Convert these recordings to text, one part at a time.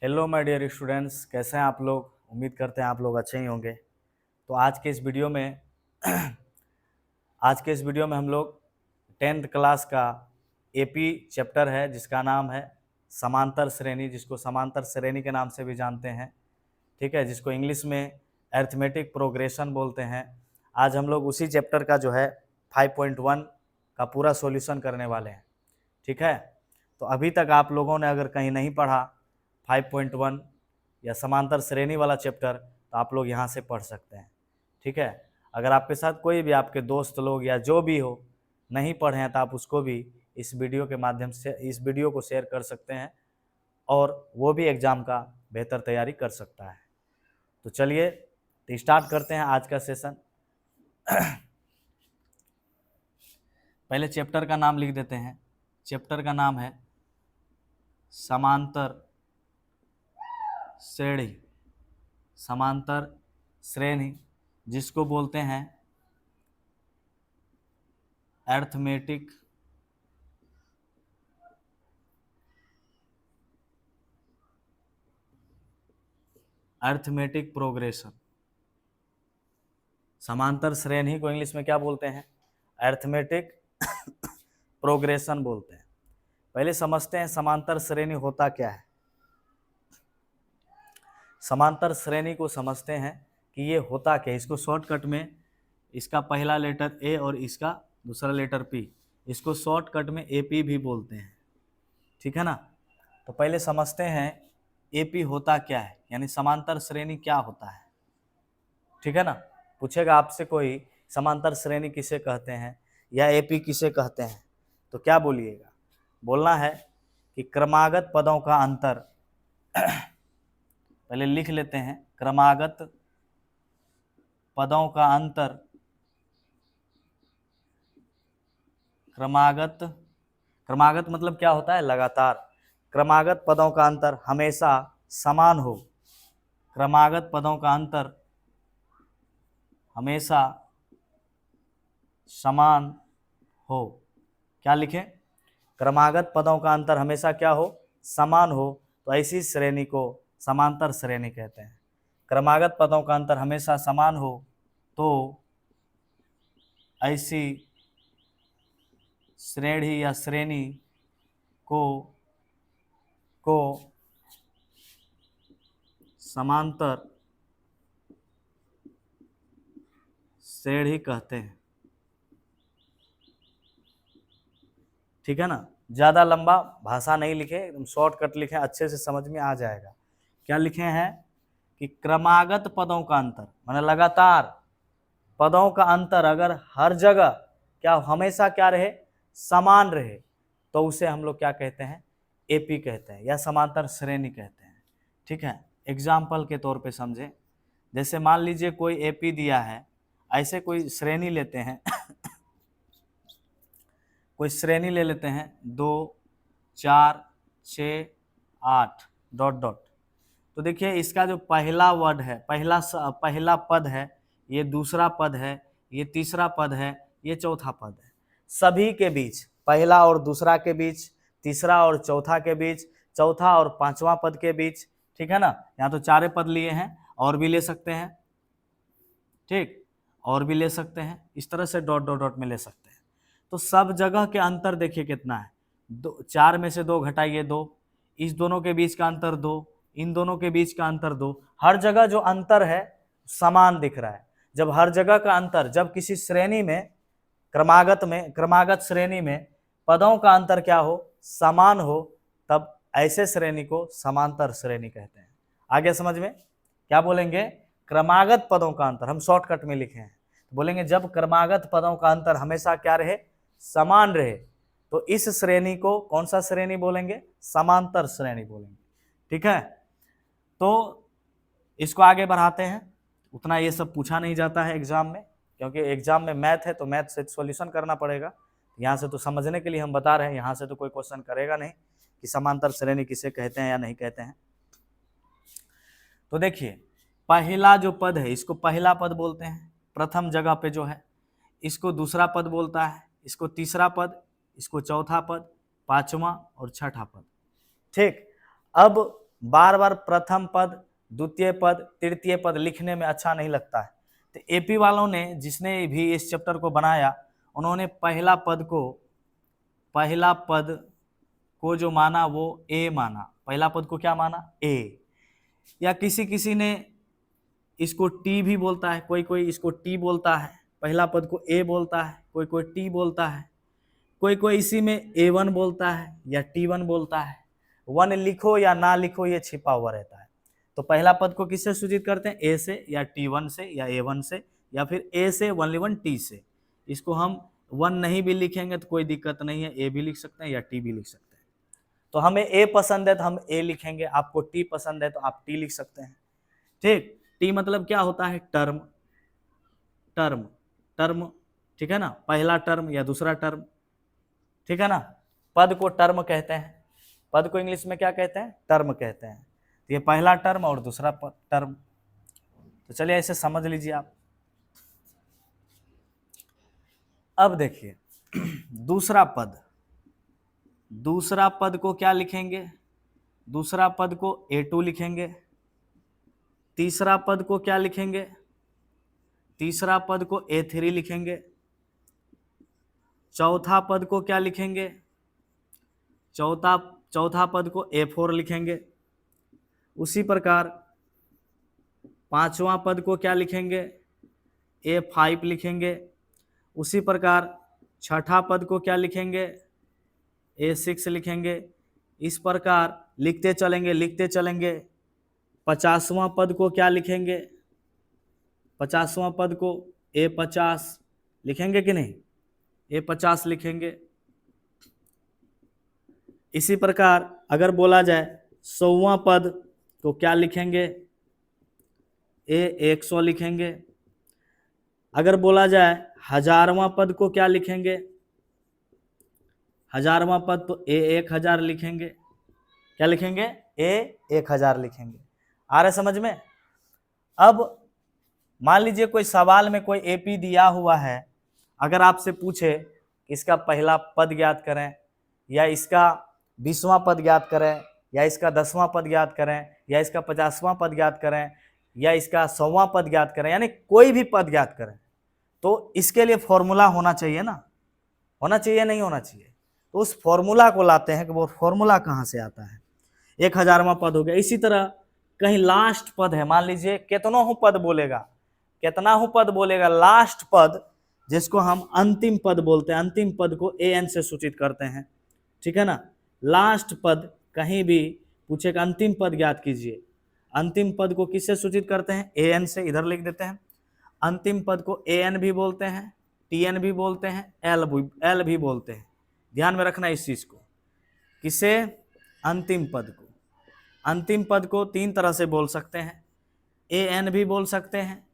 Hello my dear students, कैसे हैं आप लोग। उम्मीद करते हैं आप लोग अच्छे ही होंगे। तो आज के इस वीडियो में हम लोग 10th क्लास का एपी चैप्टर है जिसका नाम है समांतर श्रेणी, जिसको समांतर श्रेणी के नाम से भी जानते हैं। ठीक है, जिसको इंग्लिश में अरिथमेटिक प्रोग्रेशन बोलते हैं। आज हम लोग उसी चैप्टर का जो है 5.1 का पूरा सॉल्यूशन करने वाले हैं। ठीक है, तो अभी तक आप लोगों ने अगर कहीं नहीं पढ़ा 5.1 या समांतर श्रेणी वाला चैप्टर, तो आप लोग यहाँ से पढ़ सकते हैं। ठीक है, अगर आपके साथ कोई भी आपके दोस्त लोग या जो भी हो नहीं पढ़े हैं, तो आप उसको भी इस वीडियो के माध्यम से इस वीडियो को शेयर कर सकते हैं और वो भी एग्ज़ाम का बेहतर तैयारी कर सकता है। तो चलिए तो स्टार्ट करते हैं आज का सेशन। पहले चैप्टर का नाम लिख देते हैं। चैप्टर का नाम है समांतर श्रेणी। समांतर श्रेणी जिसको बोलते हैं अरिथमेटिक प्रोग्रेशन। समांतर श्रेणी को इंग्लिश में क्या बोलते हैं? अरिथमेटिक प्रोग्रेशन बोलते हैं। पहले समझते हैं समांतर श्रेणी होता क्या है। समांतर श्रेणी को समझते हैं कि ये होता क्या है। इसको शॉर्टकट में इसका पहला लेटर ए और इसका दूसरा लेटर पी, इसको शॉर्टकट में एपी भी बोलते हैं। ठीक है ना। तो पहले समझते हैं एपी होता क्या है, यानी समांतर श्रेणी क्या होता है। ठीक है ना। पूछेगा आपसे कोई समांतर श्रेणी किसे कहते हैं या एपी किसे कहते हैं, तो क्या बोलिएगा? बोलना है कि क्रमागत पदों का अंतर पहले लिख लेते हैं। क्रमागत पदों का अंतर, क्रमागत मतलब क्या होता है? लगातार। क्रमागत पदों का अंतर हमेशा समान हो। क्रमागत पदों का अंतर हमेशा समान हो। क्या लिखें? क्रमागत पदों का अंतर हमेशा क्या हो? समान हो। तो ऐसी श्रेणी को समांतर श्रेणी कहते हैं। क्रमागत पदों का अंतर हमेशा समान हो तो ऐसी श्रेणी या श्रेणी को समांतर श्रेणी कहते हैं। ठीक है ना। ज़्यादा लंबा भाषा नहीं लिखे, एकदम शॉर्टकट लिखे, अच्छे से समझ में आ जाएगा। क्या लिखे हैं कि क्रमागत पदों का अंतर माने लगातार पदों का अंतर अगर हर जगह क्या हमेशा क्या रहे? समान रहे, तो उसे हम लोग क्या कहते हैं? एपी कहते हैं या समांतर श्रेणी कहते हैं। ठीक है, एग्जाम्पल के तौर पे समझें। जैसे मान लीजिए कोई एपी दिया है, ऐसे कोई श्रेणी लेते हैं कोई श्रेणी ले लेते हैं 2, 4, 6, 8 डॉट डॉट। तो देखिए इसका जो पहला वर्ड है, पहला पद है, ये दूसरा पद है, ये तीसरा पद है, ये चौथा पद है। सभी के बीच, पहला और दूसरा के बीच, तीसरा और चौथा के बीच, चौथा और पांचवा पद के बीच। ठीक है ना। यहाँ तो चारे पद लिए हैं, और भी ले सकते हैं। ठीक, और भी ले सकते हैं। इस तरह से डॉट डॉट डॉट में ले सकते हैं। तो सब जगह के अंतर देखिए कितना है। 4 में से 2 घटाइए 2, इस दोनों के बीच का अंतर 2, इन दोनों के बीच का अंतर 2। हर जगह जो अंतर है समान दिख रहा है। जब हर जगह का अंतर, जब किसी श्रेणी में क्रमागत श्रेणी में पदों का अंतर क्या हो? समान हो, तब ऐसे श्रेणी को समांतर श्रेणी कहते हैं। आगे समझ में क्या बोलेंगे? क्रमागत पदों का अंतर हम शॉर्टकट में लिखे हैं, बोलेंगे जब क्रमागत पदों का अंतर हमेशा क्या रहे? समान रहे, तो इस श्रेणी को कौन सा श्रेणी बोलेंगे? समांतर श्रेणी बोलेंगे। ठीक है, तो इसको आगे बढ़ाते हैं। उतना ये सब पूछा नहीं जाता है एग्जाम में, क्योंकि एग्जाम में मैथ है तो मैथ से सॉल्यूशन करना पड़ेगा। यहाँ से तो समझने के लिए हम बता रहे हैं, यहाँ से तो कोई क्वेश्चन करेगा नहीं कि समांतर श्रेणी किसे कहते हैं या नहीं कहते हैं। तो देखिए पहला जो पद है इसको पहला पद बोलते हैं, प्रथम जगह पे जो है। इसको दूसरा पद बोलता है, इसको तीसरा पद, इसको चौथा पद, पांचवा और छठा पद। ठीक, अब बार बार प्रथम पद, द्वितीय पद, तृतीय पद लिखने में अच्छा नहीं लगता है। तो एपी वालों ने, जिसने भी इस चैप्टर को बनाया, उन्होंने पहला पद को जो माना वो ए माना। पहला पद को क्या माना? ए। या किसी ने इसको टी भी बोलता है, कोई कोई इसको टी बोलता है, पहला पद को ए बोलता है, कोई कोई टी बोलता है, कोई कोई इसी में A1 बोलता है या T1 बोलता है। 1 लिखो या ना लिखो, ये छिपा हुआ रहता है। तो पहला पद को किससे सूचित करते हैं? ए से या T1 से या A1 से या फिर ए से 1 T से। इसको हम 1 नहीं भी लिखेंगे तो कोई दिक्कत नहीं है, ए भी लिख सकते हैं या टी भी लिख सकते हैं। तो हमें ए पसंद है तो हम ए लिखेंगे, आपको टी पसंद है तो आप टी लिख सकते हैं। ठीक, टी मतलब क्या होता है? टर्म, टर्म, टर्म, ठीक है ना, पहला टर्म या दूसरा टर्म, ठीक है ना। पद को टर्म कहते हैं, पद को इंग्लिश में क्या कहते हैं? टर्म कहते हैं। तो ये पहला टर्म और दूसरा टर्म। तो चलिए ऐसे समझ लीजिए आप। अब देखिए दूसरा पद, दूसरा पद को क्या लिखेंगे? दूसरा पद को A2 लिखेंगे। तीसरा पद को क्या लिखेंगे? तीसरा पद को A3 लिखेंगे। चौथा पद को क्या लिखेंगे? चौथा पद को A4 लिखेंगे। उसी प्रकार पांचवा पद को क्या लिखेंगे? A5 लिखेंगे। उसी प्रकार छठा पद को क्या लिखेंगे? A6 लिखेंगे। इस प्रकार लिखते चलेंगे। 50वां पद को क्या लिखेंगे? 50वां पद को A50 लिखेंगे कि नहीं? A50 लिखेंगे। इसी प्रकार अगर बोला जाए 100वां पद तो क्या लिखेंगे? A100 लिखेंगे। अगर बोला जाए 1000वां पद को क्या लिखेंगे? 1000वां पद तो A1000 लिखेंगे। क्या लिखेंगे? A1000 लिखेंगे। आ रहा समझ में? अब मान लीजिए कोई सवाल में कोई एपी दिया हुआ है, अगर आपसे पूछे इसका पहला पद ज्ञात करें या इसका 20वां पद ज्ञात करें या इसका 10वां पद ज्ञात करें या इसका 50वां पद ज्ञात करें या इसका 100वां पद ज्ञात करें, यानी कोई भी पद ज्ञात करें, तो इसके लिए फॉर्मूला होना चाहिए ना, होना चाहिए नहीं होना चाहिए? तो उस फॉर्मूला को लाते हैं कि वो फॉर्मूला कहाँ से आता है। 1000वां पद हो गया। इसी तरह कहीं लास्ट पद है, मान लीजिए कितना पद बोलेगा, लास्ट पद जिसको हम अंतिम पद बोलते हैं, अंतिम पद को AN से सूचित करते हैं, ठीक है ना। लास्ट पद कहीं भी पूछेगा अंतिम पद ज्ञात कीजिए, अंतिम पद को किससे सूचित करते हैं? AN से। इधर लिख देते हैं। अंतिम पद को AN भी बोलते हैं, TN भी बोलते हैं, L भी बोलते हैं। ध्यान में रखना इस चीज को। किसे? अंतिम पद को। अंतिम पद को 3 तरह से बोल सकते हैं, AN भी बोल सकते हैं,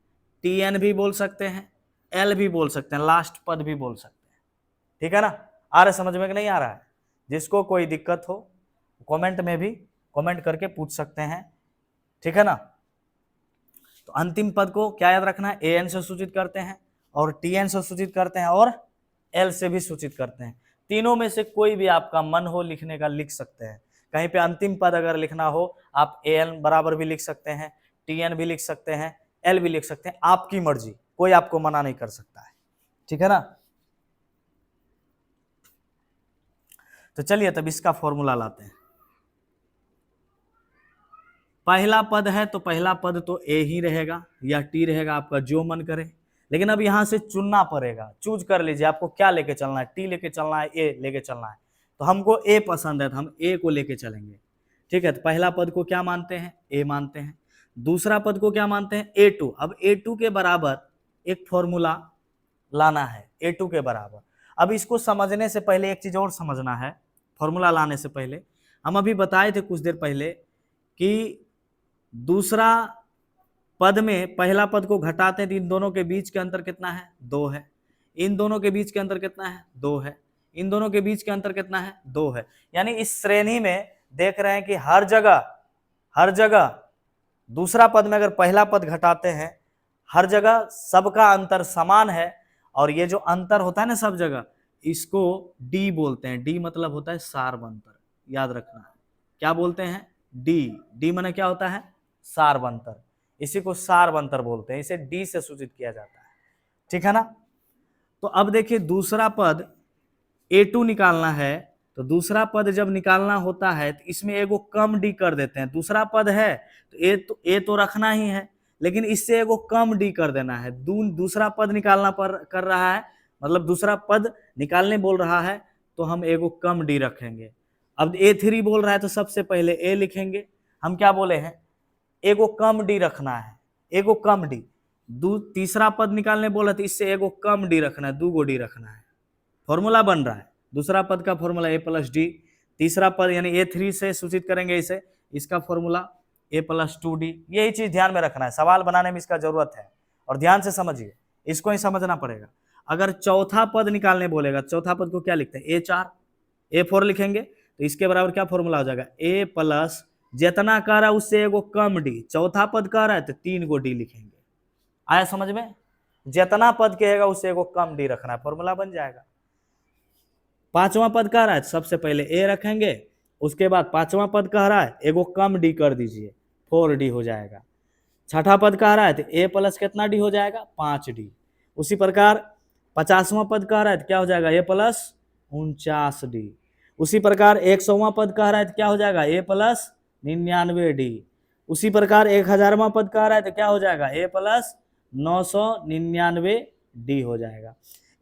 TN भी बोल सकते हैं, L भी बोल सकते हैं, लास्ट पद भी बोल सकते हैं, ठीक है ना। आ रहा समझ में कि नहीं आ रहा है? जिसको कोई दिक्कत हो कमेंट में भी कमेंट करके पूछ सकते हैं, ठीक है ना। तो अंतिम पद को क्या याद रखना है? AN से सूचित करते हैं और TN से सूचित करते हैं और L से भी सूचित करते हैं। तीनों में से कोई भी आपका मन हो लिखने का लिख सकते हैं। कहीं पे अंतिम पद अगर लिखना हो आप AN बराबर भी लिख सकते हैं, TN भी लिख सकते हैं, L भी लिख सकते हैं, आपकी मर्जी, कोई आपको मना नहीं कर सकता है, ठीक है ना। तो चलिए तब इसका फॉर्मूला लाते हैं। पहला पद है तो पहला पद तो A ही रहेगा या T रहेगा, आपका जो मन करे। लेकिन अब यहां से चुनना पड़ेगा, चूज कर लीजिए आपको क्या लेके चलना है, T लेके चलना है, A लेके चलना है। तो हमको A पसंद है तो हम A को लेके चलेंगे, ठीक है। तो पहला पद को क्या मानते हैं? A मानते हैं। दूसरा पद को क्या मानते हैं? A2। अब A2 के बराबर एक फॉर्मूला लाना है, A2 के बराबर। अब इसको समझने से पहले एक चीज और समझना है, फॉर्मूला लाने से पहले हम अभी बताए थे कुछ देर पहले कि दूसरा पद में पहला पद को घटाते हैं तो इन दोनों के बीच के अंतर कितना है? 2 है। इन दोनों के बीच के अंतर कितना है? 2 है। इन दोनों के बीच के अंतर कितना है? 2 है। यानी इस श्रेणी में देख रहे हैं कि हर जगह दूसरा पद में अगर पहला पद घटाते हैं, हर जगह सबका अंतर समान है। और ये जो अंतर होता है ना सब जगह, इसको D बोलते हैं। D मतलब होता है सार्व अंतर, याद रखना है। क्या बोलते हैं? डी। डी माने क्या होता है? सारवंतर। इसी को सारवंतर बोलते हैं, इसे डी से सूचित किया जाता है। ठीक है ना। तो अब देखिए दूसरा पद A2 निकालना है, तो दूसरा पद जब निकालना होता है तो इसमें एगो कम डी कर देते हैं। दूसरा पद है तो ए तो रखना ही है, लेकिन इससे एगो कम डी कर देना है। दूसरा पद निकालना कर रहा है, मतलब दूसरा पद निकालने बोल रहा है, तो हम एगो कम डी रखेंगे। अब A3 बोल रहा है तो सबसे पहले ए लिखेंगे। हम क्या बोले हैं? एगो कम डी रखना है, एगो कम डी। तीसरा पद निकालने बोला तो इससे एगो कम डी रखना है, 2 गो डी रखना है। फॉर्मूला बन रहा है, दूसरा पद का फॉर्मूला a प्लस डी, तीसरा पद यानी A3 से सूचित करेंगे इसे, इसका फॉर्मूला a प्लस 2d। यही चीज ध्यान में रखना है, सवाल बनाने में इसका जरूरत है, और ध्यान से समझिए, इसको ही समझना पड़ेगा। अगर चौथा पद निकालने बोलेगा, चौथा पद को क्या लिखते हैं? A4, A4 लिखेंगे, तो इसके बराबर क्या फॉर्मूला हो जाएगा? a प्लस जितना कह रहा है उससे एगो कम डी। चौथा पद कह रहा है तो 3 गो डी लिखेंगे। आया समझ में? जितना पद कहेगा उससे एगो कम डी रखना है, फॉर्मूला बन जाएगा। पांचवा पद कह रहा है सबसे पहले ए रखेंगे, उसके बाद पांचवा पद कह रहा है एगो कम डी कर दीजिए, 4d हो जाएगा। छठा पद कह रहा है तो ए प्लस कितना डी हो जाएगा? 5d। उसी प्रकार 50वां पद कह रहा है तो क्या हो जाएगा? ए प्लस 49d। उसी प्रकार 100वां पद कह रहा है तो क्या हो जाएगा? ए प्लस 99d। उसी प्रकार 1000वां पद कह रहा है तो क्या हो जाएगा? ए प्लस 999d हो जाएगा।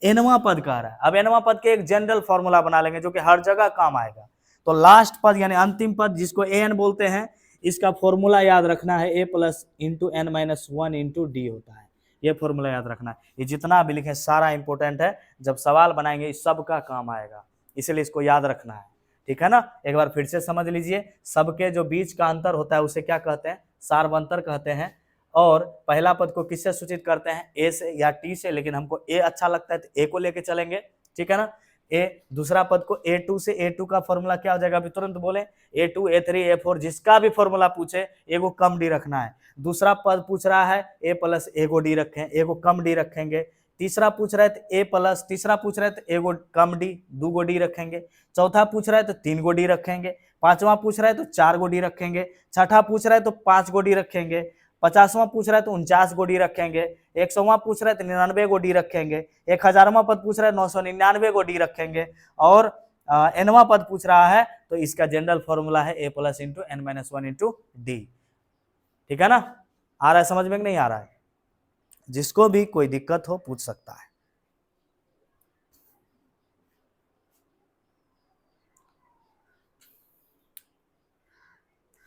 एनवा पद कह रहा है, अब एनवा पद के एक जनरल फॉर्मूला बना लेंगे जो कि हर जगह काम आएगा। तो लास्ट पद यानी अंतिम पद जिसको एन बोलते हैं, इसका फॉर्मूला याद रखना है, A plus into N minus 1 into D होता है। ये फॉर्मूला याद रखना है। ये जितना भी लिखे सारा इंपॉर्टेंट है, जब सवाल बनाएंगे इस सब का काम आएगा, इसलिए इसको याद रखना है। ठीक है ना। एक बार फिर से समझ लीजिए, सबके जो बीच का अंतर होता है उसे क्या कहते हैं? सारवंतर कहते हैं। और पहला पद को किससे सूचित करते हैं? ए से या टी से, लेकिन हमको ए अच्छा लगता है तो ए को लेके चलेंगे। ठीक है ना। ए दूसरा पद को A2 से, A2 का फॉर्मूला क्या हो जाएगा? अभी तुरंत बोले, A2, A3, A4 जिसका भी फॉर्मूला पूछे एगो कम डी रखना है। दूसरा पद पूछ रहा है ए प्लस एगो डी रखें, एगो कम डी रखेंगे। तीसरा पूछ रहा है तो ए प्लस, तीसरा पूछ रहा है तो एगो कम डी, 2 गो डी रखेंगे। चौथा पूछ रहा है तो 3 गो डी रखेंगे। पांचवा पूछ रहा है तो 4 गो डी रखेंगे। छठा पूछ रहा है तो 5 गो डी रखेंगे। 50वां पूछ रहा है तो 49 गो डी रखेंगे। 100वां पूछ रहा है तो 99 गो डी रखेंगे। 1000वां पद पूछ रहा है 999 गो डी रखेंगे। और एनवा पद पूछ रहा है तो इसका जनरल फॉर्मूला है A plus into N minus 1 into D. ठीक है ना। आ रहा है समझ में कि नहीं आ रहा है? जिसको भी कोई दिक्कत हो पूछ सकता है।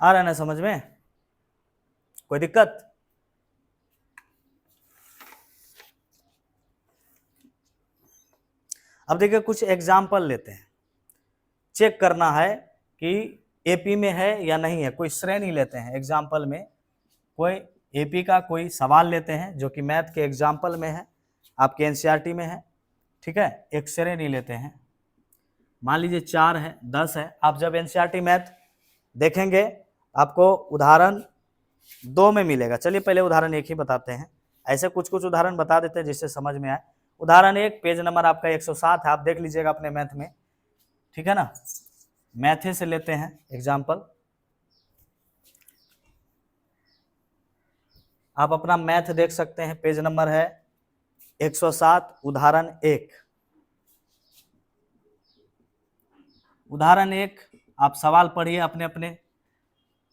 आ रहा है ना समझ में? कोई दिक्कत? अब देखिए कुछ एग्जाम्पल लेते हैं, चेक करना है कि एपी में है या नहीं है। कोई श्रेणी लेते हैं एग्जाम्पल में, कोई एपी का कोई सवाल लेते हैं जो कि मैथ के एग्जाम्पल में है, आपके एनसीईआरटी में है। ठीक है। एक श्रेणी लेते हैं, मान लीजिए 4 है, 10 है। आप जब एनसीईआरटी मैथ देखेंगे आपको उदाहरण 2 में मिलेगा। चलिए पहले उदाहरण 1 ही बताते हैं, ऐसे कुछ कुछ उदाहरण बता देते हैं जिससे समझ में आए। उदाहरण 1 पेज नंबर आपका 107 है, आप देख लीजिएगा अपने मैथ में। ठीक है ना। मैथे से लेते हैं एग्जाम्पल, आप अपना मैथ देख सकते हैं, पेज नंबर है 107, उदाहरण 1। उदाहरण 1 आप सवाल पढ़िए, अपने अपने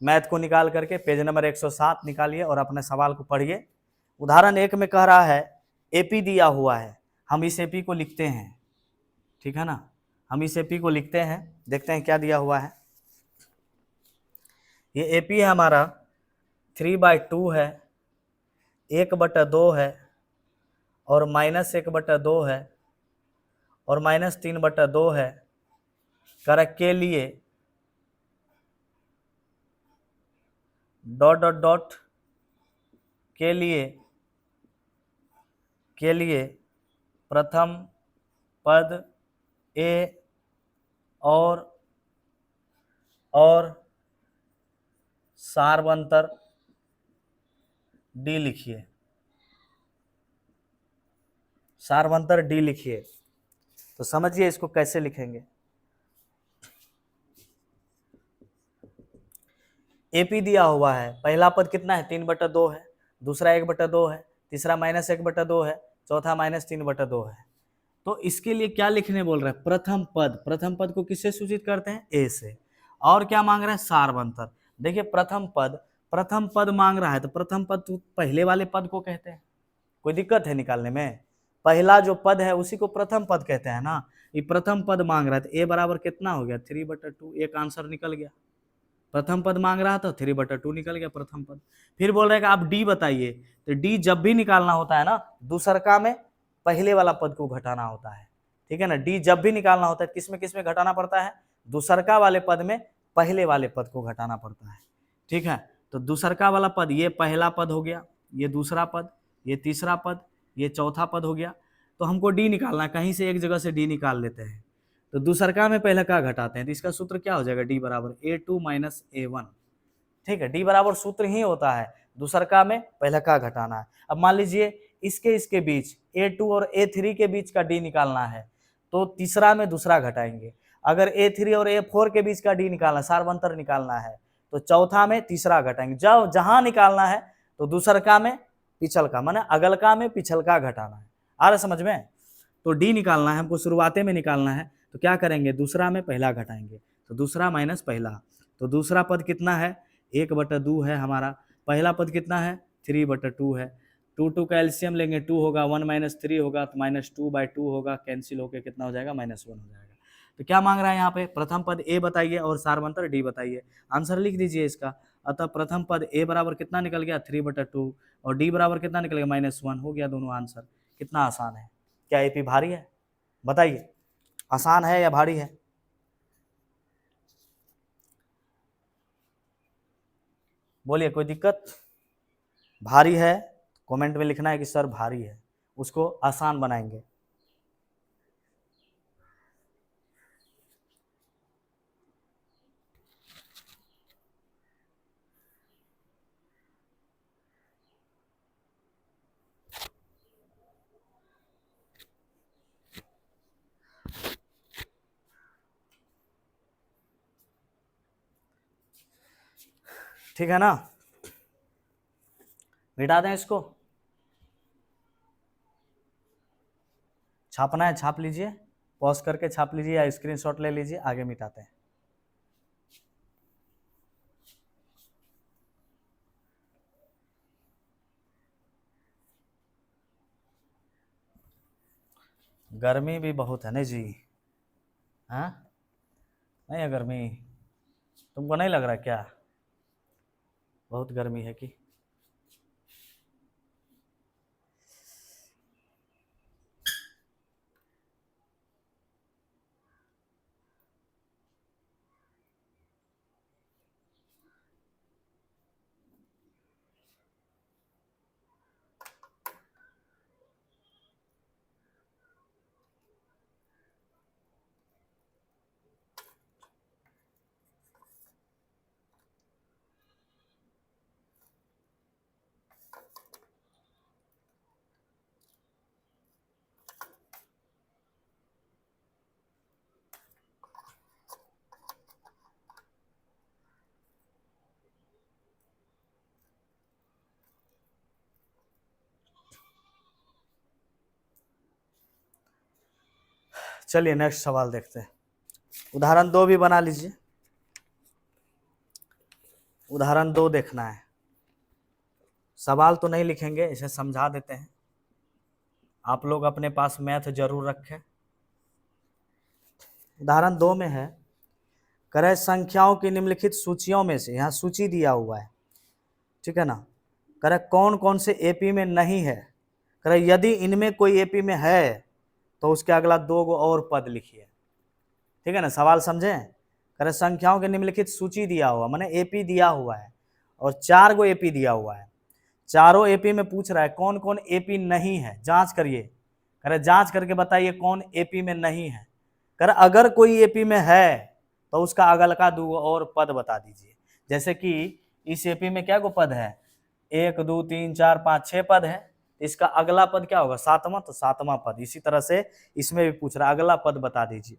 मैथ को निकाल करके पेज नंबर 107 निकालिए और अपने सवाल को पढ़िए। उदाहरण 1 में कह रहा है एपी दिया हुआ है, हम इस एपी को लिखते हैं। ठीक है ना। हम इस एपी को लिखते हैं, देखते हैं क्या दिया हुआ है। ये एपी है हमारा 3/2 है, 1/2 है, और -1/2 है, और -3/2 है। करक के लिए डॉट डॉट डॉट के लिए प्रथम पद ए और सारवंतर डी लिखिए। सारवंतर डी लिखिए। तो समझिए इसको कैसे लिखेंगे। एपी दिया हुआ है, पहला पद कितना है 3/2 है, दूसरा 1/2 है, तीसरा -1/2 है, चौथा -3/2 है। तो इसके लिए क्या लिखने बोल रहे हैं, प्रथम पद। प्रथम पद को किससे सूचित करते हैं, ए से। और क्या मांग रहे हैं, सार्वंतर। देखिए प्रथम पद मांग रहा है, तो प्रथम पद तो पहले वाले पद को कहते हैं, कोई दिक्कत है निकालने में, पहला जो पद है उसी को प्रथम पद कहते हैं ना। ये प्रथम पद मांग रहा है, तो ए बराबर कितना हो गया 3/2, एक आंसर निकल गया। प्रथम पद मांग रहा था 3/2 निकल गया प्रथम पद। फिर बोल रहे हैं कि आप डी बताइए, तो डी जब भी निकालना होता है ना, दूसरका में पहले वाला पद को घटाना होता है, ठीक है ना। डी जब भी निकालना होता है किस में घटाना पड़ता है, दूसरका वाले पद में पहले वाले पद को घटाना पड़ता है, ठीक है। तो दूसरका वाला पद, ये पहला पद हो गया, ये दूसरा पद, ये तीसरा पद, ये चौथा पद हो गया। तो हमको डी निकालना है, कहीं से एक जगह से डी निकाल लेते हैं। तो दूसरका में पहले का घटाते हैं, तो इसका सूत्र क्या हो जाएगा, डी बराबर A2 - A1, ठीक है। डी बराबर सूत्र ही होता है, दूसरका में पहले का घटाना है। अब मान लीजिए इसके बीच A2 और A3 के बीच का डी निकालना है, तो तीसरा में दूसरा घटाएंगे। अगर A3 और A4 के बीच का डी निकालना, सार्वंतर निकालना है, तो चौथा में तीसरा घटाएंगे। जब जहां निकालना है तो दूसरका में पिछलका, माने अगलका में पिछलका घटाना है। आ रहा समझ में। तो डी निकालना है हमको, शुरुआते में निकालना है, तो क्या करेंगे, दूसरा में पहला घटाएंगे, तो दूसरा माइनस पहला। तो दूसरा पद कितना है, 1/2 है हमारा, पहला पद कितना है 3/2 है। 2 का एलसीएम लेंगे 2 होगा, 1 - 3 होगा, तो -2/2 होगा, कैंसिल होकर कितना हो जाएगा, -1 हो जाएगा। तो क्या मांग रहा है यहाँ पे, प्रथम पद ए बताइए और सार्वंतर डी बताइए। आंसर लिख दीजिए इसका। अतः प्रथम पद ए बराबर कितना निकल गया 3/2 और डी बराबर कितना निकल गया -1, हो गया दोनों आंसर। कितना आसान है। क्या एपी भारी है, बताइए, आसान है या भारी है। बोलिए, कोई दिक्कत। भारी है कमेंट में लिखना है कि सर भारी है, उसको आसान बनाएंगे। ठीक है ना, मिटा दें इसको, छापना है छाप लीजिए, पॉज करके छाप लीजिए या स्क्रीनशॉट ले लीजिए, आगे मिटाते हैं। गर्मी भी बहुत है ना जी, हाँ नहीं है गर्मी, तुमको नहीं लग रहा क्या बहुत गर्मी है कि। चलिए नेक्स्ट सवाल देखते हैं। उदाहरण 2 भी बना लीजिए, उदाहरण 2 देखना है। सवाल तो नहीं लिखेंगे, इसे समझा देते हैं। आप लोग अपने पास मैथ जरूर रखें। उदाहरण 2 में है, क्रय संख्याओं की निम्नलिखित सूचियों में से, यहाँ सूची दिया हुआ है, ठीक है ना। क्रय कौन कौन से एपी में नहीं है, क्रय यदि इनमें कोई एपी में है तो उसके अगला 2 और पद लिखिए, ठीक है ना। सवाल समझें, क्रय संख्याओं के निम्नलिखित सूची दिया हुआ, माने एपी दिया हुआ है और 4 गो एपी दिया हुआ है। चारों एपी में पूछ रहा है कौन कौन एपी नहीं है, जांच करिए, करे जांच करके बताइए कौन एपी में नहीं है। कर अगर कोई एपी में है तो उसका अगल का 2 और पद बता दीजिए। जैसे कि इस एपी में क्या गो पद है, 1 2 3 4 5 6 पद है, इसका अगला पद क्या होगा 7वां, तो 7वां पद। इसी तरह से इसमें भी पूछ रहा है अगला पद बता दीजिए,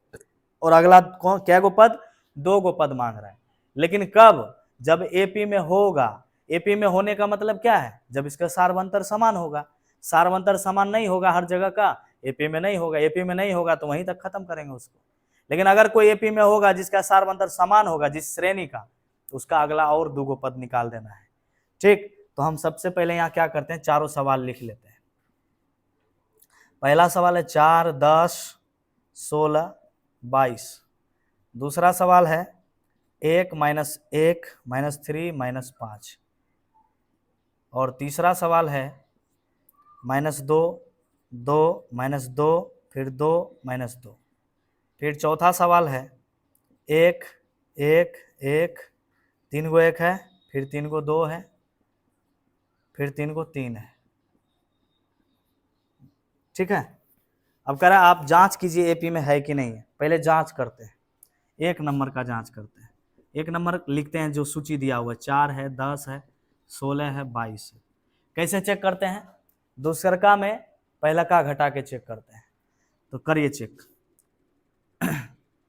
और अगला कौन क्या गो पद, 2 गो पद मांग रहा है। लेकिन कब, जब एपी में होगा, एपी में होने का मतलब क्या है, जब इसका सार्वंतर समान होगा। सार्वंतर समान नहीं होगा हर जगह का, एपी में नहीं होगा, एपी में नहीं होगा तो वहीं तक खत्म करेंगे उसको। लेकिन अगर कोई एपी में होगा जिसका सार्वंतर समान होगा जिस श्रेणी का, तो उसका अगला और दूगो पद निकाल देना है। ठीक, तो हम सबसे पहले यहाँ क्या करते हैं, चारों सवाल लिख लेते हैं। पहला सवाल है 4, 10, 16, 22। दूसरा सवाल है 1, -1, -3, -5। और तीसरा सवाल है -2, 2, -2, फिर 2, -2। फिर चौथा सवाल है 1, 1, 1, 3 गो 1 है, फिर 3 गो 2 है, फिर 3 गो 3 है। ठीक है, अब कह रहा है आप जांच कीजिए एपी में है कि नहीं है। पहले जांच करते हैं, 1 नंबर का जांच करते हैं। 1 नंबर लिखते हैं जो सूची दिया हुआ है, 4 है, 10 है, 16 है, 22 है। कैसे चेक करते हैं, दूसरका में पहला का घटा के चेक करते हैं। तो करिए चेक।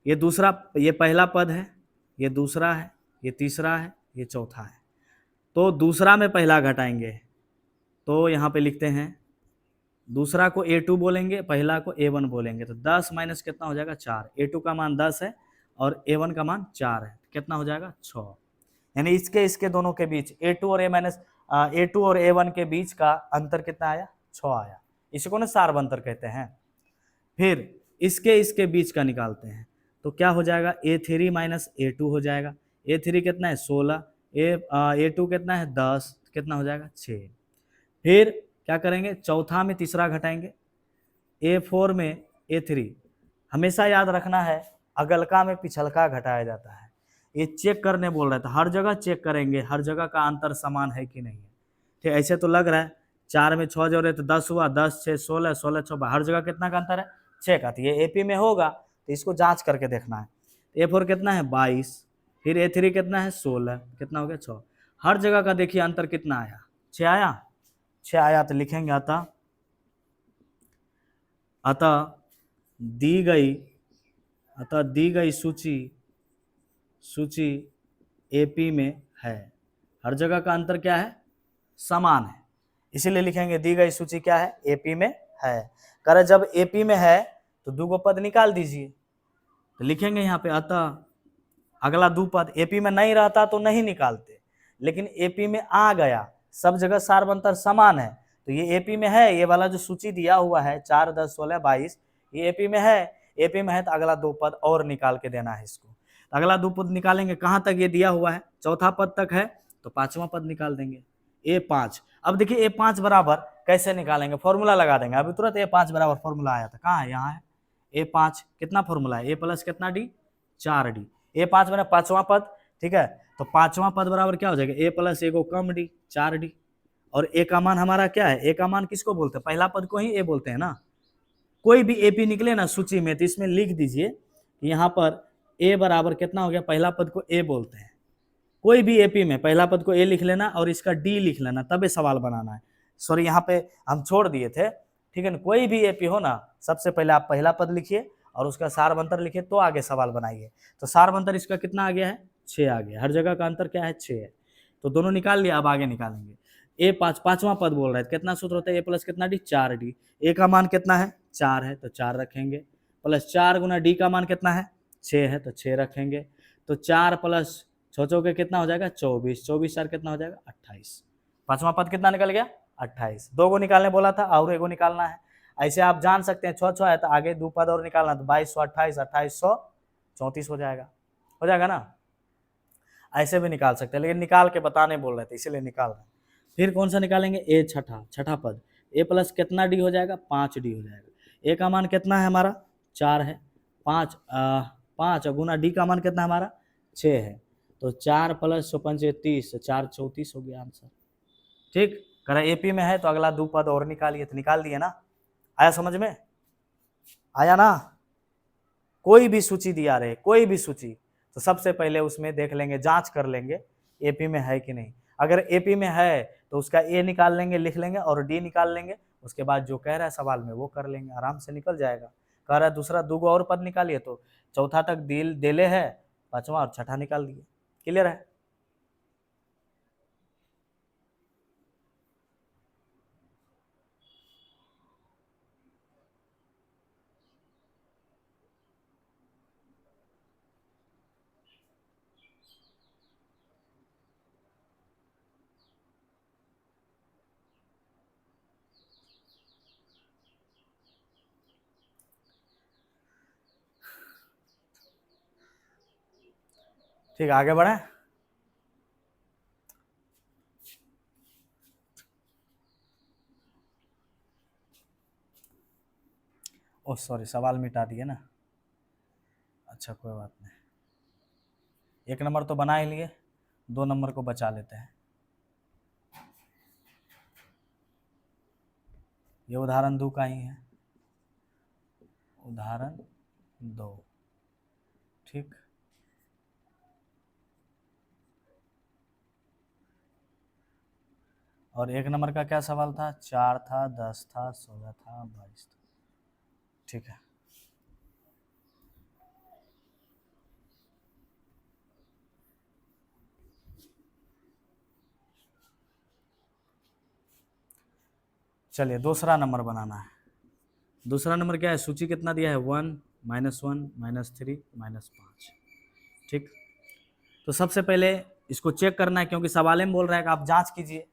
ये दूसरा, ये पहला पद है, ये दूसरा है, ये तीसरा है, ये चौथा है। तो दूसरा में पहला घटाएंगे, तो यहाँ पे लिखते हैं दूसरा को A2 बोलेंगे, पहला को A1 बोलेंगे। तो 10 माइनस कितना हो जाएगा, 4। A2 का मान 10 है और A1 का मान 4 है, कितना हो जाएगा, 6। यानी इसके दोनों के बीच A2 और A1 के बीच का अंतर कितना आया, 6 आया। इसको ना सार्वंतर कहते हैं। फिर इसके बीच का निकालते हैं, तो क्या हो जाएगा, A3 माइनस A2 हो जाएगा। A3 कितना है, 16, A2 कितना है, 10, कितना हो जाएगा, 6। फिर क्या करेंगे, चौथा में तीसरा घटाएंगे, A4 में A3। हमेशा याद रखना है अगलका में पिछलका घटाया जाता है। ये चेक करने बोल रहा था, हर जगह चेक करेंगे, हर जगह का अंतर समान है कि नहीं है। ठीक, ऐसे तो लग रहा है 4 में 6 जोड़े तो 10 हुआ, 10, 6, 16, 16, 6, हर जगह कितना का अंतर है, 6 का। तो ये एपी में होगा तो इसको जांच करके देखना है। A4 कितना है, 22, फिर A3 कितना है, 16, कितना हो गया, 6। हर जगह का देखिए अंतर कितना आया, 6 आया। 6 आया तो लिखेंगे अतः दी गई सूची एपी में है। हर जगह का अंतर क्या है, समान है, इसीलिए लिखेंगे दी गई सूची क्या है, एपी में है। करे जब एपी में है तो दूगो पद निकाल दीजिए। तो लिखेंगे यहाँ पे अतः अगला दो पद एपी में नहीं रहता तो नहीं निकालते, लेकिन एपी में आ गया, सब जगह सार्वंतर समान है, तो ये एपी में है। ये वाला जो सूची दिया हुआ है 4, 10, 16, 22, ये एपी में है। एपी में है तो अगला दो पद और निकाल के देना है इसको। तो अगला दो पद निकालेंगे, कहाँ तक ये दिया हुआ है, चौथा पद तक है, तो पांचवा पद निकाल देंगे, A5। अब देखिए A5 बराबर कैसे निकालेंगे, फॉर्मूला लगा देंगे। अभी तुरंत A5 बराबर फॉर्मूला आया था, कहाँ है, यहाँ है। A5 कितना फॉर्मूला है, A प्लस कितना D, 4D। A5 मैंने पांचवा पद, ठीक है। तो पांचवा पद बराबर क्या हो जाएगा, A प्लस एगो कम D, 4D। और A का मान हमारा क्या है, A का मान किसको बोलते हैं, पहला पद को ही A बोलते हैं ना। कोई भी एपी निकले ना सूची में तो इसमें लिख दीजिए कि यहाँ पर A बराबर कितना हो गया, पहला पद को A बोलते हैं। कोई भी एपी में पहला पद को A लिख लेना और इसका D लिख लेना, तबे सवाल बनाना है। सॉरी, यहाँ पे हम छोड़ दिए थे, ठीक है ना। कोई भी एपी हो ना, सबसे पहले आप पहला पद लिखिए और उसका सारवंतर लिखिए, तो आगे सवाल बनाइए। तो सारवंतर इसका कितना आ गया है, 6 आ गया। हर जगह का अंतर क्या है, 6 है। तो दोनों निकाल लिया, अब आगे निकालेंगे। A5 पांचवा पद बोल रहे थे, कितना सूत्र होता है, A प्लस कितना D, 4D। A का मान कितना है, 4 है, तो 4 रखेंगे। प्लस 4 गुना D का मान कितना है, 6 है, तो 6 रखेंगे। तो 4 प्लस 6 चौके कितना हो जाएगा, 24, 24 4 कितना हो जाएगा, 28। पांचवा पद कितना निकल गया, 28। दो गो निकालने बोला था और एगो निकालना है। ऐसे आप जान सकते हैं 6 है तो आगे दो पद और निकालना, तो 2228, 2834 हो जाएगा ना। ऐसे भी निकाल सकते हैं, लेकिन निकाल के बताने बोल रहे थे इसीलिए निकाल रहे हैं। फिर कौन सा निकालेंगे, A छठा पद, A प्लस कितना D हो जाएगा, 5D हो जाएगा। A का मान कितना है हमारा, 4 है, 5 गुना D का मान कितना है हमारा, 6 है। तो 4 प्लस 5 30, 4 34 हो गया आंसर। ठीक, करा एपी में है तो अगला दो पद और निकालिए, तो निकाल दिए ना। आया समझ में, आया ना। कोई भी सूची दिया रहे, कोई भी सूची, तो सबसे पहले उसमें देख लेंगे, जांच कर लेंगे एपी में है कि नहीं। अगर एपी में है तो उसका ए निकाल लेंगे, लिख लेंगे, और डी निकाल लेंगे। उसके बाद जो कह रहा है सवाल में वो कर लेंगे, आराम से निकल जाएगा। कह रहा है दूसरा दूगो और पद निकालिए, तो चौथा तक दिले है, पांचवा और छठा निकाल दिए। क्लियर है। ठीक, आगे बढ़े। ओह सॉरी, सवाल मिटा दिए ना। अच्छा कोई बात नहीं, 1 नंबर तो बना ही लिए, 2 नंबर को बचा लेते हैं। ये उदाहरण 2 का ही है, उदाहरण 2। ठीक, और 1 नंबर का क्या सवाल था? 4 था, 10 था, 16 था, 22 था। ठीक है, चलिए दूसरा नंबर बनाना है। दूसरा नंबर क्या है? सूची कितना दिया है? 1, -1, -3, -5। ठीक, तो सबसे पहले इसको चेक करना है, क्योंकि सवाल में बोल रहा है कि आप जांच कीजिए।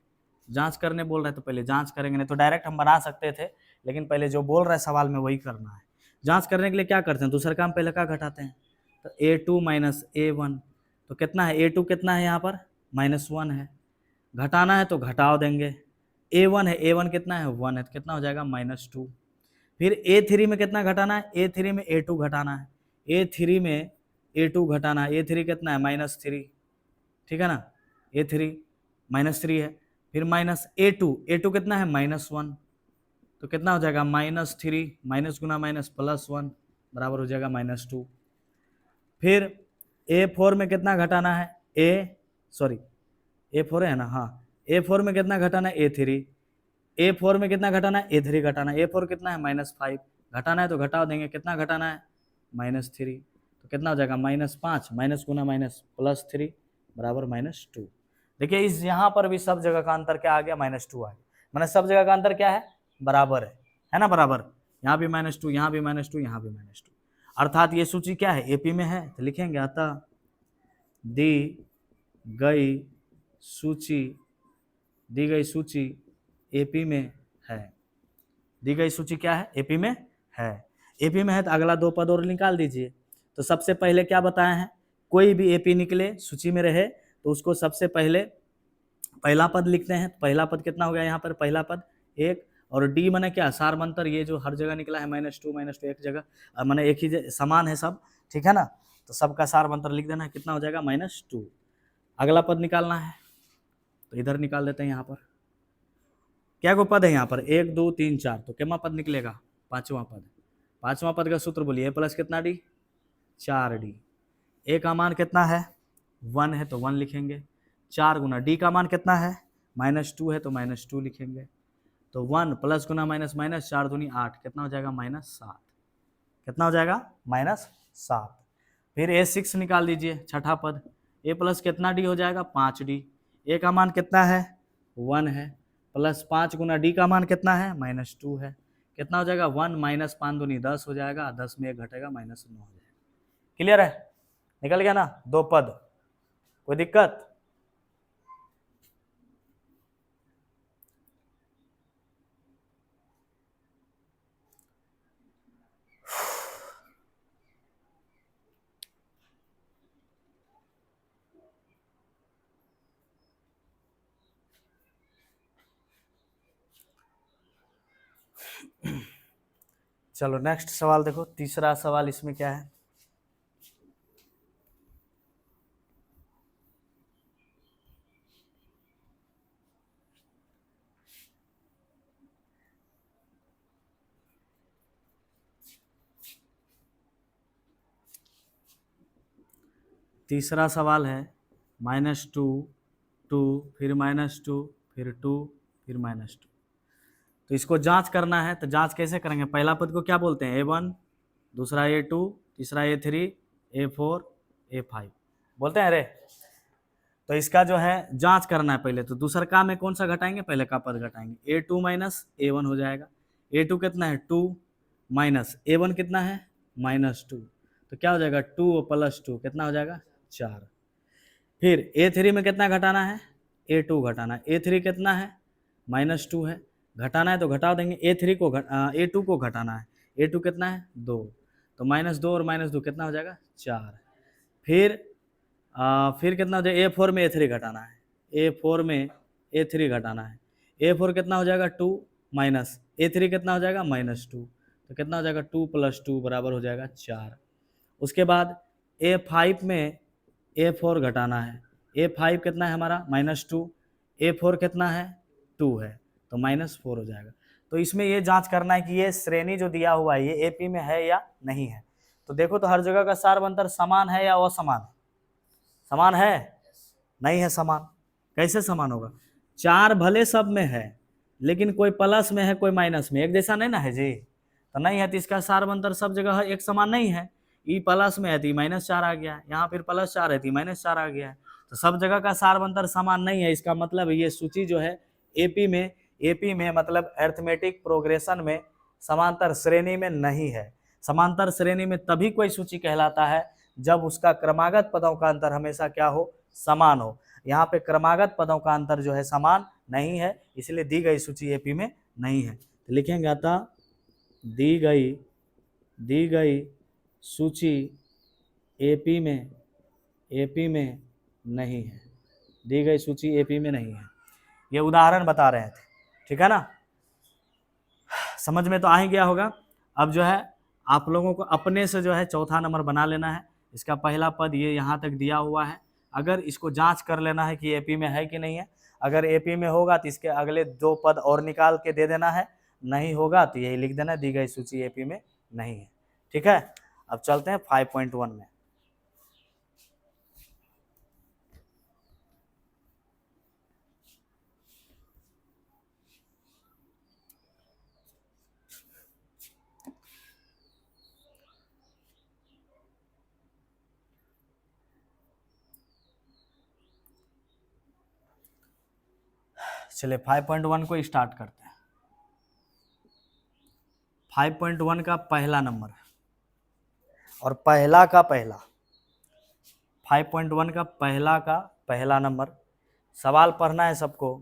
जांच करने बोल रहा है तो पहले जांच करेंगे, नहीं तो डायरेक्ट हम बना सकते थे, लेकिन पहले जो बोल रहा है सवाल में वही करना है। जांच करने के लिए क्या करते हैं? दूसरा काम पहले क्या घटाते हैं? तो A2 - A1, तो कितना है? A2 कितना है यहाँ पर? -1 है। घटाना है तो घटाव देंगे। A1 है, A1 कितना है? 1 है, तो कितना हो जाएगा? -2। फिर A3 में कितना घटाना है? A3 में A2 घटाना है। A3 में A2 घटाना है। A3 कितना है? -3। ठीक है ना, A3 -3 है। फिर -A2 कितना है? -1, तो कितना हो जाएगा? -3, माइनस गुना माइनस +1 बराबर हो जाएगा -2। फिर A4 में कितना घटाना है? A4 है ना, हाँ। A4 में कितना घटाना है? A3। A4 में कितना घटाना है? A3 घटाना है। A4 कितना है? -5। घटाना है तो घटाव देंगे, कितना घटाना है? -3, तो कितना हो जाएगा? -5, माइनस गुना माइनस +3 बराबर -2। देखिए इस यहाँ पर भी सब जगह का अंतर क्या आ गया? -2 आ गया। मैंने सब जगह का अंतर क्या है? बराबर है ना, बराबर। यहाँ भी -2, यहाँ भी -2, यहाँ भी -2, अर्थात ये सूची क्या है? AP में है, तो लिखेंगे अतः दी गई सूची AP में है। दी गई सूची क्या है? AP में है। AP में है तो अगला 2 पद और निकाल दीजिए। तो सबसे पहले क्या बताए हैं? कोई भी AP निकले, सूची में रहे, तो उसको सबसे पहले पहला पद लिखते हैं। पहला पद कितना हो गया यहाँ पर? पहला पद 1, और D माने क्या? सारमंतर, ये जो हर जगह निकला है -2 एक जगह, माने एक ही समान है सब, ठीक है ना, तो सबका सारमंतर लिख देना है। कितना हो जाएगा? -2। अगला पद निकालना है, तो इधर निकाल देते हैं। यहाँ पर क्या को पद है? यहाँ पर 1, 2, 3, 4, तो कितना पद निकलेगा? 5वां पद। 5वां पद का सूत्र बोलिए। प्लस कितना D? 4D। A का मान कितना है? 1 है तो 1 लिखेंगे। 4 गुना D का मान कितना है? -2 है तो -2 लिखेंगे। तो 1 प्लस गुना माइनस माइनस, 4 दूनी 8, कितना हो जाएगा? -7। कितना हो जाएगा? -7। फिर A6 निकाल दीजिए, छठा पद। A प्लस कितना D हो जाएगा? 5D। A का मान कितना है? 1 है, प्लस 5 गुना D का मान कितना है? -2 है। कितना हो जाएगा? 1 - 5 दूनी 10 हो जाएगा, 10 में 1 घटेगा, -9 हो जाएगा। क्लियर है? निकल गया ना 2 पद? कोई दिक्कत? चलो नेक्स्ट सवाल देखो। तीसरा सवाल इसमें क्या है? तीसरा सवाल है -2, 2, फिर -2, फिर 2, फिर -2। तो इसको जांच करना है, तो जांच कैसे करेंगे? पहला पद को क्या बोलते हैं? A1, दूसरा A2, तीसरा A3, A4, A5 बोलते हैं। अरे तो इसका जो है जांच करना है पहले। तो दूसरा का में कौन सा घटाएंगे? पहले का पद घटाएंगे। A2 - A1 हो जाएगा। A2 कितना है? 2, माइनस A1 कितना है? -2, तो क्या हो जाएगा? 2 + 2 कितना हो जाएगा? 4। फिर A3 में कितना घटाना है? A2 घटाना है। A3 कितना है? -2 है, घटाना है तो घटा देंगे। A2 को घटाना है। A2 कितना है? 2, तो -2 और -2 कितना हो जाएगा? 4। फिर फिर कितना हो जाएगा, A4 में A3 घटाना है, A4 में A3 घटाना है, A4 कितना हो जाएगा 2 माइनस A3 कितना हो जाएगा -2, तो कितना हो जाएगा 2 + 2 बराबर हो जाएगा 4। उसके बाद A5 में A4 घटाना है, A5 कितना है हमारा -2, A4 कितना है 2 है, तो -4 हो जाएगा। तो इसमें ये जांच करना है कि ये श्रेणी जो दिया हुआ है ये AP में है या नहीं है। तो देखो तो हर जगह का सार्वंतर समान है या असमान, समान है, नहीं है समान। कैसे समान होगा, 4 भले सब में है लेकिन कोई प्लस में है कोई माइनस में, एक जैसा नहीं ना है जी, तो नहीं है, तो इसका सार्वंतर सब जगह एक समान नहीं है। ई प्लस में है तो -4 आ गया, यहाँ फिर +4 है तो -4 आ गया है, तो सब जगह का सार्वंतर समान नहीं है। इसका मतलब ये सूची जो है एपी में मतलब अरिथमेटिक प्रोग्रेशन में समांतर श्रेणी में नहीं है। समांतर श्रेणी में तभी कोई सूची कहलाता है जब उसका क्रमागत पदों का अंतर हमेशा क्या हो, समान हो। यहाँ पे क्रमागत पदों का अंतर जो है समान नहीं है, इसलिए दी गई सूची एपी में नहीं है। तो लिखेंगे अतः दी गई सूची एपी में नहीं है, दी गई सूची एपी में नहीं है। ये उदाहरण बता रहे थे, ठीक है ना, समझ में तो आ ही गया होगा। अब जो है आप लोगों को अपने से जो है चौथा नंबर बना लेना है। इसका पहला पद ये यहाँ तक दिया हुआ है, अगर इसको जांच कर लेना है कि एपी में है कि नहीं है। अगर एपी में होगा तो इसके अगले 2 पद और निकाल के दे देना है, नहीं होगा तो यही लिख देना दी गई सूची एपी में नहीं है, ठीक है। अब चलते हैं 5.1 में। चलिए 5.1 को स्टार्ट करते हैं। 5.1 का पहला नंबर और पहला का पहला, 5.1 का पहला नंबर, सवाल पढ़ना है सबको।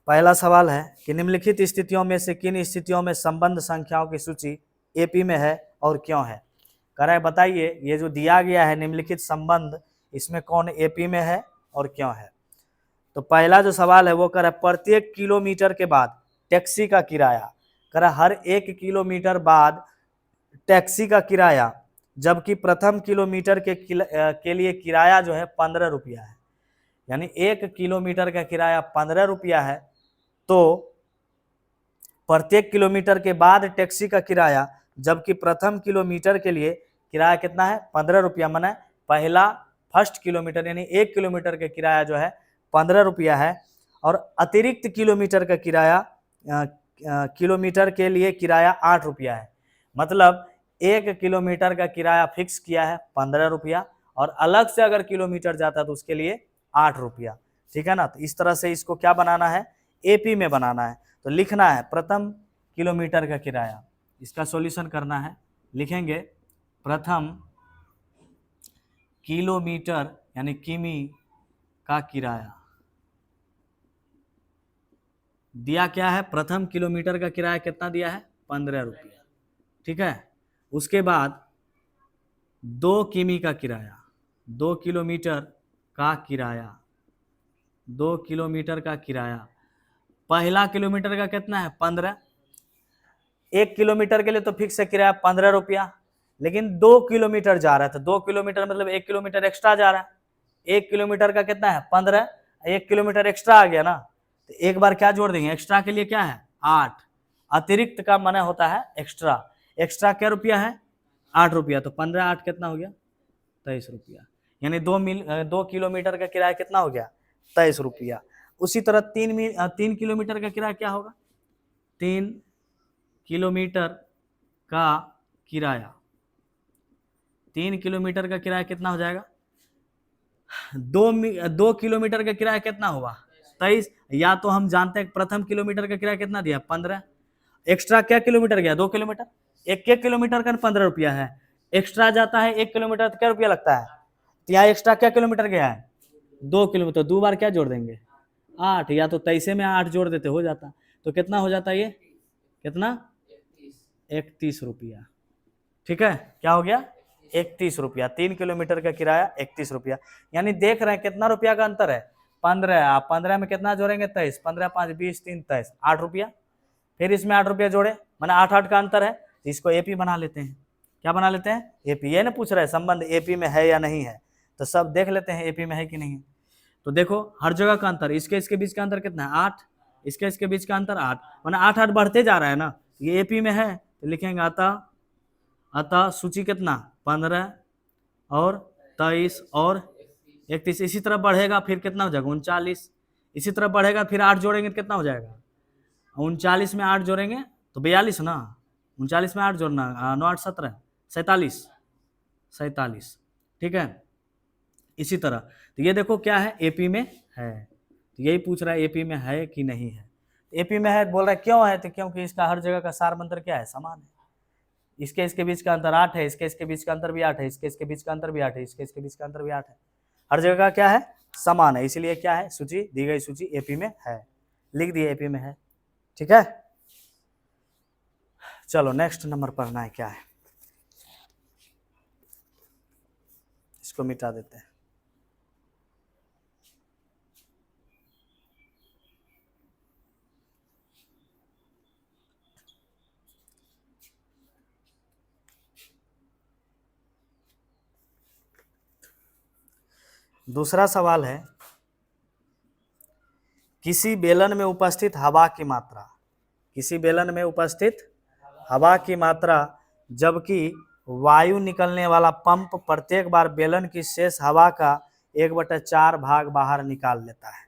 पहला सवाल है कि निम्नलिखित स्थितियों में से किन स्थितियों में संबंध संख्याओं की सूची एपी में है और क्यों है। कह रहा है बताइए ये जो दिया गया है निम्नलिखित संबंध, इसमें कौन एपी में है और क्यों है। तो पहला जो सवाल है वो कह रहा है प्रत्येक किलोमीटर के बाद टैक्सी का किराया, कह रहा हर 1 किलोमीटर बाद टैक्सी का किराया, जबकि प्रथम किलोमीटर के लिए किराया जो है 15 रुपया है, यानी 1 किलोमीटर का किराया 15 रुपया है। तो प्रत्येक किलोमीटर के बाद टैक्सी का किराया, जबकि प्रथम किलोमीटर के लिए किराया कितना है 15 रुपया, माने पहला फर्स्ट किलोमीटर यानी 1 किलोमीटर का किराया जो है 15 रुपया है, और अतिरिक्त किलोमीटर का किराया किलोमीटर के लिए किराया 8 रुपया है। मतलब 1 किलोमीटर का किराया फिक्स किया है 15 रुपया, और अलग से अगर किलोमीटर जाता है तो उसके लिए 8 रुपया, ठीक है ना। तो इस तरह से इसको क्या बनाना है, एपी में बनाना है। तो लिखना है प्रथम किलोमीटर का किराया, इसका सॉल्यूशन करना है, लिखेंगे प्रथम किलोमीटर यानी किमी का किराया। दिया क्या है, प्रथम किलोमीटर का किराया कितना दिया है 15 रुपया, ठीक है। उसके बाद 2 किमी का किराया, 2 किलोमीटर का किराया, 2 किलोमीटर का किराया, पहला किलोमीटर का कितना है 15, 1 किलोमीटर के लिए तो फिक्स है किराया 15 रुपया, लेकिन 2 किलोमीटर जा रहा है तो 2 किलोमीटर मतलब 1 किलोमीटर एक्स्ट्रा जा रहा है। 1 किलोमीटर का कितना है 15, 1 किलोमीटर एक्स्ट्रा आ गया ना, तो एक बार क्या जोड़ देंगे, एक्स्ट्रा के लिए क्या है 8, अतिरिक्त का माने होता है एक्स्ट्रा, एक्स्ट्रा क्या रुपया है 8 रुपया, तो 15 8 कितना हो गया 23 रुपया, यानी 2 किलोमीटर का किराया कितना हो गया 23 रुपया। उसी तरह 3 किलोमीटर का किराया क्या होगा, 3 किलोमीटर का किराया, 3 किलोमीटर का किराया कितना हो जाएगा, 2 किलोमीटर का किराया कितना हुआ 23, या तो हम जानते हैं प्रथम किलोमीटर का किराया कितना दिया 15, एक्स्ट्रा क्या किलोमीटर गया 2 किलोमीटर, एक किलोमीटर का 15 रुपया है, एक्स्ट्रा जाता है 1 किलोमीटर तो क्या रुपया लगता है, तो यहाँ एक्स्ट्रा क्या किलोमीटर गया है 2 किलोमीटर, 2 बार क्या जोड़ देंगे 8, या तो 23 में 8 जोड़ देते हो जाता। तो कितना हो जाता है ये, कितना, 31 रुपया। ठीक है, क्या हो गया, 31 रुपया। 3 किलोमीटर का किराया 31 रुपया। यानी देख रहे हैं कितना रुपया का अंतर है, 15। आप 15 में कितना जोड़ेंगे, 23, 15 5 20 3 23, 8 रुपया। फिर इसमें 8 रुपया जोड़े, मैंने 8 का अंतर है, इसको एपी बना लेते हैं। क्या बना लेते हैं, एपी। ये ना पूछ रहा है संबंध एपी में है या नहीं है, तो सब देख लेते हैं एपी में है कि नहीं है। तो देखो हर जगह का अंतर, इसके बीच का अंतर कितना है, 8, इसके बीच का अंतर 8, मैंने 8 बढ़ते जा रहा है ना, ये एपी में है तो लिखेंगे अतः सूची कितना, 15 और 23 और 31। इसी तरह बढ़ेगा फिर कितना हो जाएगा, 39। इसी तरह बढ़ेगा फिर 8 जोड़ेंगे तो कितना हो जाएगा, 39 में 8 जोड़ेंगे तो 42 ना, 39 में 8 जोड़ना, 9 8 17, 47। ठीक है, इसी तरह। तो ये देखो क्या है, एपी में है, तो यही पूछ रहा है एपी में है कि नहीं है। एपी में है बोल रहा है, क्यों है, तो क्योंकि इसका हर जगह का सार मंत्र क्या है, समान है। इसके बीच का अंतर 8 है, इसके बीच का अंतर भी 8 है, इसके बीच का अंतर भी 8 है, इसके बीच का अंतर भी 8 है। हर जगह का क्या है, समान है, इसलिए क्या है, सूची दी गई सूची एपी में है, लिख दिए एपी में है। ठीक है, चलो नेक्स्ट नंबर पढ़ना है, क्या है, इसको मिटा देते हैं। दूसरा सवाल है, किसी बेलन में उपस्थित हवा की मात्रा, किसी बेलन में उपस्थित हवा की मात्रा जबकि वायु निकलने वाला पंप प्रत्येक बार बेलन की शेष हवा का 1/4 भाग बाहर निकाल लेता है।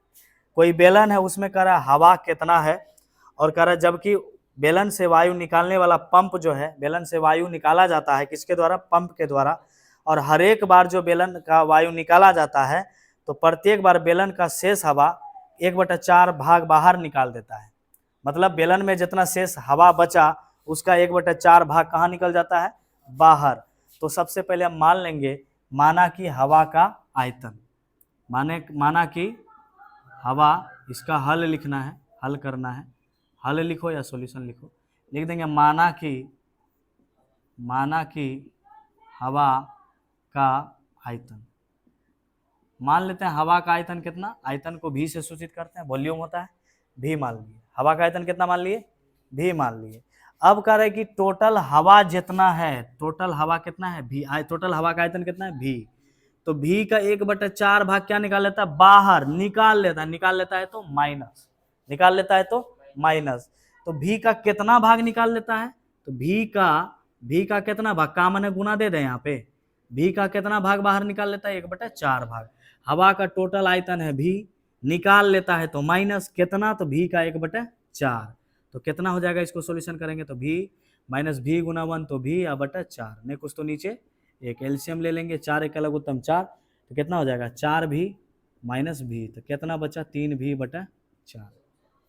कोई बेलन है, उसमें कह रहा है हवा कितना है, और कह रहा है जबकि बेलन से वायु निकालने वाला पंप जो है, बेलन से वायु निकाला जाता है किसके द्वारा, पंप के द्वारा, और हर एक बार जो बेलन का वायु निकाला जाता है तो प्रत्येक बार बेलन का शेष हवा 1/4 भाग बाहर निकाल देता है। मतलब बेलन में जितना शेष हवा बचा उसका 1/4 भाग कहाँ निकल जाता है, बाहर। तो सबसे पहले हम मान लेंगे, माना कि हवा का आयतन, माना कि हवा, इसका हल लिखना है, हल करना है, हल लिखो या सॉल्यूशन लिखो, लिख देंगे माना कि हवा का आयतन। मान लेते हैं हवा का आयतन कितना, आयतन को भी से सूचित करते हैं, वॉल्यूम होता है, भी मान लिए। हवा का आयतन कितना मान लिए, भी मान लिए। अब कह रहे कि टोटल हवा जितना है, टोटल हवा कितना है, भी, टोटल हवा का आयतन कितना है, भी। तो भी का 1/4 भाग क्या निकाल लेता है, बाहर निकाल लेता है तो माइनस, निकाल लेता है तो माइनस। तो भी का कितना भाग निकाल लेता है, तो भी का कितना भाग, का मैंने गुना दे दे यहाँ पे, भी का कितना भाग बाहर निकाल लेता है, 1/4 भाग। हवा का टोटल आयतन है भी, निकाल लेता है तो माइनस कितना, तो भी का 1/4। तो कितना हो जाएगा, इसको सॉल्यूशन करेंगे तो भी माइनस भी गुना 1 तो भी 1/4, नहीं कुछ तो नीचे एक एलसीएम ले लेंगे, 4 एक अलग उत्तम 4, तो कितना हो जाएगा, 4 भी माइनस भी, तो कितना बचा, 3v/4।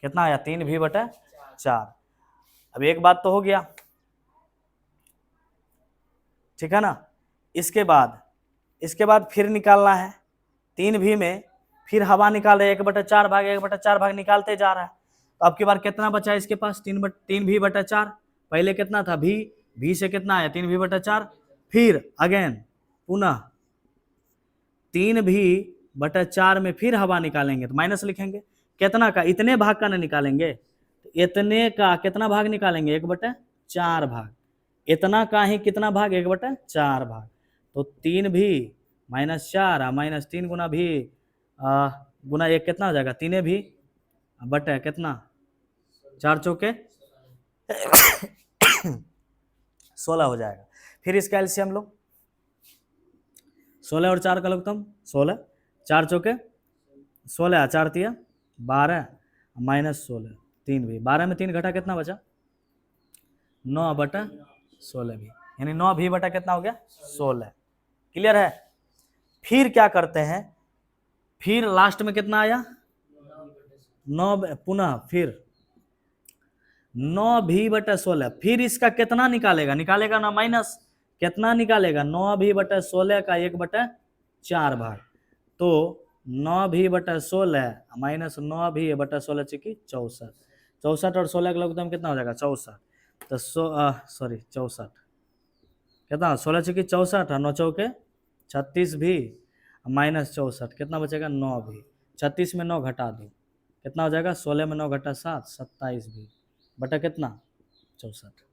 कितना आया, 3v/4। अब एक बात तो हो गया, ठीक है ना। इसके बाद फिर निकालना है, 3v में फिर हवा निकाल रहे, 1/4 भाग निकालते जा रहा है। तो अब की बार कितना बचा इसके पास, 3v/4। पहले कितना था, भी से कितना आया, 3v/4। फिर अगेन पुनः 3v/4 में फिर हवा निकालेंगे तो माइनस लिखेंगे, कितना का, इतने भाग का ना निकालेंगे, तो इतने का कितना भाग निकालेंगे, 1/4 भाग। इतना का ही कितना भाग, 1/4 भाग। तो 3v -4 -3 गुना भी गुना 1 कितना हो जाएगा, 3v बटे कितना, 4 चौके 16 हो जाएगा। फिर इसका एलसीएम लो, 16 और 4 का लगतम 16, 4 चौके 16, 4 तिया 12 -16, 3v, 12 में 3 घटा कितना बचा, 9/16 भी, यानी 9v बटा कितना हो गया, 16। क्लियर है। फिर क्या करते हैं, फिर लास्ट में कितना आया, 9, पुनः फिर 9v/16। फिर इसका कितना निकालेगा ना माइनस, कितना निकालेगा, 9v/16 का 1/4 भाग। तो 9v/16 माइनस 9v/16 64, 64 और 16 का लघुत्तम कितना हो जाएगा 64। तो 64 कितना 16 चौकी 64 और 9 चौके 36 भी माइनस 64 कितना बचेगा 9 भी। 36 में 9 घटा दो कितना हो जाएगा 16 में 9 घटा 7 27 भी बटा कितना 64।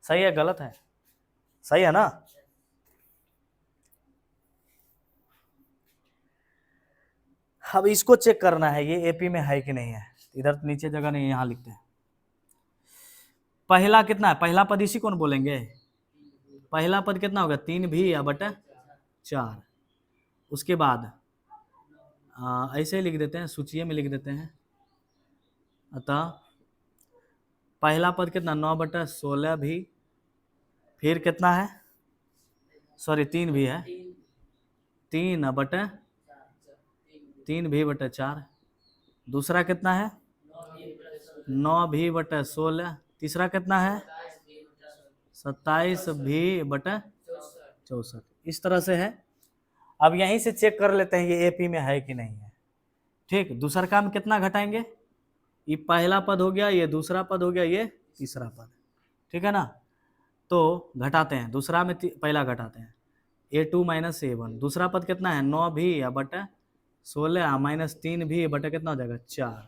सही है गलत है? सही है ना। अब इसको चेक करना है ये एपी में है कि नहीं है। इधर नीचे जगह नहीं, यहाँ लिखते हैं। पहला कितना है, पहला पद इसी को बोलेंगे। पहला पद कितना होगा 3 भी या बटा 4। उसके बाद ऐसे ही लिख देते हैं, सूचिये में लिख देते हैं। अतः पहला पद कितना 9 बटा 16 भी, फिर कितना है 3 भी है 3 बटा 3 भी बटा 4। दूसरा कितना है 9 भी बटा 16। तीसरा कितना है 27 भी बटा 64। इस तरह से है। अब यहीं से चेक कर लेते हैं ये एपी में है कि नहीं है। ठीक, दूसरा काम कितना घटाएंगे, ये पहला पद हो गया, ये दूसरा पद हो गया, ये तीसरा पद। ठीक है ना। तो घटाते हैं, दूसरा में पहला घटाते हैं A2 माइनस A1। दूसरा पद कितना है 9 भी या बटा 16 माइनस 3 भी बटा कितना हो जाएगा 4।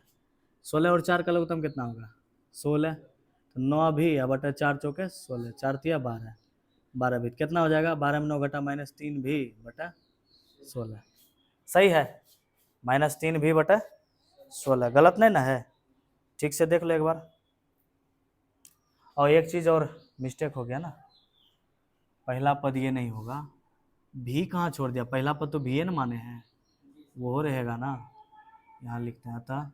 16 और 4 का लघुत्तम कितना होगा 16। तो 9 भी या बटा 4 चौके 16, 4 तिया 12, 12 भी कितना हो जाएगा 12 में 9 घटा माइनस 3 भी बटा 16। सही है, माइनस 3 भी बटा 16, गलत नहीं ना है। ठीक से देख लो एक बार। और एक चीज़ और मिस्टेक हो गया ना, पहला पद ये नहीं होगा, भी कहाँ छोड़ दिया, पहला पद तो भी ना माने हैं, वो रहेगा ना। यहाँ लिखते हैं अतः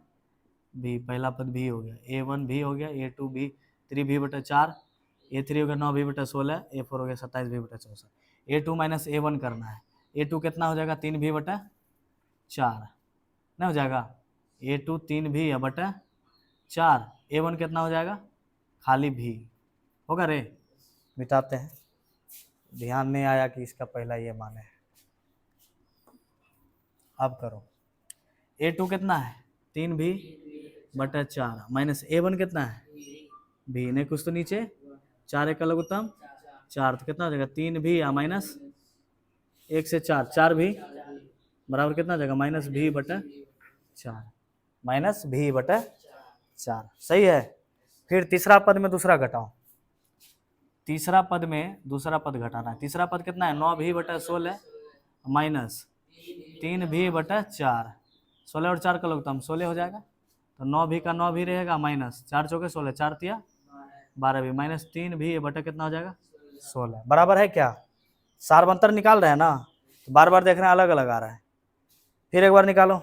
भी, पहला पद भी हो गया, A1 भी हो गया, A2 भी 3 भी बटा 4, A3 हो गया 9 भी बटा 16, A4 हो गया 27 भी बटा 64। A2 माइनस A1 करना है। A2 कितना हो जाएगा 3 भी बटा 4 नहीं हो जाएगा। A2 3 भी या बटा 4, A1 कितना हो जाएगा खाली भी होगा रे। मिटाते हैं, ध्यान नहीं आया कि इसका पहला ये माने है। अब करो, A2 कितना है 3 भी बटा 4 माइनस A1 कितना है भी, नहीं कुछ तो नीचे 4 एक का लघुत्तम 4, तो कितना हो जाएगा 3 भी या माइनस 1 से 4, 4 भी बराबर कितना हो जाएगा माइनस भी बटा 4, माइनस भी बटा 4। सही है। फिर तीसरा पद में दूसरा घटाओ, तीसरा पद में दूसरा पद घटाना है। तीसरा पद कितना है 9 भी बटा 16 माइनस 3 भी बटा 4, 16 और 4 का लघुत्तम 16 हो जाएगा। तो 9 भी का 9 भी रहेगा माइनस 4 चौके 16, 4 तिया 12 भी माइनस 3 भी बटा कितना हो जाएगा 16। बराबर है क्या, सारबंतर निकाल रहे हैं ना, तो बार बार देख रहे हैं अलग अलग आ रहा है। फिर एक बार निकालो,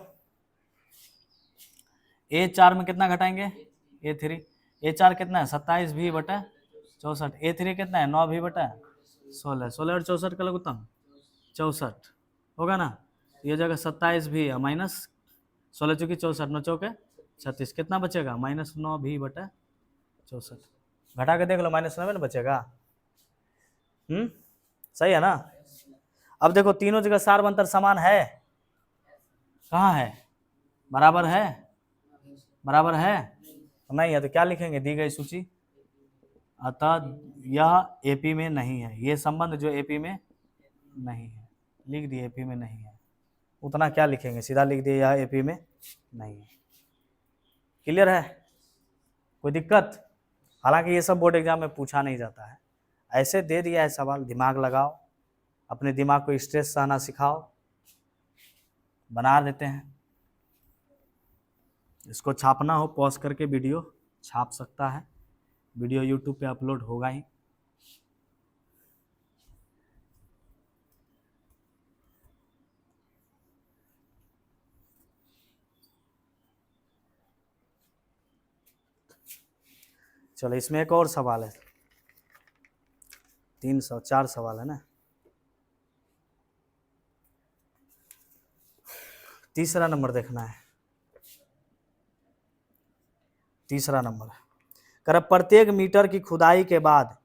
A4 में कितना घटाएंगे A3, A4 कितना है 27 भी बटा 64, A3 कितना है 9 भी बटा 16, 16 और 64 का लघुत्तम 64 होगा ना। ये जगह 27 भी माइनस 16 चौकी 64, 9 चौके 36, कितना बचेगा माइनस 9 भी बटा 64। घटा के देख लो माइनस 9 में ना बचेगा। सही है ना। अब देखो तीनों जगह सारबंतर समान है, कहाँ है बराबर है, बराबर है नहीं है तो क्या लिखेंगे दी गई सूची। अतः यह एपी में नहीं है, ये संबंध जो एपी में नहीं है, लिख दिए एपी में नहीं है। उतना क्या लिखेंगे, सीधा लिख दिए यह एपी में नहीं है। क्लियर है, कोई दिक्कत। हालांकि ये सब बोर्ड एग्जाम में पूछा नहीं जाता है, ऐसे दे दिया है सवाल, दिमाग लगाओ, अपने दिमाग को स्ट्रेस सहना सिखाओ, बना देते हैं। इसको छापना हो पॉज करके वीडियो छाप सकता है, वीडियो यूट्यूब पे अपलोड होगा ही। चलो इसमें एक और सवाल है, 4 सवाल है ना। तीसरा नंबर देखना है, तीसरा नंबर कर प्रत्येक मीटर की खुदाई के बाद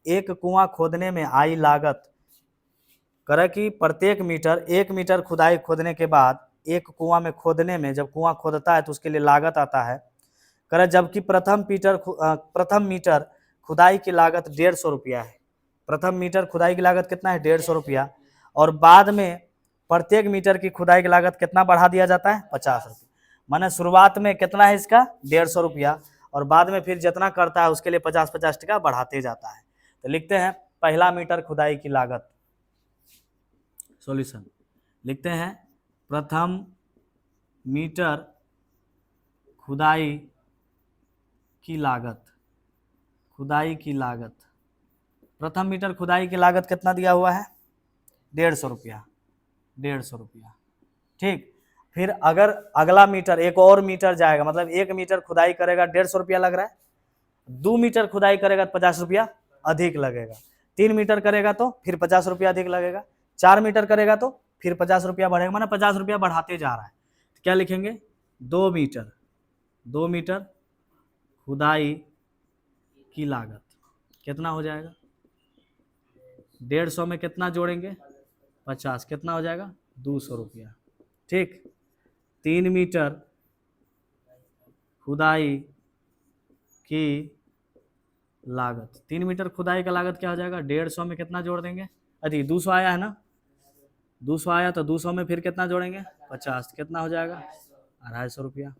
एक कुआं खोदने में आई लागत, कर कि प्रत्येक मीटर 1 मीटर खुदाई खोदने के बाद एक कुआं में खोदने में, जब कुआं खोदता है तो उसके लिए लागत आता है करे जबकि प्रथम मीटर खुदाई की लागत 150 रुपया है। प्रथम मीटर खुदाई की लागत कितना है? 150 रुपया। और बाद में प्रत्येक मीटर की खुदाई की लागत कितना बढ़ा दिया जाता है? 50 रुपया। माने शुरुआत में कितना है इसका? 150 रुपया, और बाद में फिर जितना करता है उसके लिए 50-50 टका बढ़ाते जाता है। तो लिखते हैं पहला मीटर खुदाई की लागत। सॉल्यूशन लिखते हैं प्रथम मीटर खुदाई की लागत। खुदाई की लागत, प्रथम मीटर खुदाई की लागत कितना दिया हुआ है? 150 रुपया। 150 रुपया, ठीक। फिर अगर अगला मीटर एक और मीटर जाएगा, मतलब 1 मीटर खुदाई करेगा 150 रुपया लग रहा है, 2 मीटर खुदाई करेगा तो 50 रुपया अधिक लगेगा, 3 मीटर करेगा तो फिर 50 रुपया अधिक लगेगा, 4 मीटर करेगा तो फिर 50 रुपया बढ़ेगा, माना 50 रुपया बढ़ाते जा रहा है। तो क्या लिखेंगे? 2 मीटर खुदाई की लागत कितना हो जाएगा? 150 में कितना जोड़ेंगे? 50, कितना हो जाएगा? 200 रुपया, ठीक। 3 मीटर खुदाई की लागत, 3 मीटर खुदाई का लागत क्या हो जाएगा? 150 में कितना जोड़ देंगे? अरे 200 आया है ना, 200 आया तो 200 में फिर कितना जोड़ेंगे? 50, कितना हो जाएगा? 250 रुपया।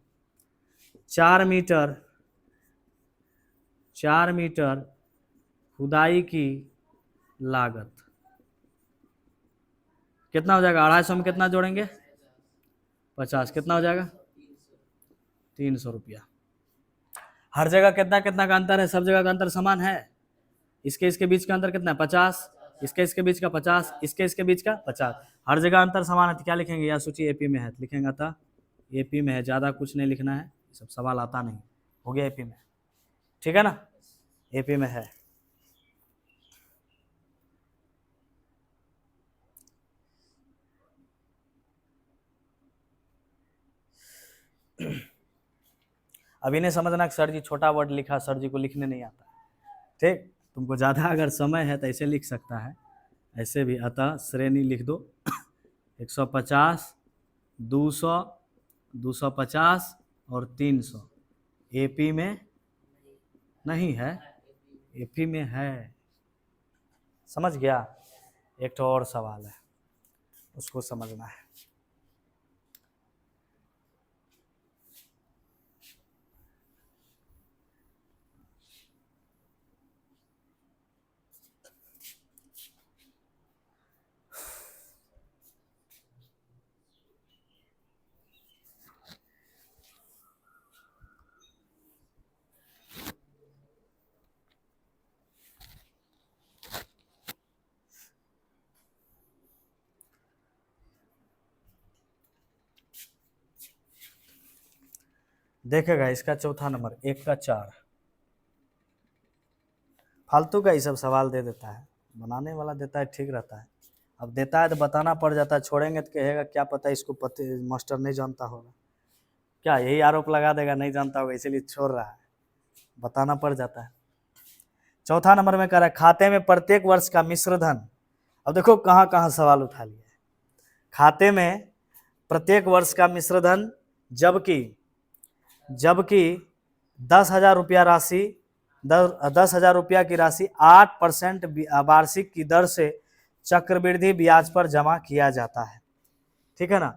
4 मीटर खुदाई की लागत कितना हो जाएगा? 250 में कितना जोड़ेंगे? 50, कितना हो जाएगा? 300 रुपया। हर जगह कितना कितना का अंतर है? सब जगह का अंतर समान है। इसके बीच का अंतर कितना है? 50, इसके बीच का 50, इसके बीच का 50, हर जगह अंतर समान है। तो क्या लिखेंगे? यह सूची एपी में है, लिखेंगे था एपी में है, ज़्यादा कुछ नहीं लिखना है, सब सवाल आता नहीं, हो गया एपी में, ठीक है ना, एपी में है। अभी नहीं समझना सर जी छोटा वर्ड लिखा, सर जी को लिखने नहीं आता, ठीक। तुमको ज़्यादा अगर समय है तो ऐसे लिख सकता है, ऐसे भी। अतः श्रेणी लिख दो 150, 200, 250 और 300। एपी में नहीं है, एपी में है, समझ गया। एक तो और सवाल है, उसको समझना है। देखेगा इसका चौथा नंबर, 1 का 4, फालतू का ये सब सवाल दे देता है, बनाने वाला देता है ठीक रहता है, अब देता है तो बताना पड़ जाता है, छोड़ेंगे तो कहेगा क्या पता इसको मास्टर नहीं जानता होगा, क्या यही आरोप लगा देगा नहीं जानता होगा इसीलिए छोड़ रहा है, बताना पड़ जाता है। चौथा नंबर में कह रहा है खाते में प्रत्येक वर्ष का मिश्र धन। अब देखो कहाँ कहाँ सवाल उठा लिया है। खाते में प्रत्येक वर्ष का मिश्र धन, जबकि 10,000 रुपया राशि 10,000 रुपया की राशि 8% वार्षिक की दर से चक्रवृद्धि ब्याज पर जमा किया जाता है, ठीक है ना।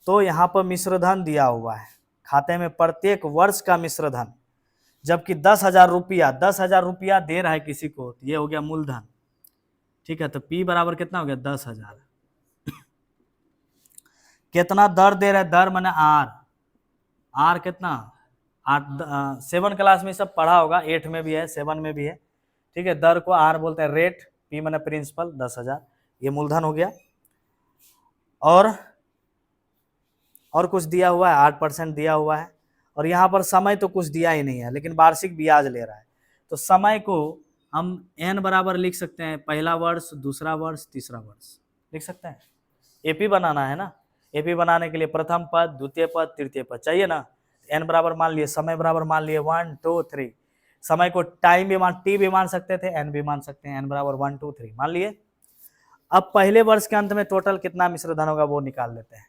तो यहाँ पर मिश्र धन दिया हुआ है, खाते में प्रत्येक वर्ष का मिश्र धन, जबकि 10,000 रुपया दे रहा है किसी को, तो ये हो गया मूलधन, ठीक है। तो P बराबर कितना हो गया? 10,000। कितना दर दे रहा है? दर माने आर कितना? 7 क्लास में सब पढ़ा होगा, 8 में भी है, 7 में भी है, ठीक है। दर को आर बोलते हैं, रेट, P माने प्रिंसिपल, 10,000, ये मूलधन हो गया। और कुछ दिया हुआ है, 8% दिया हुआ है, और यहाँ पर समय तो कुछ दिया ही नहीं है, लेकिन वार्षिक ब्याज ले रहा है। तो समय को हम n बराबर लिख सकते हैं, पहला वर्ष, दूसरा वर्ष, तीसरा वर्ष लिख सकते हैं। एपी बनाना है ना, एपी बनाने के लिए प्रथम पद, द्वितीय पद, तृतीय पद चाहिए ना। n बराबर मान लिए, समय बराबर मान लिए 1 2 3, समय को टाइम भी टी भी मान सकते थे, n भी मान सकते हैं, n बराबर 1 2 3 मान लिए। अब पहले वर्ष के अंत में टोटल कितना मिश्र धन होगा वो निकाल लेते हैं।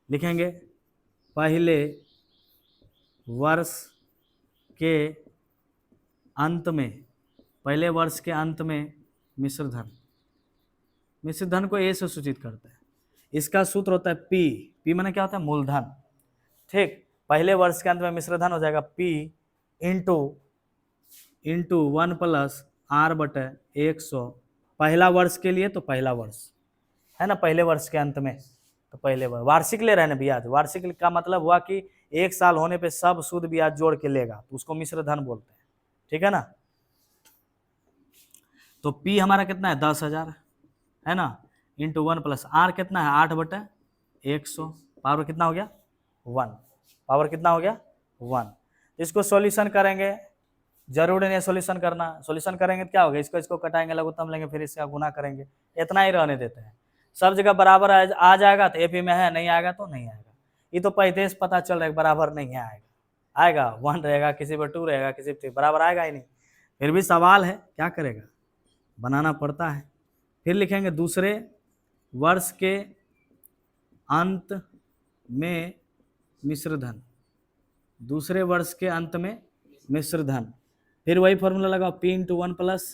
लिखेंगे पहले वर्ष के अंत में, पहले वर्ष के अंत में मिश्र धन, मिश्र धन को ए से सूचित करते हैं। इसका सूत्र होता है पी, पी माने क्या होता है? मूलधन। ठीक, पहले वर्ष के अंत में मिश्र धन हो जाएगा पी इंटू 1 प्लस आर बटे 100, पहला वर्ष के लिए तो पहला वर्ष है ना, पहले वर्ष के अंत में तो पहले वर्ष, वार्षिक ले रहे हैं ना ब्याज, वार्षिक का मतलब हुआ कि 1 साल होने पे सब सूद ब्याज जोड़ के लेगा, तो उसको मिश्र धन बोलते हैं। ठीक है ना, तो पी हमारा कितना है? 10,000 है ना, इंटू 1 प्लस आर कितना है? 8 बटे 100, पावर कितना हो गया? 1, पावर कितना हो गया? 1। इसको सॉल्यूशन करेंगे, जरूरी नहीं है सॉल्यूशन करना, सॉल्यूशन करेंगे तो क्या होगा? इसको कटाएंगे, लघुत्तम लेंगे, फिर इसका गुना करेंगे, इतना ही रहने देते हैं। सब जगह बराबर आ जाएगा तो एपी में है, नहीं आएगा तो नहीं आएगा। ये तो पहले से पता चल रहा है बराबर नहीं है, आएगा 1 रहेगा, किसी पर 2 रहेगा, किसी पर बराबर आएगा ही नहीं। फिर भी सवाल है, क्या करेगा, बनाना पड़ता है। फिर लिखेंगे दूसरे वर्ष के अंत में मिश्र धन, दूसरे वर्ष के अंत में मिश्र धन, फिर वही फॉर्मूला लगाओ, पी इंटू 1 प्लस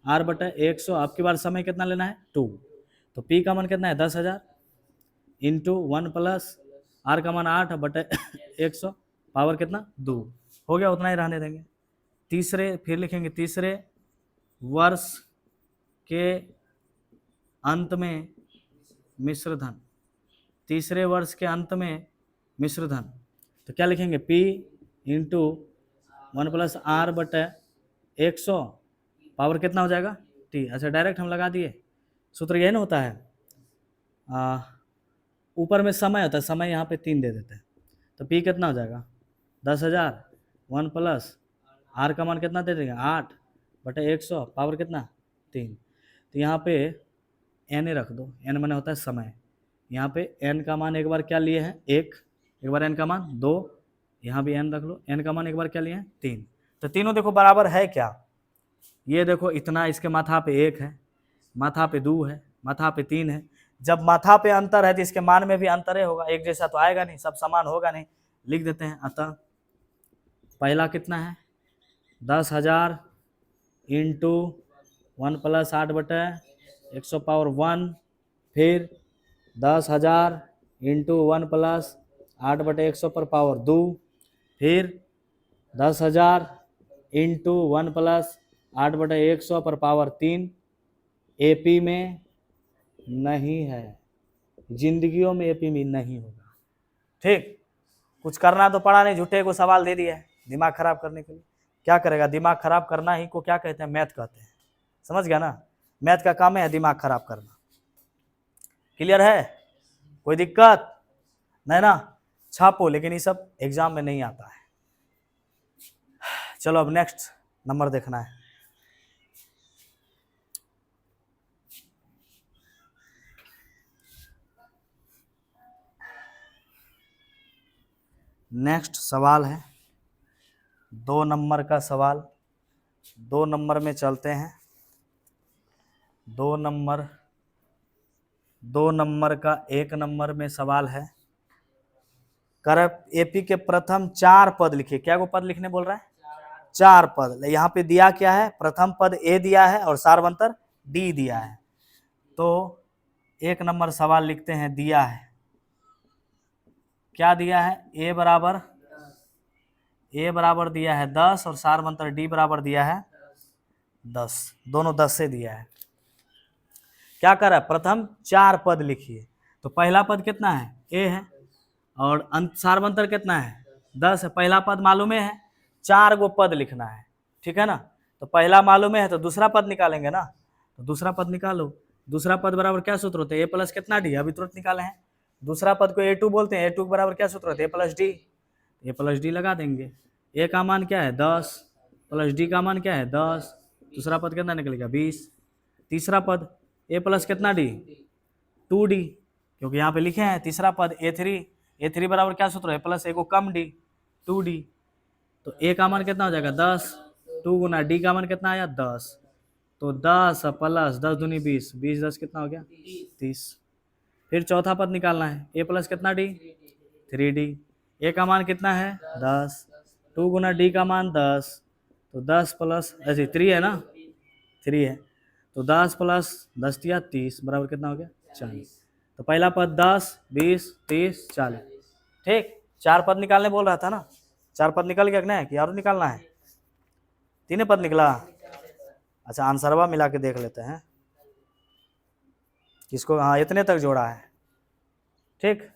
आर बटे 100। आपकी बार समय कितना लेना है? 2, तो पी का मान कितना है? 10,000 इंटू 1 प्लस आर का मान 8 बटे 100, पावर कितना? 2 हो गया, उतना ही रहने देंगे। तीसरे, फिर लिखेंगे तीसरे वर्ष के अंत में मिश्र धन, तीसरे वर्ष के अंत में मिश्र धन, तो क्या लिखेंगे? P इंटू 1 प्लस आर बटे 100, पावर कितना हो जाएगा? T। अच्छा, डायरेक्ट हम लगा दिए, सूत्र यही ना होता है, ऊपर में समय होता है, समय यहाँ पे 3 दे देते हैं, तो P कितना हो जाएगा? 10,000, 1 प्लस आर का मान कितना दे देंगे? 8 बटे 100, पावर कितना? 3। तो यहाँ पे n रख दो, n माने होता है समय, यहाँ पे n का मान एक बार क्या लिए हैं? 1, एक बार n का मान 2, यहाँ भी n रख लो, n का मान एक बार क्या लिए हैं? 3। तो तीनों देखो बराबर है क्या? ये देखो इतना, इसके माथा पे 1 है, माथा पे 2 है, माथा पे 3 है। जब माथा पे अंतर है तो इसके मान में भी अंतर ही होगा, एक जैसा तो आएगा नहीं, सब समान होगा नहीं। लिख देते हैं, अतः पहला कितना है? 10,000 इंटू 1 प्लस 8 बटे 100 पावर 1, फिर 10,000 इंटू 1 प्लस 8 बटे 100 पर पावर 2, फिर 10,000 इंटू 1 प्लस 8 बटे 100 पर पावर 3। एपी में नहीं है, जिंदगियों में एपी में नहीं होगा। ठीक, कुछ करना तो पड़ा नहीं, झूठे को सवाल दे दिया है दिमाग खराब करने के लिए। क्या करेगा? दिमाग खराब करना ही को क्या कहते हैं? मैथ कहते हैं। समझ गया ना, मैथ का काम है दिमाग खराब करना। क्लियर है? कोई दिक्कत नहीं ना? छापो, लेकिन ये सब एग्जाम में नहीं आता है। चलो अब नेक्स्ट नंबर देखना है। नेक्स्ट सवाल है 2 नंबर का सवाल। 2 नंबर में चलते हैं। 2 नंबर का 1 नंबर में सवाल है, करप्ट एपी के प्रथम 4 पद लिखिए। क्या वो पद लिखने बोल रहा है? 4 पद। यहाँ पे दिया क्या है? प्रथम पद ए दिया है और सार्वंतर डी दिया है। तो 1 नंबर सवाल लिखते हैं, दिया है, क्या दिया है? ए बराबर दिया है 10 और सार्वंतर डी बराबर दिया है 10, दोनों 10 से दिया है। क्या कर रहा है? प्रथम 4 पद लिखिए। तो पहला पद कितना है? ए है, और सार्वंतर कितना है? 10 है। पहला पद मालूम है, 4 गो पद लिखना है, ठीक है ना? तो पहला मालूम है तो दूसरा पद निकालेंगे ना, तो दूसरा पद निकालो। दूसरा पद बराबर क्या सूत्र होते हैं? ए प्लस कितना डी, अभी तुरंत निकाले हैं। दूसरा पद को A2 बोलते हैं, A2 बराबर क्या सूत्र होते हैं? ए प्लस डी, ए प्लस डी लगा देंगे। ए का मान क्या है? 10 प्लस डी का मान क्या है? 10। दूसरा पद कितना निकलेगा? 20। तीसरा पद ए प्लस कितना डी? 2D, क्योंकि यहाँ पे लिखे हैं तीसरा पद A3 बराबर क्या सूत्र है? प्लस ए को कम डी, 2D। तो ए का मान कितना हो जाएगा? 10, 2 गुना डी का मान कितना आया? 10। तो 10 प्लस 10 दूनी 20, 20 10 कितना हो गया? 30। फिर चौथा पद निकालना है, ए प्लस कितना डी? 3D। ए का मान कितना है? 10, 2 गुना डी का मान 10, तो 10 प्लस ऐसे 3 है ना, 3 है, तो 10 प्लस 10 दिया 30 बराबर कितना हो गया 40। तो पहला पद 10, 20, 30, 40। ठीक, 4 पद निकालने बोल रहा था ना, 4 पद निकल गया ना, कि और निकालना है? 3 पद निकला। अच्छा, आंसरवा मिला के देख लेते हैं किसको। हाँ, इतने तक जोड़ा है। ठीक,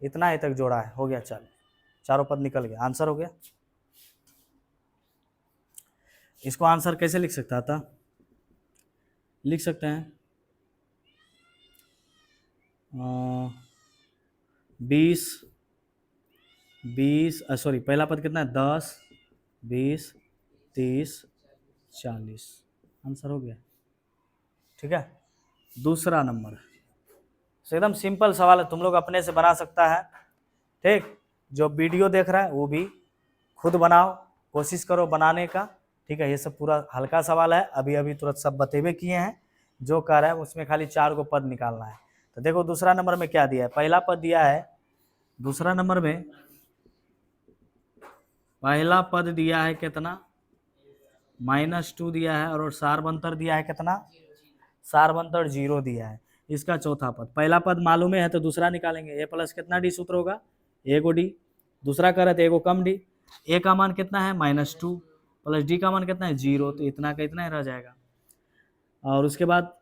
इतना ही तक जोड़ा है, हो गया। चल, चारों पद निकल गया, आंसर हो गया। इसको आंसर कैसे लिख सकता था? लिख सकते हैं 20 सॉरी, पहला पद कितना है 10, 20, 30, 40, आंसर हो गया। ठीक है, दूसरा नंबर एकदम सिंपल सवाल है, तुम लोग अपने से बना सकता है। ठीक, जो वीडियो देख रहा है वो भी खुद बनाओ, कोशिश करो बनाने का। ठीक है, ये सब पूरा हल्का सवाल है, अभी अभी तुरंत सब बतेबे किए हैं। जो कर रहा है उसमें खाली 4 को पद निकालना है। तो देखो दूसरा नंबर में क्या दिया है, पहला पद दिया है, दूसरा नंबर में पहला पद दिया है कितना, -2 दिया है, और सारबंतर दिया है कितना, सारबंतर 0 दिया है। इसका चौथा पद, पहला पद मालूम है तो दूसरा निकालेंगे। ए प्लस कितना डी सूत्र होगा, ए को डी, दूसरा कर रहे थे ए को कम डी। ए का मान कितना है -2 प्लस डी का मान कितना है 0, तो इतना का इतना ही रह जाएगा। और उसके बाद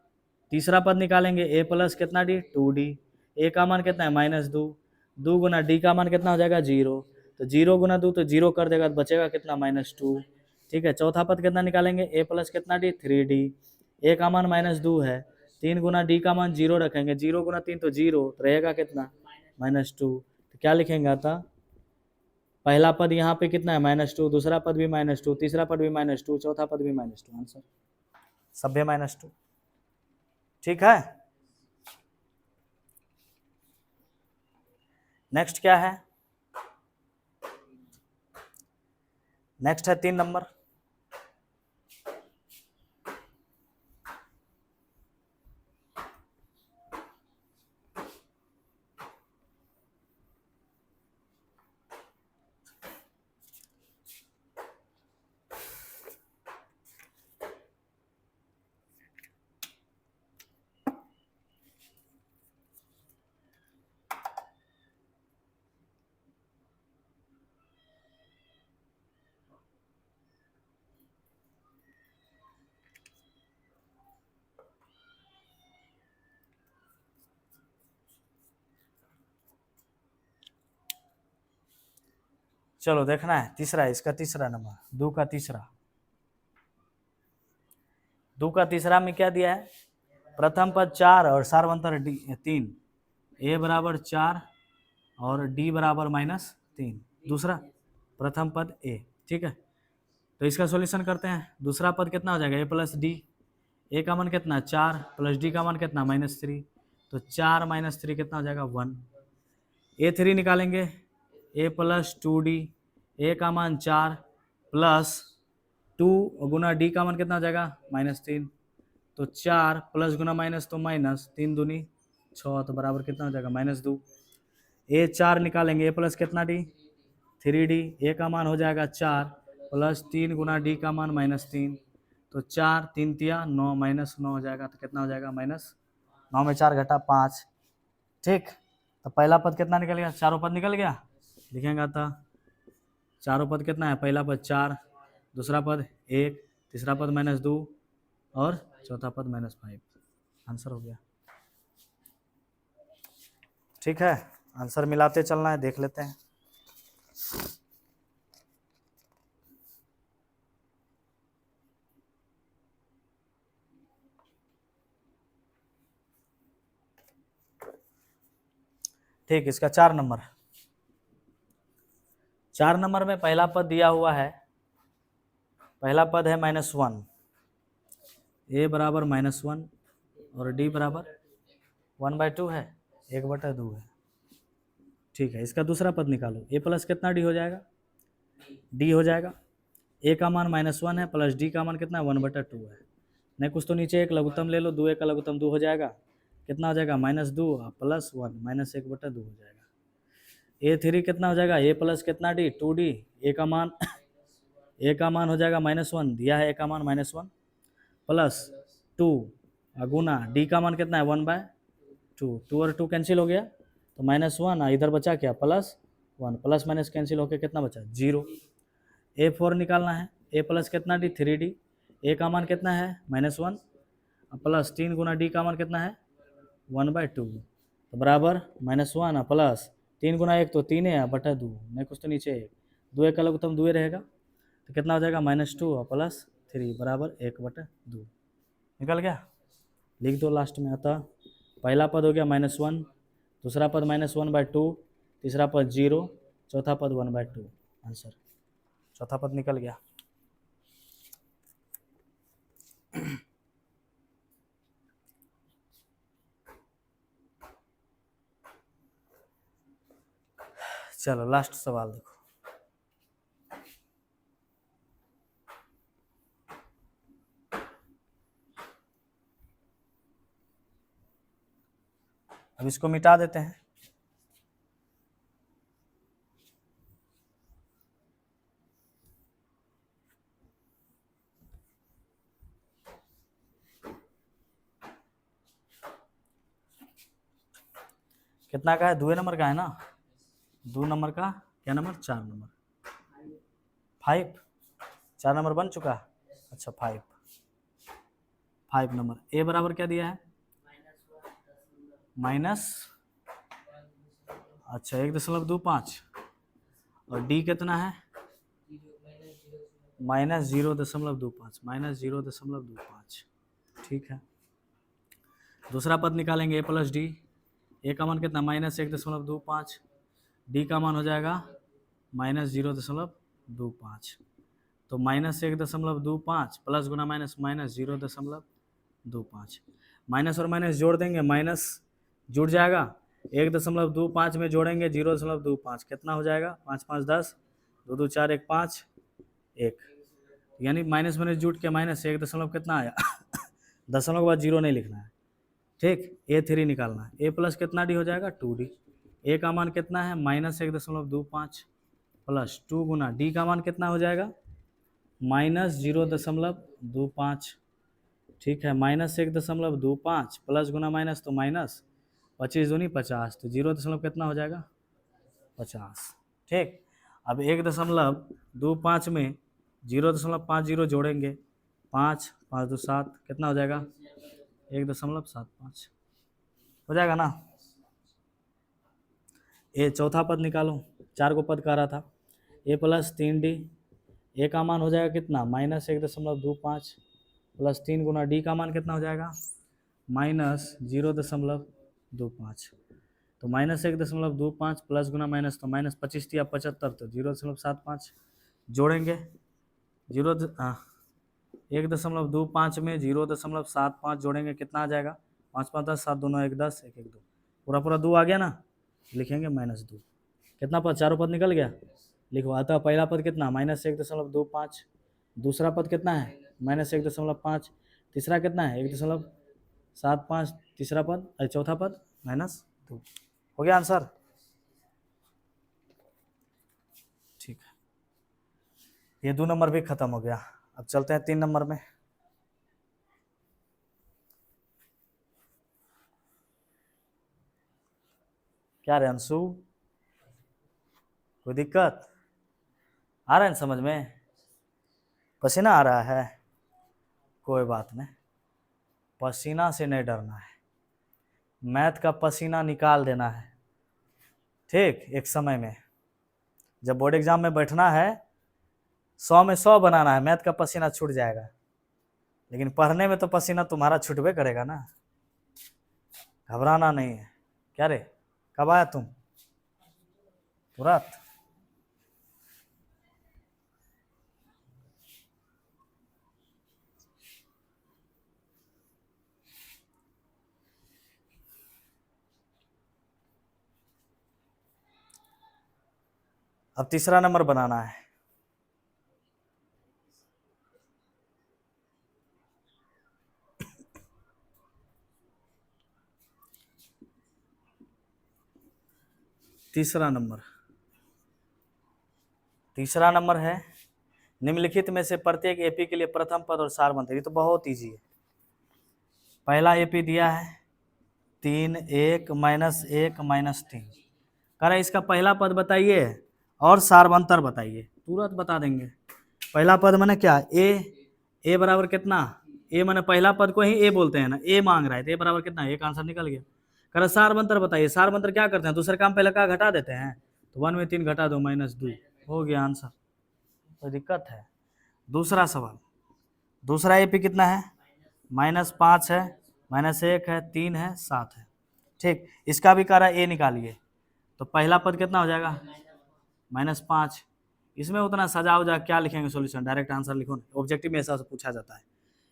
तीसरा पद निकालेंगे, ए प्लस कितना डी 2d, ए का मान कितना है -2, 2 गुना डी का मान कितना हो जाएगा 0, तो 0 गुना 2 तो 0 कर देगा, तो बचेगा कितना -2। ठीक है, चौथा पद कितना निकालेंगे, ए प्लस कितना डी 3d, ए का मान -2 है, 3 गुना डी का मान 0 रखेंगे, 0 गुना 3 तो 0, तो रहेगा कितना -2। तो क्या लिखेंगे आता, पहला पद यहाँ पे कितना है -2, दूसरा पद भी -2, तीसरा पद भी -2, चौथा पद भी -2, आंसर सभ्य -2। ठीक है, नेक्स्ट क्या है, नेक्स्ट है 3 नंबर। चलो देखना है तीसरा, इसका तीसरा नंबर, 2 का तीसरा। 2 का तीसरा में क्या दिया है, प्रथम पद 4 और सारवंतर 3, ए बराबर 4 और डी बराबर -3, दूसरा प्रथम पद ए। ठीक है, तो इसका सॉल्यूशन करते हैं। दूसरा पद कितना हो जाएगा, ए प्लस डी, ए का मान कितना 4 प्लस डी का मान कितना -3, तो 4 - 3 कितना हो जाएगा 1। A3 निकालेंगे, ए प्लस 2d, ए का मान 4 प्लस 2 गुना डी का मान कितना हो जाएगा -3, तो 4 प्लस गुना माइनस तो माइनस, 3 दूनी 6, तो बराबर कितना हो जाएगा -2। A4 निकालेंगे, ए प्लस कितना डी 3d, ए का मान हो जाएगा 4 प्लस 3 गुना डी का मान -3, तो 4 3 तिया 9 -9 हो जाएगा, तो कितना हो जाएगा -9 में 4 घटा 5। ठीक, तो पहला पद कितना निकल गया, चारों पद निकल गया। लिखेंगे तो चारों पद कितना है, पहला पद 4, दूसरा पद 1, तीसरा पद -2 और चौथा पद -5, आंसर हो गया। ठीक है, आंसर मिलाते चलना है, देख लेते हैं। ठीक, इसका 4 नंबर, 4 नंबर में पहला पद दिया हुआ है, पहला पद है -1, ए बराबर -1 और डी बराबर 1/2 है, 1/2 है। ठीक है, इसका दूसरा पद निकालो, ए प्लस कितना डी हो जाएगा, डी हो जाएगा, ए का मान -1 है प्लस डी का मान कितना 1/2 है। नहीं कुछ तो नीचे एक लघुत्तम ले लो, 2 का लघुत्तम 2 हो जाएगा, कितना हो जाएगा -2 प्लस 1 -1/2 हो जाएगा। A3 कितना हो जाएगा, ए प्लस कितना डी, 2D। ए का मान ए का मान हो जाएगा -1, दिया है ए का मान -1 प्लस 2 गुना डी का मान कितना है 1/2, 2 और 2 कैंसिल हो गया तो -1, इधर बचा क्या +1, प्लस माइनस कैंसिल होकर कितना बचा 0। A4 निकालना है, ए प्लस कितना डी 3D, ए का मान कितना है -1 प्लस 3 गुना डी का मान कितना है 1/2 तो बराबर -1 प्लस 3 गुना 1 तो 3 है बटा 2, नहीं कुछ तो नीचे 1, 2 एक अलग उत्तम 2 रहेगा तो कितना हो जाएगा -2 प्लस 3 बराबर 1/2। निकल गया, लिख दो लास्ट में। अतः पहला पद हो गया -1, दूसरा पद -1/2, तीसरा पद 0, चौथा पद 1/2। आंसर चौथा पद निकल गया। चलो लास्ट सवाल देखो। अब इसको मिटा देते हैं। कितना का है, 2 नंबर का है ना, 2 नंबर का क्या नंबर 4 नंबर 5, 4 नंबर बन चुका है। अच्छा 5 नंबर। ए बराबर क्या दिया है माइनस, अच्छा 1.25 और डी कितना है -0.25, ठीक है। दूसरा पद निकालेंगे ए प्लस डी, ए का मान कितना -1.25, डी का मान हो जाएगा -0.25, तो -1.25 प्लस गुना माइनस -0.25, माइनस और माइनस जोड़ देंगे, माइनस जुड़ जाएगा, 1.25 में जोड़ेंगे 0.25 कितना हो जाएगा 5 5 10, 2 2 4 1 5 1, यानी माइनस माइनस जुड़ के माइनस 1 दशमलव कितना आया दशमलव के बाद 0 नहीं लिखना है, ठीक। A3 निकालना है, ए प्लस कितना डी हो जाएगा 2D, ए का मान कितना है -1.25 प्लस 2 गुना डी का मान कितना हो जाएगा -0.25, ठीक है। -1.25 प्लस गुना माइनस तो माइनस, 25 दूनी 50 तो 0 दशमलव कितना हो जाएगा 50, ठीक। अब 1.25 में 0.50 जोड़ेंगे, 5 5 2 7 कितना हो जाएगा 1.75 हो जाएगा ना। ए चौथा पद निकालो, 4 को पद कह रहा था, ए प्लस 3D, ए का मान हो जाएगा कितना -1.25 प्लस 3 गुना डी का मान कितना हो जाएगा -0.25, तो -1.25 प्लस गुना माइनस तो माइनस 25 या 75 तो 0.75 जोड़ेंगे, 1.25 में 0.75 जोड़ेंगे कितना आ जाएगा 5 5 10, 7 2 9 1 10, 1 1 2, पूरा पूरा 2 आ गया ना, लिखेंगे -2, कितना पद चारों पद निकल गया, लिखो। अतः पहला पद कितना -1.25, दूसरा पद कितना है -1.5, तीसरा कितना है 1.75, तीसरा पद चौथा पद -2, हो गया आंसर, ठीक है। ये 2 नंबर भी खत्म हो गया। अब चलते हैं 3 नंबर में। क्या रे अंशु, कोई दिक्कत आ रहा है समझ में, पसीना आ रहा है, कोई बात नहीं, पसीना से नहीं डरना है, मैथ का पसीना निकाल देना है, ठीक। एक समय में जब बोर्ड एग्जाम में बैठना है 100 में 100 बनाना है, मैथ का पसीना छूट जाएगा, लेकिन पढ़ने में तो पसीना तुम्हारा छूटबे करेगा ना, घबराना नहीं है। क्या रे कब आया तुम, तुरंत, अब तीसरा नंबर बनाना है। तीसरा नंबर है निम्नलिखित में से प्रत्येक एपी के लिए प्रथम पद और सार मंत्र। ये तो बहुत इजी है। पहला एपी दिया है 3 1 -1 -3। कह रहा है इसका पहला पद बताइए और सारवंतर बताइए। तुरंत बता देंगे। पहला पद माने क्या, ए बराबर कितना, ए माने पहला पद को ही ए बोलते हैं ना, ए मांग रहा है तो ए बराबर कितना, एक आंसर निकल गया। कह रहा सारवंतर बताइए। सारवंतर क्या करते हैं, दूसरे काम पहले का घटा देते हैं, तो 1 में 3 घटा दो -2, हो गया आंसर। तो दिक्कत है। दूसरा सवाल, दूसरा एपी कितना है, -5 है, -1 है, 3 है, 7 है। ठीक, इसका भी कह रहा है ए निकालिए। तो पहला पद कितना हो जाएगा, -5। इसमें उतना सजा उजा क्या लिखेंगे सॉल्यूशन, डायरेक्ट आंसर लिखो ना, ऑब्जेक्टिव में ऐसा पूछा जाता है।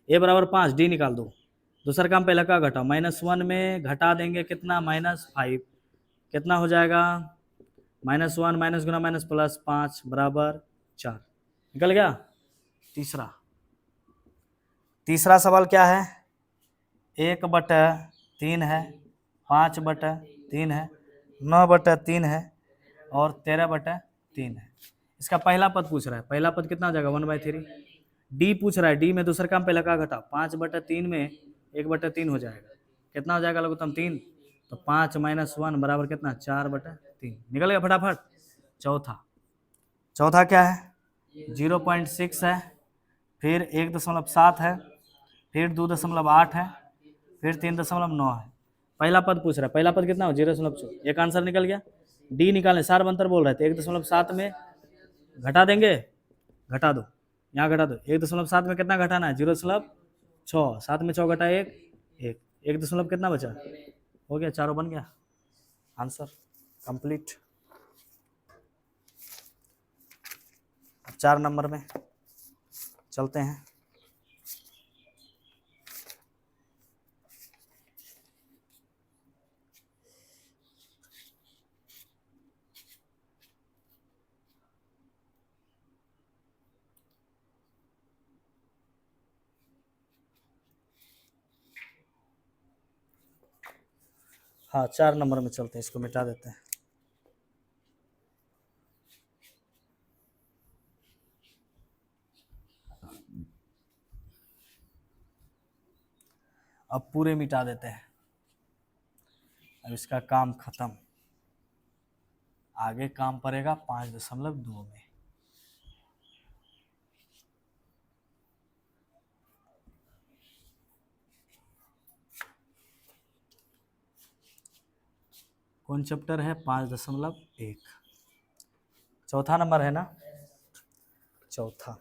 ए बराबर 5, डी निकाल दो। दूसरा काम पहले का घटाओ, -1 में घटा देंगे कितना, -5, कितना हो जाएगा, -1 माइनस गुना माइनस प्लस 5 बराबर 4, निकल गया। तीसरा सवाल क्या है, 1/3 है, 5/3 है, 9/3 है और 13/3 है। इसका पहला पद पूछ रहा है, पहला पद कितना हो जाएगा, 1/3। डी पूछ रहा है, डी में दूसरा काम पहले का घटा, 5/3 में 1/3 हो जाएगा, कितना हो जाएगा लघुत्तम 3, तो 5 - 1 बराबर कितना, 4/3, निकल गया फटाफट। चौथा क्या है, 0.6 है, फिर 1.7 है, फिर 2.8 है, फिर 3.9 है। पहला पद पूछ रहा है, पहला पद कितना हो, 0.4, एक आंसर निकल गया। डी निकालने, सारवंतर बोल रहे थे, 1.7 में घटा देंगे, घटा दो, यहाँ घटा दो। 1.7 में कितना घटाना है, 0.6, 7 में 6 घटा 1, 1 दशमलव कितना बचा, हो गया, चारों बन गया, आंसर कंप्लीट। 4 नंबर में चलते हैं। हाँ 4 नंबर में चलते हैं, इसको मिटा देते हैं। अब पूरे मिटा देते हैं, अब इसका काम खत्म। आगे काम पड़ेगा 5.2 में। कौन चैप्टर है, 5.1, चौथा नंबर है ना, चौथा।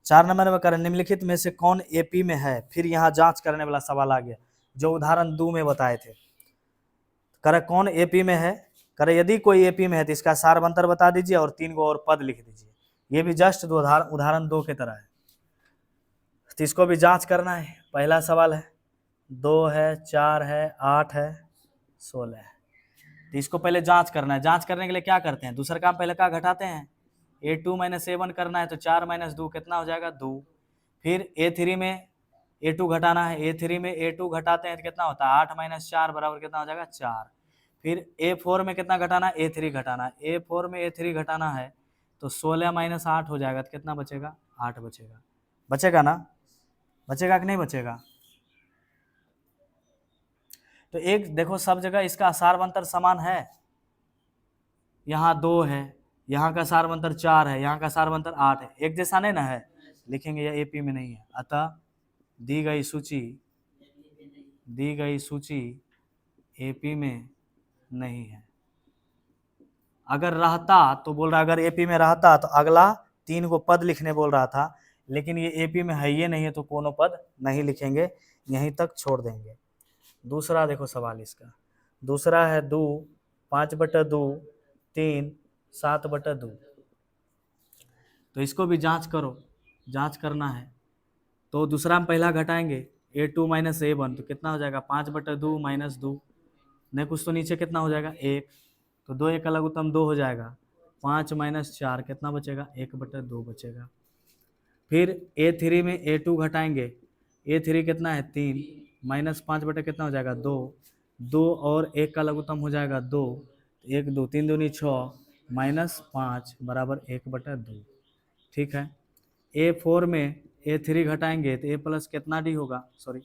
4 नंबर में करें, निम्नलिखित में से कौन एपी में है, फिर यहाँ जांच करने वाला सवाल आ गया, जो उदाहरण 2 में बताए थे। करे कौन एपी में है, करे यदि कोई एपी में है तो इसका सारवंतर बता दीजिए और 3 गो और पद लिख दीजिए। ये भी जस्ट उदाहरण 2 के तरह है, तो इसको भी जांच करना है। पहला सवाल है, 2 है, 4 है, 8 है, 16 है, तो इसको पहले जांच करना है। जांच करने के लिए क्या करते हैं, दूसरा काम पहले का घटाते हैं, A2 - A1 करना है, तो 4 - 2 कितना हो जाएगा, 2। फिर A3 में A2 घटाना है, A3 में A2 घटाते हैं तो कितना होता है, 8 - 4 बराबर कितना हो जाएगा, 4। फिर A4 में कितना घटाना है, A3 घटाना है, A4 में A3 घटाना है तो 16 - 8 हो जाएगा, तो कितना बचेगा, 8 बचेगा। बचेगा ना, बचेगा कि नहीं बचेगा। तो एक देखो, सब जगह इसका सारवंतर समान है, यहाँ 2 है, यहाँ का सारवंतर 4 है, यहाँ का सारवंतर 8 है, एक जैसा नहीं ना है, लिखेंगे यह एपी में नहीं है। अतः दी गई सूची एपी में नहीं है। अगर रहता तो बोल रहा, अगर एपी में रहता तो अगला 3 को पद लिखने बोल रहा था, लेकिन ये एपी में है, ये नहीं है तो कोनो पद नहीं लिखेंगे, यहीं तक छोड़ देंगे। दूसरा देखो सवाल इसका, दूसरा है 2 5/2 3 7/2, तो इसको भी जांच करो, जांच करना है। तो दूसरा में पहला घटाएंगे, A2 - A1 तो कितना हो जाएगा, 5/2 - 2, नहीं कुछ तो नीचे कितना हो जाएगा, 1, तो 2 1 का लघुत्तम 2 हो जाएगा, 5 - 4 कितना बचेगा, 1/2 बचेगा। फिर A3 में A2 घटाएंगे, A3 कितना है, 3 -5 कितना हो जाएगा, 2, 2 और 1 का लघुत्तम हो जाएगा 2, 1 2 3 दूनी 6 -5 बराबर 1/2। ठीक है। A4 में A3 घटाएंगे तो A प्लस कितना डी होगा, सॉरी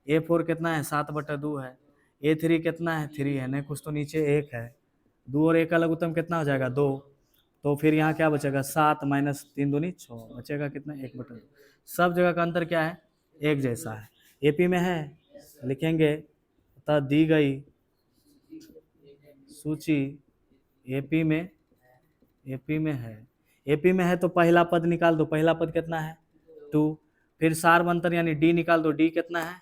A4 कितना है 7/2 है, A3 कितना है 3 है, नहीं कुछ तो नीचे 1 है, 2 और 1 का लघुत्तम कितना हो जाएगा 2, तो फिर यहाँ क्या बचेगा 7 -3 दूनी 6 बचेगा कितना 1/2। सब जगह का अंतर क्या है, एक जैसा है। AP में है लिखेंगे तथा दी गई सूची AP में है तो पहला पद निकाल दो, पहला पद कितना है 2, फिर सार अंतर यानी D निकाल दो, D कितना है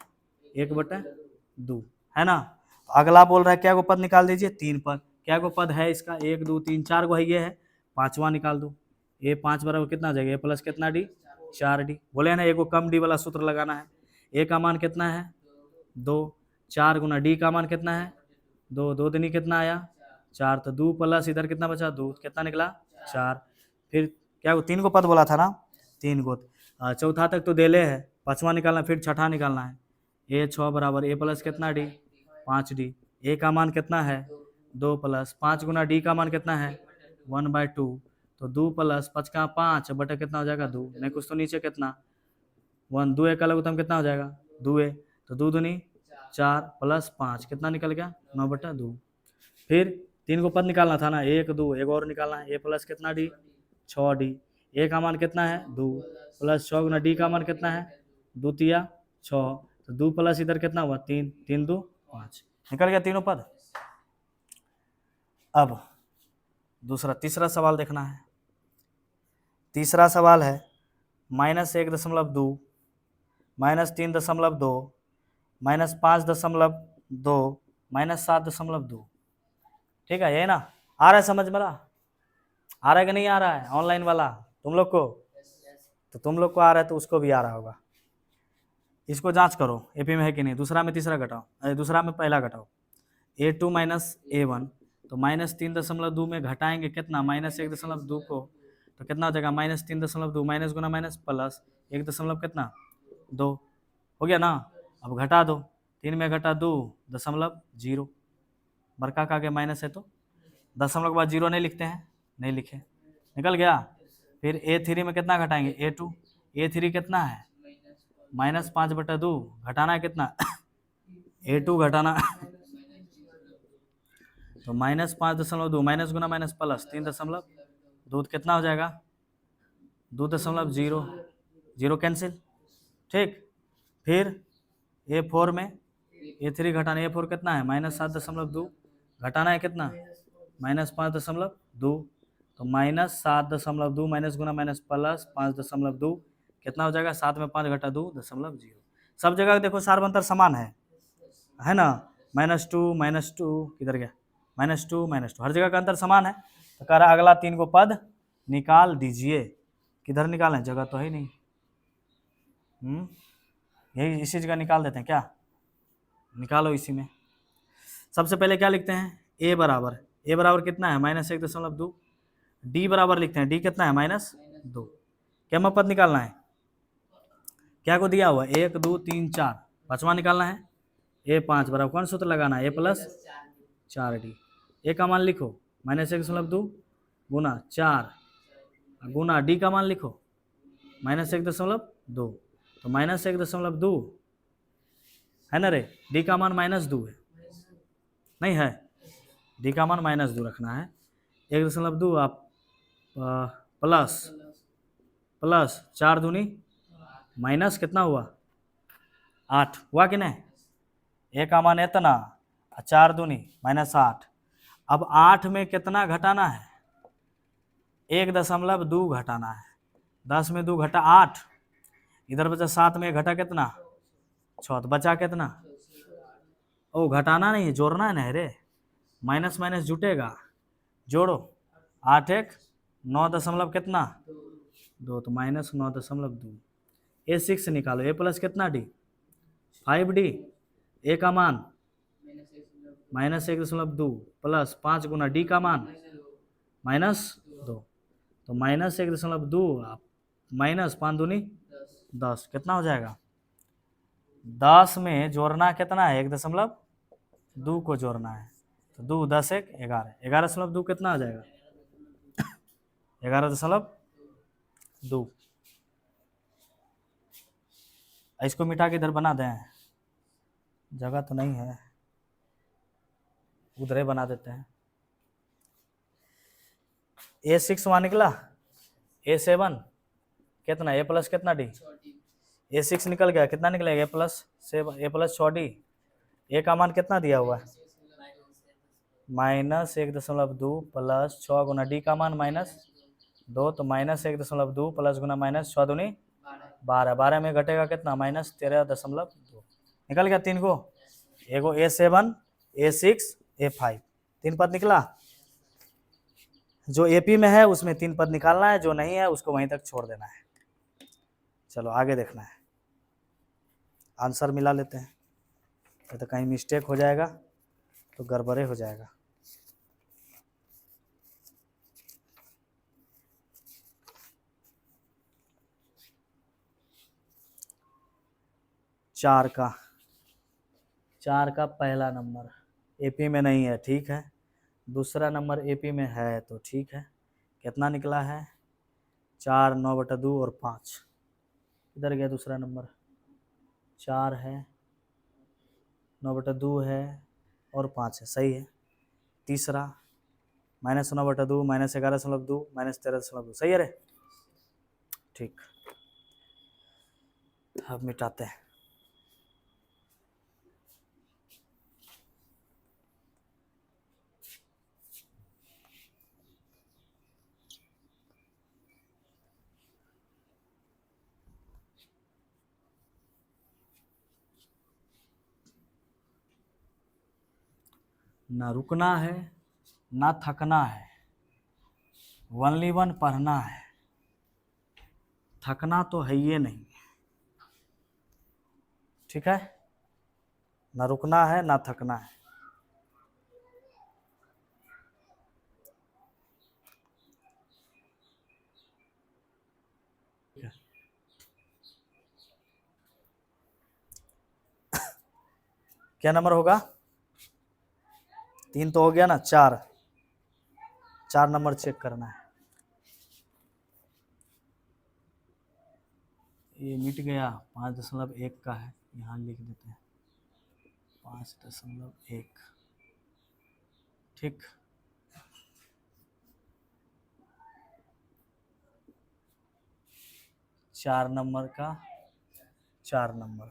1/2 है ना। अगला बोल रहा है क्या को पद निकाल दीजिए, 3 पद, क्या को पद है इसका 1 2 3 4 को है, ये है, पांचवा निकाल दो, A 5 बराबर कितना आ जाएगा A प्लस कितना D 4D, बोले ना एक को कम D वाला सूत्र लगाना है। A का मान कितना है 2, 4 गुना D का मान कितना है 2, 2 दूनी कितना आया 4, तो 2 प्लस इधर कितना बचा 2, कितना निकला 4, फिर क्या 3 को पद बोला था ना 3 को, चौथा तक तो देले है, पांचवा निकालना फिर छठा निकालना है। A 6 बराबर A प्लस कितना D 5D, A का मान कितना है 2 प्लस 5 गुना D का मान कितना है 1/2, तो 2 प्लस 5 का 5 बटा कितना हो जाएगा 2, नहीं कुछ तो नीचे कितना 1, 2 का लघुत्तम कितना हो जाएगा 2A, तो 2 दूनी 4 प्लस 5 कितना निकल गया 9/2। फिर 3 को पद निकालना था ना 1 2, एक और निकालना है, A प्लस कितना D 6D, A का मान कितना है 2 प्लस 6 गुना D का मान कितना है 2 तिया 6, तो 2 प्लस इधर कितना हुआ 3, 3 2 5 निकल गया तीनों पद। अब तीसरा सवाल देखना है। तीसरा सवाल है -1.2 -3.2 -5.2 -7.2। ठीक है, यही ना, आ रहा है समझ में, आ रहा है कि नहीं आ रहा है ऑनलाइन वाला तुम लोग को, तो तुम लोग को आ रहा है तो उसको भी आ रहा होगा। इसको जांच करो AP में है कि नहीं, दूसरा में तीसरा घटाओ, दूसरा में पहला घटाओ, A2 -A1, तो -3.2 में घटाएंगे कितना -1.2 को, तो कितना हो जाएगा -3.2 माइनस गुना माइनस प्लस 1 दशमलव कितना 2 हो गया ना। अब घटा दो, 3 में घटा 2.0, बड़का का आगे माइनस है तो दशमलव के बाद 0 नहीं लिखते हैं, नहीं लिखे, निकल गया। फिर A3 में कितना घटाएंगे A2, A3 कितना है -5/2, घटाना है कितना A2 घटाना तो -5.2 माइनस गुना माइनस प्लस 3.2, कितना हो जाएगा 2.0, 0 कैंसिल। ठीक, फिर A4 में A3 घटाना, A4 कितना है -7.2, घटाना है कितना -5.2, तो -7.2 माइनस गुना माइनस प्लस 5.2 कितना हो जाएगा 7 में 5 घटा 2.0। सब जगह देखो सार्वंतर समान है ना, -2 किधर गया -2 हर जगह का अंतर समान है। तो कह रहा अगला 3 को पद निकाल दीजिए, किधर निकालें, जगह तो है ही नहीं, यही इसी जगह निकाल देते हैं क्या, निकालो इसी में। सबसे पहले क्या लिखते हैं A बराबर कितना है -1.2, D बराबर लिखते हैं, D कितना है -2, क्या में पद निकालना है, क्या को दिया हुआ 1 2 3 4, पांचवा निकालना है A5 बराबर कौन सूत्र लगाना है A प्लस 4D, A का मान लिखो -1.2 गुना 4 गुना D का मान लिखो -1.2, तो -1.2 है ना रे, D का मान -2 है, नहीं है, D का मान -2 रखना है, 1.2 आप प्लस 4 दूनी माइनस कितना हुआ 8 हुआ कि नहीं, A का मान इतना 4 दूनी -8। अब 8 में कितना घटाना है 1.2 घटाना है, 10 में 2 घटा 8, इधर बचा 7 में घटा कितना 6, तो बचा कितना, ओ घटाना नहीं जोड़ना है ना रे, माइनस माइनस जुटेगा, जोड़ो 8 1 9 दशमलव कितना 2, तो -9.2। A6 निकालो, A प्लस कितना D 5D, A का मान -1.2 प्लस 5 गुना D का मान -2, तो -1.2 आप -5 दूनी 10, कितना हो जाएगा 10 में जोड़ना कितना है 1.2, दो को जोड़ना है, तो 2 10 1 11, 11.2 कितना आ जाएगा? 11.2। इसको मिटा के इधर बना दें, जगह तो नहीं है, उधर ही बना देते हैं। A6 वहाँ निकला, A7 कितना, A प्लस कितना D, A6 निकल गया, कितना निकलेगा? A+7, A+6D। ए का मान कितना दिया हुआ है? -1.2 प्लस 6 गुना डी का मान -2, तो -1.2 प्लस गुना -6 दूनी 12, 12 में घटेगा कितना? -13.2। निकल गया 3 को, एगो A7, A6, A5, 3 पद निकला। जो एपी में है उसमें 3 पद निकालना है, जो नहीं है उसको वहीं तक छोड़ देना है। चलो आगे देखना है, आंसर मिला लेते हैं, तो कहीं मिस्टेक हो जाएगा तो गड़बड़े हो जाएगा। चार का पहला नंबर एपी में नहीं है, ठीक है। दूसरा नंबर एपी में है तो ठीक है। कितना निकला है? 4, 9/2 और 5। इधर गया दूसरा नंबर, 4 है, 9/2 है और 5 है, सही है। तीसरा -9/2, -11.2, -13.2, सही है रे, ठीक। अब मिटाते हैं। ना रुकना है ना थकना है, 1 पढ़ना है, थकना तो है ये नहीं, ठीक है। ना रुकना है ना थकना है। क्या नंबर होगा? 3 तो हो गया ना, 4 नंबर चेक करना है। ये मिट गया, 5.1 का है, यहाँ लिख देते हैं 5.1, ठीक। चार नंबर का 4 नंबर,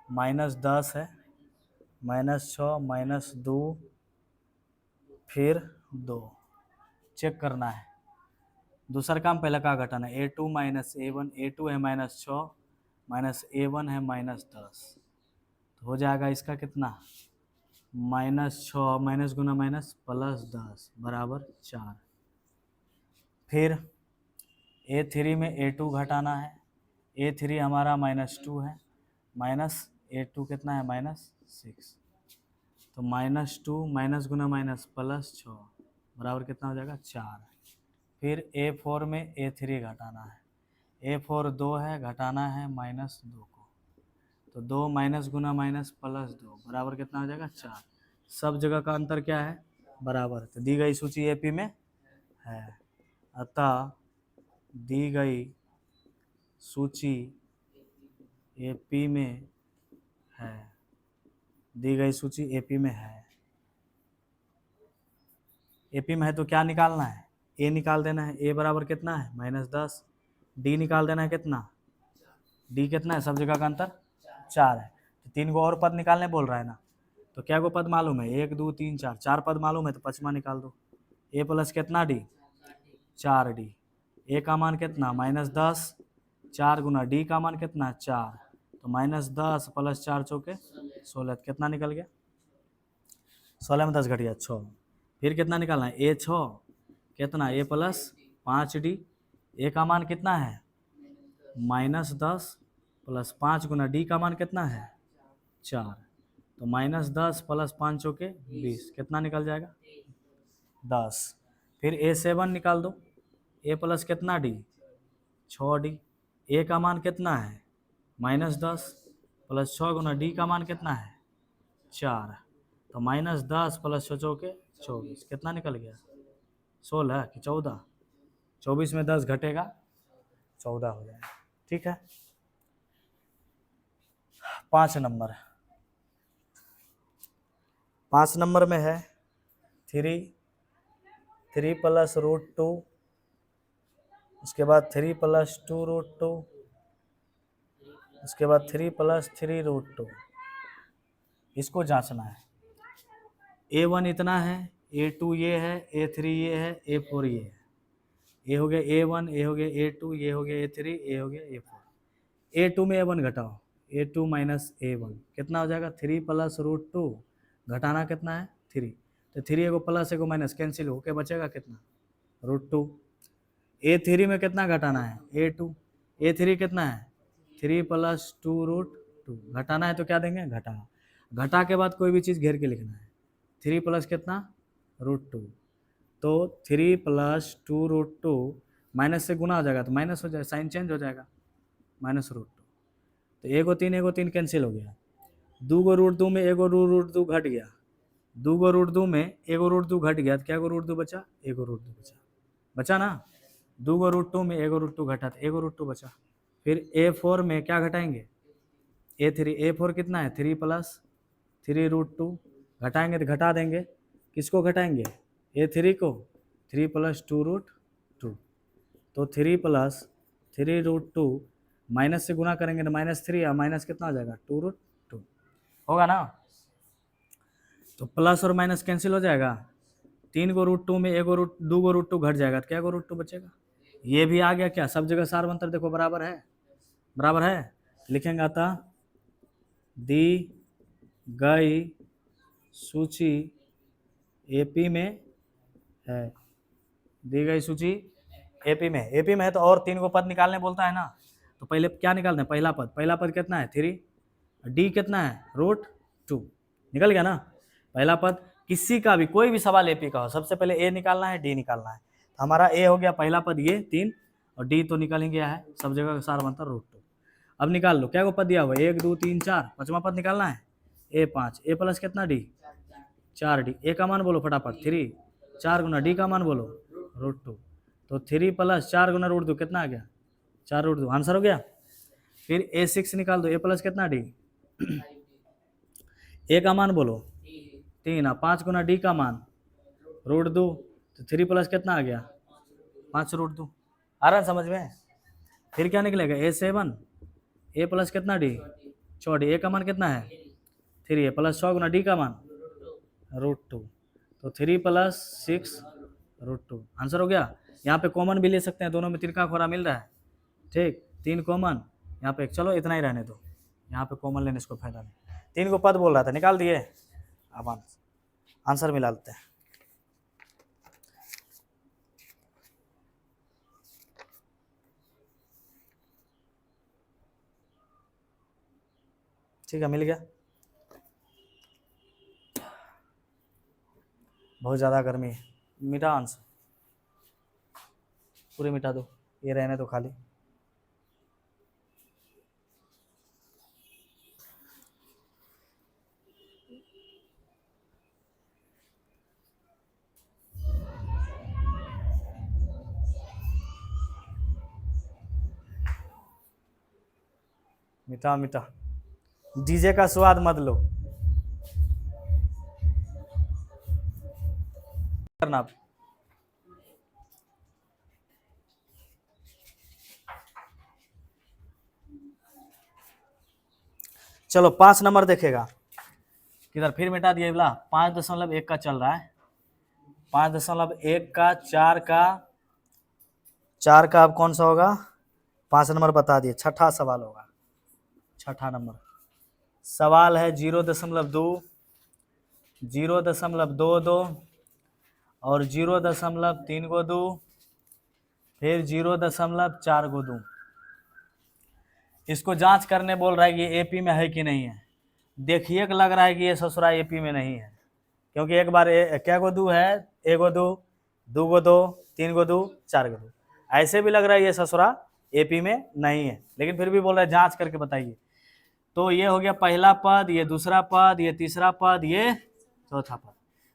-10 है, -6, -2, फिर 2, चेक करना है। दूसरा काम पहले का घटाना है, A2 -A1, A2 है -6, -A1 है -10, तो हो जाएगा इसका कितना? -6 माइनस गुना माइनस +10 बराबर 4। फिर A3 में A2 घटाना है, A3 हमारा -2 है, -A2 कितना है? -6, तो -2 माइनस गुना माइनस +6 बराबर कितना हो जाएगा? 4। फिर A4 में A3 घटाना है, A4 2 है, घटाना है -2 को, तो 2 माइनस गुना माइनस +2 बराबर कितना हो जाएगा? 4। सब जगह का अंतर क्या है? बराबर। तो दी गई सूची एपी में है, अतः दी गई सूची एपी में है, दी गई सूची एपी में है। एपी में है तो क्या निकालना है? ए निकाल देना है। ए बराबर कितना है? -10। डी निकाल देना है, कितना? डी कितना है? सब जगह का अंतर 4 है, तो 3 गो और पद निकालने बोल रहा है ना, तो क्या गो पद मालूम है? 1 2 3 4, 4 पद मालूम है, तो 5वां निकाल दो। ए प्लस कितना डी? 4D। ए का मान कितना? -10, 4 गुना डी का मान कितना? 4, तो -10 + 4 चौके 16, कितना निकल गया? 16 में 10 घट गया 6। फिर कितना निकालना है? A6 कितना? A plus 5D। ए का मान कितना है? -10 + 5 गुना डी का मान कितना है? 4, तो -10 + 5 चौके 20, कितना निकल जाएगा? 10। फिर A7 निकाल दो, ए प्लस कितना डी? 6D। ए का मान कितना है? -10, प्लस 6 गुना डी का मान कितना है 4, तो -10 प्लस 6 चौके 24, कितना निकल गया 16 कि 14, 24 में 10 घटेगा 14 हो जाएगा। ठीक है। 5 नंबर, 5 नंबर में है 3 प्लस √2, उसके बाद 3 प्लस 2√2, उसके बाद 3 प्लस 3√2। इसको जांचना है। A1 इतना है, A2 ये है, A3 ये है, A4 ये है। ये हो गया A1, ये हो गया A2, ये हो गया A3, ये हो गया A4। A2 में A1 घटाओ, A2 माइनस A1 कितना हो जाएगा 3 प्लस √2, घटाना कितना है 3, तो 3 एगो प्लस एगो माइनस कैंसिल होके बचेगा कितना √2। A3 में कितना घटाना है A2, A3 कितना है 3 प्लस 2√2, घटाना है तो क्या देंगे घटा, घटा के बाद कोई भी चीज़ घेर के लिखना है। 3 प्लस कितना √2, तो 3 प्लस 2√2 माइनस से गुना हो जाएगा तो माइनस हो जाएगा, साइन चेंज हो जाएगा -√2, तो एगो 3 कैंसिल हो गया। 2 गो √2 में एगो √2 घट गया, 2 गो √2 में एगो √2 घट गया तो क्या गो √2 बचा, एगो √2 बचा ना। 2 गो √2 में एगो √2 घटा तो एगो √2 बचा। फिर A4 में क्या घटाएंगे A3, A4 कितना है 3 प्लस 3√2, घटाएंगे तो घटा देंगे, किसको घटाएंगे A3 को, 3 प्लस 2√2, तो 3 प्लस 3√2 माइनस से गुना करेंगे तो -3 या माइनस कितना हो जाएगा 2√2 होगा ना। तो प्लस और माइनस कैंसिल हो जाएगा, 3 गो √2 में एगो 2 गो √2 घट जाएगा तो क्या गो √2 बचेगा। ये भी आ गया क्या, सब जगह सार मंत्र देखो बराबर है, बराबर है। लिखेंगे अतः दी गई सूची AP में है, दी गई सूची AP में, AP में है तो और 3 को पद निकालने बोलता है ना, तो पहले क्या निकालना है पहला पद कितना है 3, D कितना है √2, निकल गया ना पहला पद। किसी का भी कोई भी सवाल AP का हो सबसे पहले A निकालना है D निकालना है, तो हमारा A हो गया पहला पद ये 3 और D तो निकल ही गया है, सब जगह का सार बनता √2। अब निकाल लो क्या को पद दिया हुआ 1 2 3 4, पांचवा पद निकालना है A5, A प्लस कितना D 4D, A का मान बोलो फटाफट 3, 4 गुना D का मान बोलो √2, तो 3 प्लस 4 गुना √2 कितना आ गया 4√2, आंसर हो गया। फिर A6 निकाल दो, A प्लस कितना D, A का मान बोलो 3, 5 गुना D का मान √2, तो 3 प्लस कितना आ गया 5√2, आ रहा है समझ में। फिर क्या निकलेगा A7, A प्लस कितना D 6D, A का मान कितना है 3, प्लस 6 गुना D का मान √2, तो 3 प्लस 6 √2, आंसर हो गया। यहाँ पे कॉमन भी ले सकते हैं, दोनों में 3 का खोरा मिल रहा है, ठीक 3 कॉमन यहाँ पे, चलो इतना ही रहने दो, यहाँ पे कॉमन लेने इसको फायदा नहीं। 3 को पद बोल रहा था निकाल दिए, अब आंसर मिला लेते हैं। ठीक है मिल गया। बहुत ज़्यादा गर्मी है, मिटा आंसर पूरे मिटा दो, ये रहने दो खाली। मिटा मिटा, डीजे का स्वाद मत लो करना। चलो 5 नंबर देखेगा, किधर फिर मिटा दिए बोला 5.1 का चल रहा है, 5.1 का 4 का अब कौन सा होगा 5 नंबर बता दिए। छठा सवाल होगा, छठा नंबर सवाल है 0.2, 0.22 और 0.32, फिर 0.42। इसको जांच करने बोल रहा है कि AP में है कि नहीं है। देखिए लग रहा है कि ये ससुरा AP में नहीं है, क्योंकि एक बार क्या गो 2 है, 1 गो 2, 2 गो 2, 3 गो 2, 4 गो 2, ऐसे भी लग रहा है ये ससुरा AP में नहीं है, लेकिन फिर भी बोल रहा है जांच करके बताइए। तो ये हो गया पहला पद, ये दूसरा पद, ये तीसरा पद, ये चौथा पद।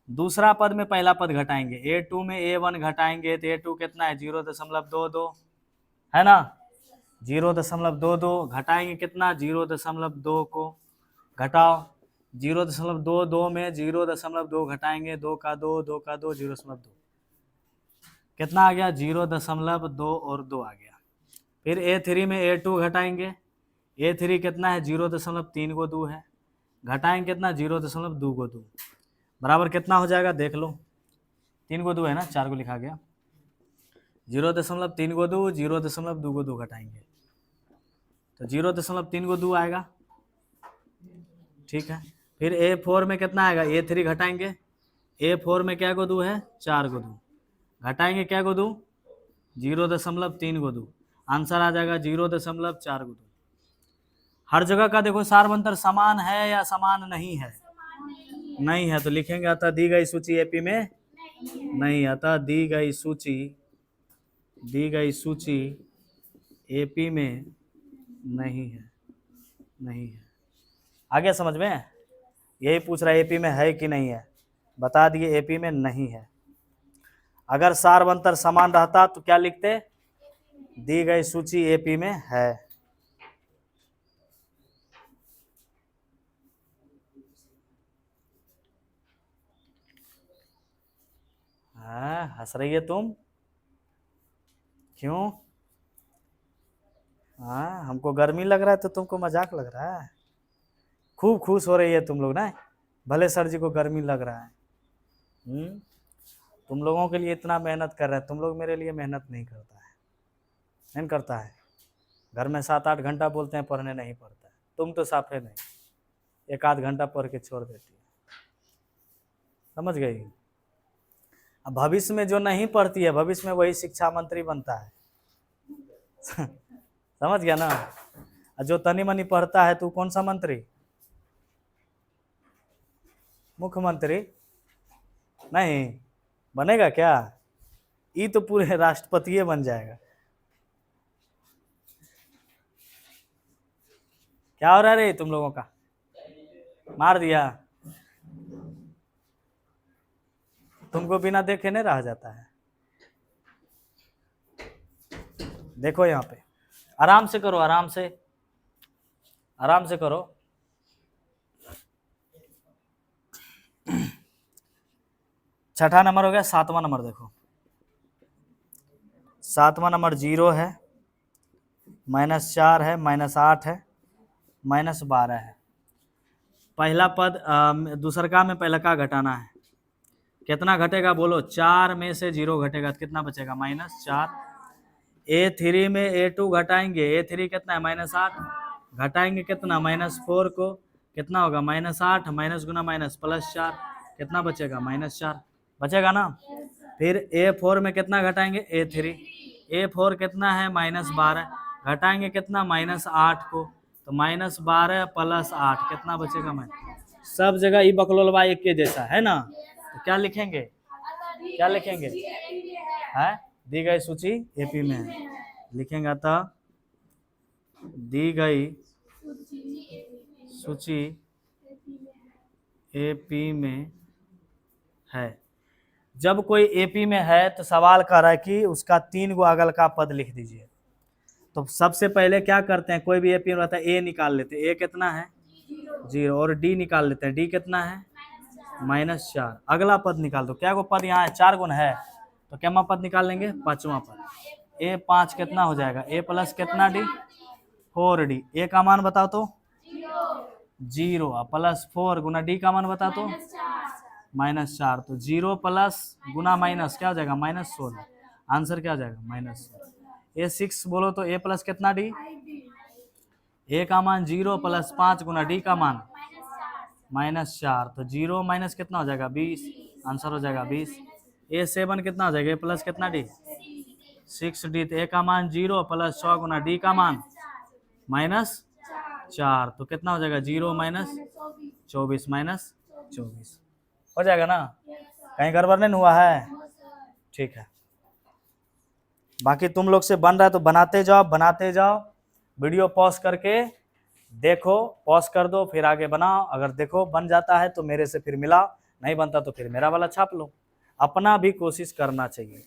दूसरा पद में पहला पद घटाएंगे, a2 में a1 घटाएंगे तो a2 कितना है 0.22 है ना, 0.22 घटाएंगे कितना 0.2 को घटाओ, 0.22 में 0.2 घटाएंगे 2 का 2 2 का 2 0.2 कितना आ गया 0.2 और 2 आ गया। फिर a3 में a2 घटाएंगे, a3 कितना है 0.3 को 2 है, घटाएंगे कितना 0.2 को 2 बराबर कितना हो जाएगा देख लो, 3 को 2 है ना, 4 को लिखा गया, 0.3 को 2 0.2 को 2 घटाएंगे तो 0.3 को 2 आएगा, ठीक है। फिर a4 में कितना आएगा, a3 घटाएंगे, a4 में क्या को 2 है 4 को 2 घटाएंगे क्या को 2 0.3 को 2, आंसर आ जाएगा 0.4 को 2। हर जगह का देखो सार अंतर समान है या समान नहीं है, नहीं है तो लिखेंगे अतः दी गई सूची एपी में नहीं, अतः दी गई सूची एपी में नहीं है, नहीं है। आगे समझ में, यही पूछ रहा है एपी में है कि नहीं है, बता दिए एपी में नहीं है। अगर सार अंतर समान रहता तो क्या लिखते, दी गई सूची एपी में है। हंस रही है तुम क्यों, हमको गर्मी लग रहा है तो तुमको मजाक लग रहा है, खूब खुश हो रही है तुम लोग ना, भले सर जी को गर्मी लग रहा है। तुम लोगों के लिए इतना मेहनत कर रहे हैं, तुम लोग मेरे लिए मेहनत नहीं करता है, नहीं करता है, घर में 7-8 घंटा बोलते हैं पढ़ने नहीं पढ़ता है, तुम तो साफे नहीं, 1-8 घंटा पढ़ के छोड़ देती है, समझ गई। अब भविष्य में जो नहीं पढ़ती है, भविष्य में वही शिक्षा मंत्री बनता है समझ गया ना, जो तनी मनी पढ़ता है तो कौन सा मंत्री, मुख्यमंत्री नहीं बनेगा क्या, ये तो पूरे राष्ट्रपति बन जाएगा। क्या हो रहा है रे तुम लोगों का, मार दिया, तुमको बिना देखे नहीं रहा जाता है। देखो यहाँ पे आराम से करो, आराम से करो। छठा नंबर हो गया, 7वां नंबर देखो, 7वां नंबर 0 है, -4 है, -8 है, -12 है। पहला पद दूसरका में पहला का घटाना है, कितना घटेगा बोलो, 4 में से 0 घटेगा तो कितना बचेगा -4। a3 में a2 घटाएंगे, a3 कितना है -8, घटाएंगे कितना -4 को, कितना होगा -8, माइनस गुना माइनस +4, कितना बचेगा -4 बचेगा ना। फिर a4 में कितना घटाएंगे, a3, a4 कितना है -12, घटाएंगे कितना -8 को, तो -12 + 8 कितना बचेगा सब जगह ये बकलोलवा एक के जैसा है ना, तो क्या लिखेंगे, क्या लिखेंगे, है दी गई सूची एपी में है, लिखेंगे अतः दी गई सूची एपी में है। जब कोई एपी में है तो सवाल कर रहा है कि उसका 3 गो अगल का पद लिख दीजिए। तो सबसे पहले क्या करते हैं, कोई भी एपी में रहता है ए निकाल लेते हैं, ए कितना है 0, और डी निकाल लेते हैं, डी कितना है -4। अगला पद निकाल दो, क्या गो पद यहाँ है 4 गुण है, तो क्या पद निकाल लेंगे 5वां पद, a5 कितना हो जाएगा, a प्लस कितना डी 4d, a का मान बताओ तो 0 + 4 गुना डी का मान बताओ तो -4, तो 0 प्लस गुना माइनस क्या हो जाएगा -16, आंसर क्या हो जाएगा -16। a6 बोलो तो a प्लस कितना डी, a का मान 0 + 5 गुना डी का मान -4, तो 0 माइनस कितना हो जाएगा 20, आंसर हो जाएगा 20। a7 कितना हो जाएगा, a प्लस कितना डी 6d, तो a का मान 0 + 6 गुना डी का मान -4, तो कितना हो जाएगा 0 - 24 -24 हो जाएगा ना, कहीं गड़बड़ नहीं हुआ है, ठीक है। बाकी तुम लोग से बन रहा है तो बनाते जाओ, वीडियो पॉज करके देखो, पॉज कर दो, फिर आगे बनाओ। अगर देखो बन जाता है तो मेरे से फिर मिलाओ, नहीं बनता तो फिर मेरा वाला छाप लो। अपना भी कोशिश करना चाहिए,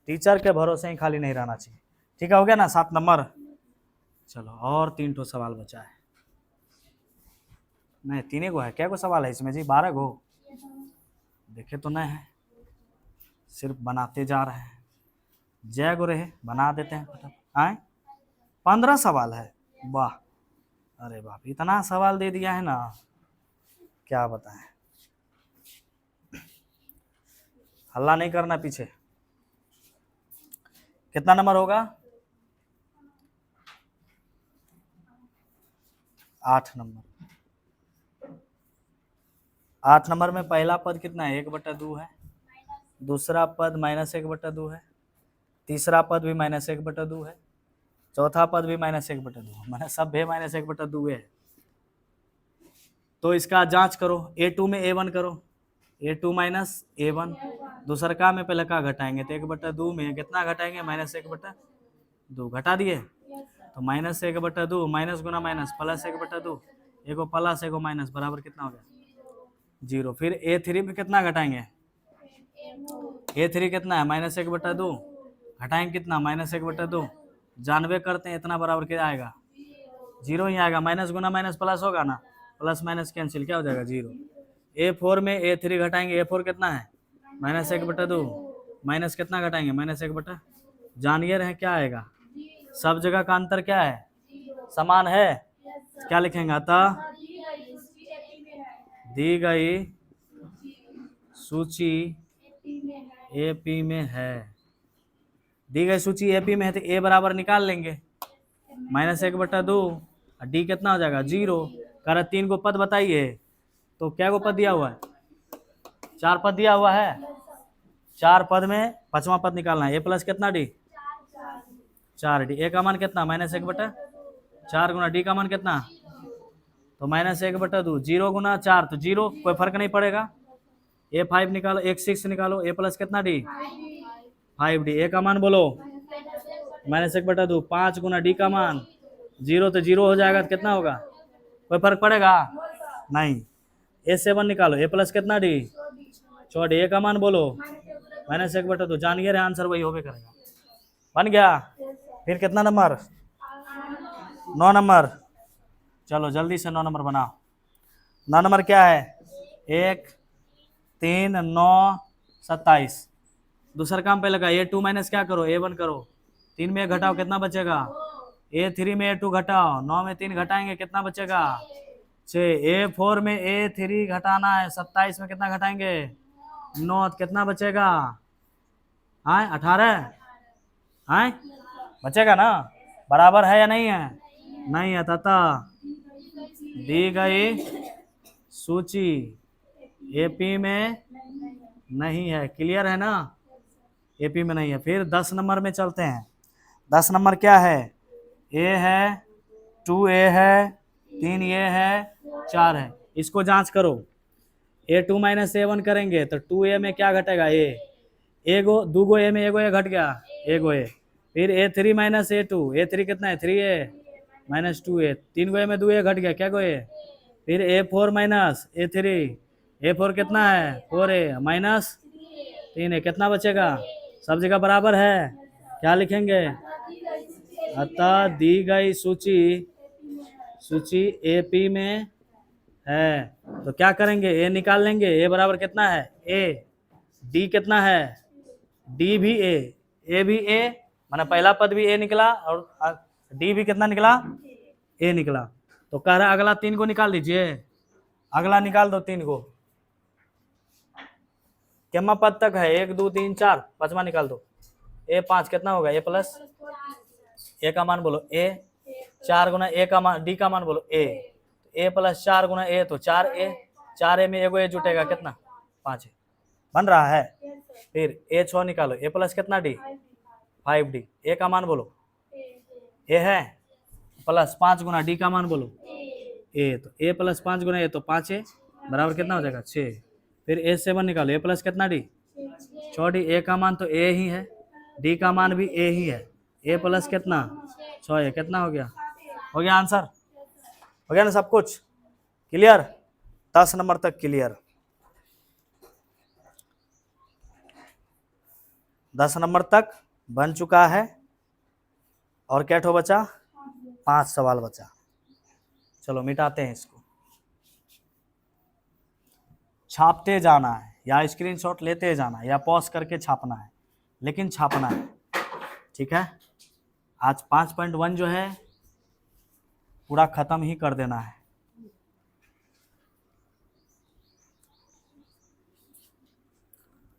टीचर के भरोसे ही खाली नहीं रहना चाहिए। ठीक है, हो गया ना 7 नंबर। चलो और 3 ठो सवाल बचा है। नहीं 3 गो है, क्या को सवाल है इसमें जी? 12 गो देखे तो नहीं है, सिर्फ बनाते जा रहे हैं। जय गो रहे, बना देते हैं फटाफट। आए 15 सवाल है, वाह, अरे बाप, इतना सवाल दे दिया है ना, क्या बताएं। हल्ला नहीं करना पीछे। कितना नंबर होगा? 8 नंबर। 8 नंबर में पहला पद कितना है? 1/2 है। दूसरा पद -1/2 है। तीसरा पद भी -1/2 है। चौथा पद भी -1/2 है, मैंने सब भी -1/2 है। तो इसका जांच करो, A2 में A1 करो, A2 माइनस A1। दूसरा का में पहले का घटाएंगे तो 1/2 में कितना घटाएंगे? -1/2 घटा दिए तो -1/2 माइनस गुना माइनस प्लस 1/2, एगो प्लस एगो माइनस बराबर कितना हो गया? 0। फिर A3 में कितना घटाएंगे? A3 कितना है? -1/2 घटाएंगे कितना? -1/2। जानबे करते हैं इतना बराबर क्या आएगा? 0 ही आएगा। माइनस गुना माइनस प्लस होगा ना, प्लस माइनस कैंसिल, क्या हो जाएगा? 0। A4 में A3 घटाएंगे, A4 कितना है? -1/2 माइनस कितना घटाएंगे? -1/, जानिए रहे क्या आएगा? सब जगह का अंतर क्या है? समान है। क्या लिखेंगे? अतः दी गई सूची AP में है। दी गई सूची AP में है तो A बराबर निकाल लेंगे, -1/2। D कितना हो जाएगा? 0। कह रहा 3 को पद बताइए, तो क्या को पद दिया हुआ है? 4 पद दिया हुआ है। 4 पद में 5वां पद निकालना है। A प्लस कितना D? 4D। A का मान कितना? -1/4 गुना D का मान कितना? तो -1/2। 0 गुना 4 तो 0, कोई फर्क नहीं पड़ेगा। A5 निकालो, A6 निकालो। A प्लस कितना D? 5D। A का मान बोलो, -1/2। 5 गुना D का मान 0 तो 0 हो जाएगा, तो कितना होगा? कोई फर्क पड़ेगा नहीं। A7 निकालो। A प्लस कितना D? 4D। A का मान बोलो, -1/2। जानिए रहे आंसर वही होवे करेगा। बन गया। फिर कितना नंबर? 9 नंबर। चलो जल्दी से 9 नंबर बनाओ। 9 नंबर क्या है? 1 3 9 27। दूसरा काम पे लगा, A2 माइनस क्या करो? A1 करो। 3 में घटाओ, कितना बचेगा? A3 में A2 घटाओ, 9 में 3 घटाएंगे, कितना बचेगा? 6। A4 में A3 घटाना है, 27 में कितना घटाएंगे? 9, कितना बचेगा? 18 बचेगा ना? बराबर है या नहीं है? नहीं है। तथा दी गई सूची AP में नहीं है। क्लियर है ना? AP में नहीं है। फिर 10 नंबर में चलते हैं। 10 नंबर क्या है? A है, 2A है, 3A है, 4 है। इसको जांच करो। A2 माइनस A1 करेंगे तो 2A में क्या घटेगा? एगो 2 गो A में एगो A घट गया, एगो A। फिर A3 माइनस A2, A3 कितना है? 3A minus 2A। 3 go A में 2A घट गया, क्या गो A? फिर A4 माइनस A3, A4 कितना है? 4A माइनस 3A, कितना बचेगा? सब जगह बराबर है, क्या लिखेंगे? अतः दी गई सूची AP में है। तो क्या करेंगे? A निकाल लेंगे। A बराबर कितना है? A। D कितना है? D भी A भी A, माना पहला पद भी A निकला और D भी कितना निकला? A निकला। तो कह रहा अगला 3 को निकाल दीजिए। अगला निकाल दो 3 को। कितना पद तक है? 1 2 3 4, 5वां निकाल दो। A5 कितना होगा? A प्लस, A का मान बोलो A। 4 गुना A का मान, D का मान बोलो A। A plus 4 Guna A तो 4A। 4A में एगो A जुटेगा, कितना? 5A। बन रहा है। फिर A6 निकालो। A प्लस कितना D? 5D। A का मान बोलो, A है, प्लस 5 गुना D का मान बोलो A। तो A प्लस 5 गुना A तो 5A बराबर कितना हो जाएगा? 6। फिर A7 निकालो। A प्लस कितना D? 6D। A का मान तो A ही है, D का मान भी A ही है। A प्लस कितना? 6A, कितना हो गया? हो गया आंसर। हो गया ना सब कुछ क्लियर? 10 नंबर तक क्लियर। 10 नंबर तक बन चुका है और क्या ठो बचा? 5 सवाल बचा। चलो मिटाते हैं इसको। छापते जाना है या स्क्रीनशॉट लेते जाना है या पॉज करके छापना है, लेकिन छापना है, ठीक है? आज 5.1 जो है पूरा खत्म ही कर देना है।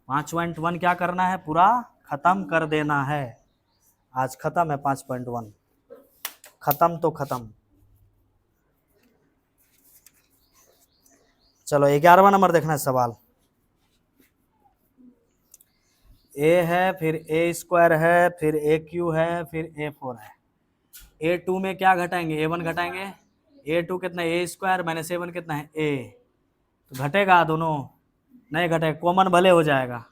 पाँच पॉइंट वन क्या करना है? पूरा खत्म कर देना है। आज खत्म है 5.1, खत्म तो खत्म। चलो 11वां नंबर देखना है सवाल। ए है, फिर ए स्क्वायर है, फिर ए क्यू है, फिर ए फोर है। ए टू में क्या घटाएंगे? ए वन घटाएंगे। ए टू कितना? ए स्क्वायर माइनस ए वन कितना है? ए। तो घटेगा दोनों? नहीं घटेगा, कॉमन भले हो जाएगा।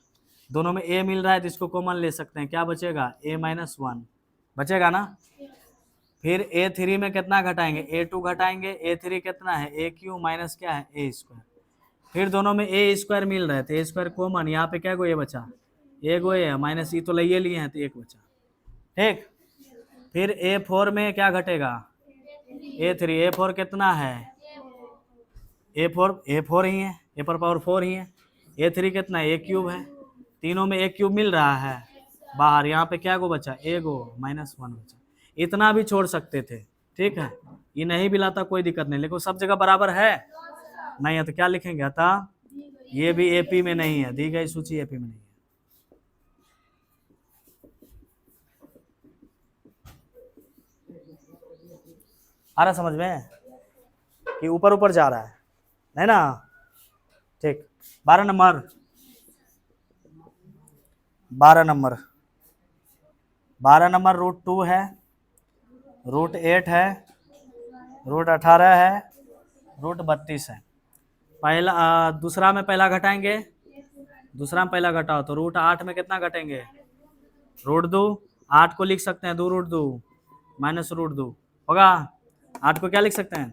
दोनों में ए मिल रहा है तो इसको कॉमन ले सकते हैं। क्या बचेगा? ए माइनस वन बचेगा ना। फिर ए थ्री में कितना घटाएंगे? ए टू घटाएंगे। ए थ्री कितना है? ए क्यू माइनस क्या है? ए स्क्वायर। फिर दोनों में ए स्क्वायर मिल रहा है तो ए स्क्वायर कॉमन, यहाँ पे क्या गो ए बचा? ए गो ए माइनस ई तो ले लिए हैं तो एक बचा, ठीक। फिर ए फोर में क्या घटेगा? ए थ्री। ए फोर कितना है? ए फोर ही है, ए पर पावर 4 ही है। ए थ्री कितना है? ए क्यूब है। तीनों में ए क्यूब मिल रहा है बाहर, यहाँ पे क्या गो बचा? ए गो माइनस वन बचा। इतना भी छोड़ सकते थे, ठीक है, ये नहीं भी लाता कोई दिक्कत नहीं, लेकिन सब जगह बराबर है नहीं है तो क्या लिखेंगे? अतः ये भी एपी में नहीं है, दी गई सूची एपी में नहीं है। आ रहा समझ में कि ऊपर ऊपर जा रहा है? नहीं ना, ठीक। 12 नंबर 12 नंबर रूट 2 है, रूट 8 है, रूट 18 है, रूट 32 है। पहला दूसरा में पहला घटाएंगे, दूसरा में पहला घटाओ तो रूट 8 में कितना घटेंगे? रूट 2। 8 को लिख सकते हैं 2 रूट 2 माइनस रूट 2 होगा। 8 को क्या लिख सकते हैं?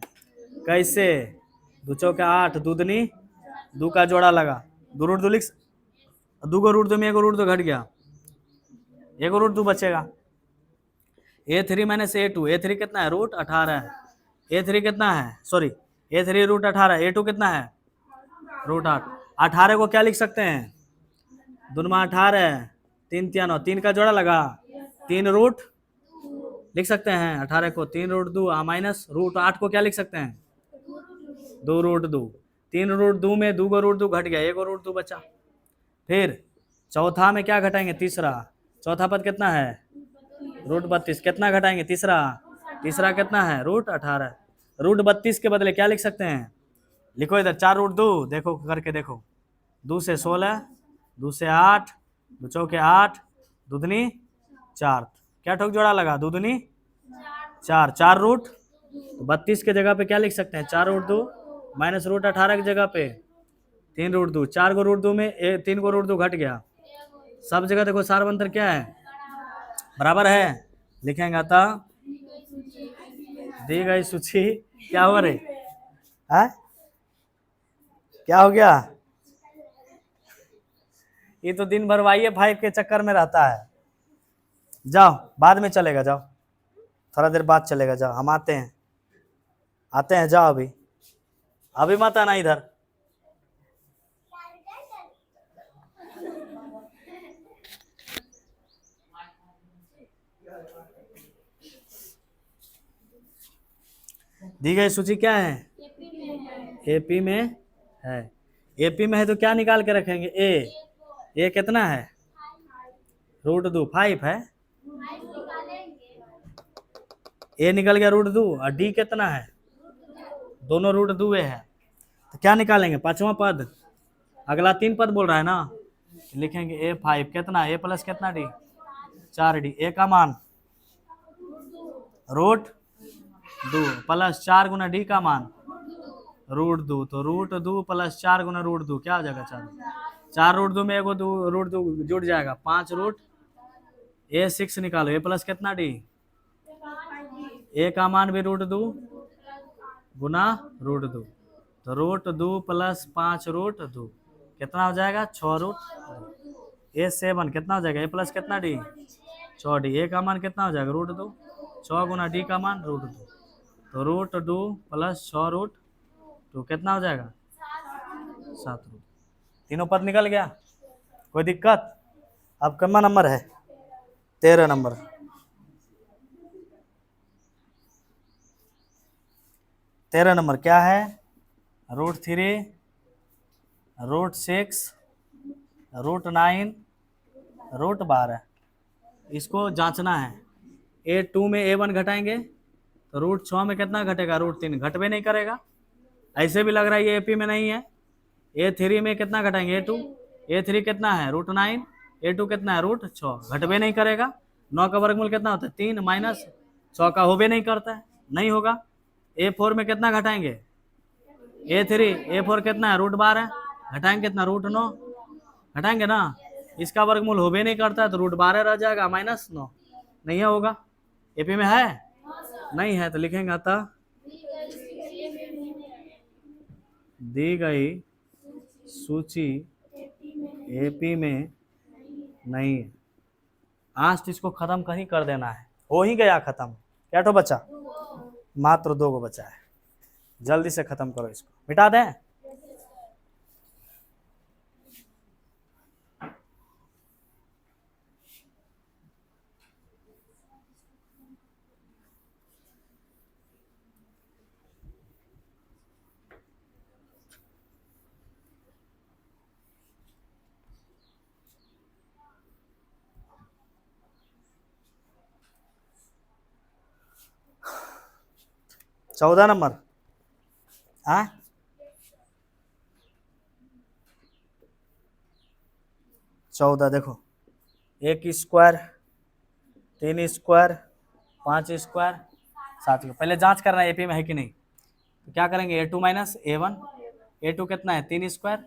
कैसे? 2 चौके 8, दूधनी 2 का जोड़ा लगा, 2 रूट 2 लिख, 2 को रूट 2 में 1 रूट 2 घट गया, 1 रूट 2 बचेगा। A three minus A two. A three कितना है? रूट 18 है। ए थ्री कितना है? Sorry, A three root 18, A two कितना है? रूट 8। 18 को क्या लिख सकते हैं? दुनमा 18, 3 3 9, 3 का जोड़ा लगा, 3 रूट लिख सकते हैं 18 को, 3 रूट 2 माइनस रूट 8 को क्या लिख सकते हैं? 2 रूट 2। 3 रूट 2 में 2 को रूट 2 घट गया, 1 रूट 2 बचा। फिर चौथा में क्या घटाएंगे? तीसरा। चौथा पद कितना है? रूट 32। कितना घटाएंगे? तीसरा। तीसरा कितना है? रूट 18। रूट 32 के बदले क्या लिख सकते हैं? लिखो इधर 4 रूट 2, देखो करके देखो, 2 से 16, 2 से 8, 2 चौके 8, दूधनी 4, क्या ठोक जोड़ा लगा? दूधनी 4, 4 रूट, तो 32 के जगह पे क्या लिख सकते हैं? 4 रूट 2 माइनस रूट 18 की जगह पे 3 रूट 2। 4 को रूट 2 में 3 को रूट 2 घट गया। सब जगह देखो सार अंतर क्या है? बराबर है। लिखेंगे अतः दी गई सूची क्या हो रही है? क्या हो गया? ये तो दिन भर Y5 के चक्कर में रहता है। जाओ बाद में चलेगा, जाओ थोड़ा देर बाद चलेगा, जाओ हम आते हैं, जाओ अभी मत आना इधर। दी गई सूची क्या है? एपी में है। एपी में है तो क्या निकाल के रखेंगे? ए कितना है? रूट 2, 5 है। ए निकल गया रूट 2, और डी कितना है? दोनों रूट 2 है, तो क्या निकालेंगे? 5वां पद। अगला 3 पद बोल रहा है ना, लिखेंगे A5 कितना? ए प्लस कितना? D 4D। ए का मान रूट 2 प्लस 4 गुना डी का मान रूट 2, तो रूट 2 प्लस 4 गुना रूट 2 क्या हो जाएगा? 4 रूट 2 में 1 रूट 2 जुड़ जाएगा, 5 रूट A6 निकालो। ए प्लस कितना? डी। ए का मान भी रूट 2 गुना रूट 2, तो रूट 2 प्लस 5 रूट 2 कितना हो जाएगा 6 रूट 2। ए 7 कितना हो जाएगा ए प्लस कितना डी 6 डी। ए का मान कितना हो जाएगा रूट 2, 6 गुना डी का मान रूट 2, तो रूट 2 प्लस 6 रूट 2 कितना हो जाएगा 7 रूट। तीनों पद निकल गया, कोई दिक्कत। अब कितना नंबर है 13 नंबर। 13 नंबर क्या है रूट 3 रूट 6 रूट 9 रूट 12। इसको जांचना है। A2 में A1 घटाएंगे तो रूट 6 में कितना घटेगा रूट 3, घटवे नहीं करेगा। ऐसे भी लग रहा है ये AP में नहीं है। A3 में कितना घटाएंगे A2, A3 कितना है रूट 9, A2 कितना है रूट 6, घटवे नहीं करेगा। 9 का वर्गमूल कितना होता है 3 माइनस 6 का होबे नहीं करता है, नहीं होगा। A4 में कितना घटाएंगे A4 कितना है रूट 12, घटाएंगे कितना रूट 9, घटाएंगे ना। इसका वर्गमूल होबे नहीं करता है तो रूट 12 रह जाएगा माइनस 9, नहीं होगा। AP में है नहीं है तो लिखेंगे अतः दी गई सूची AP में नहीं है। आज तो इसको खत्म कहीं कर देना है, हो ही गया खत्म। क्या तो बचा मात्र 2 को बचा है, जल्दी से खत्म करो इसको, मिटा दें। चौदह नंबर हाँ 14 देखो 1 स्क्वायर 3 स्क्वायर 5 स्क्वायर 7। पहले जांच करना है AP में है कि नहीं, तो क्या करेंगे A2 माइनस A1। A2 कितना है 3 स्क्वायर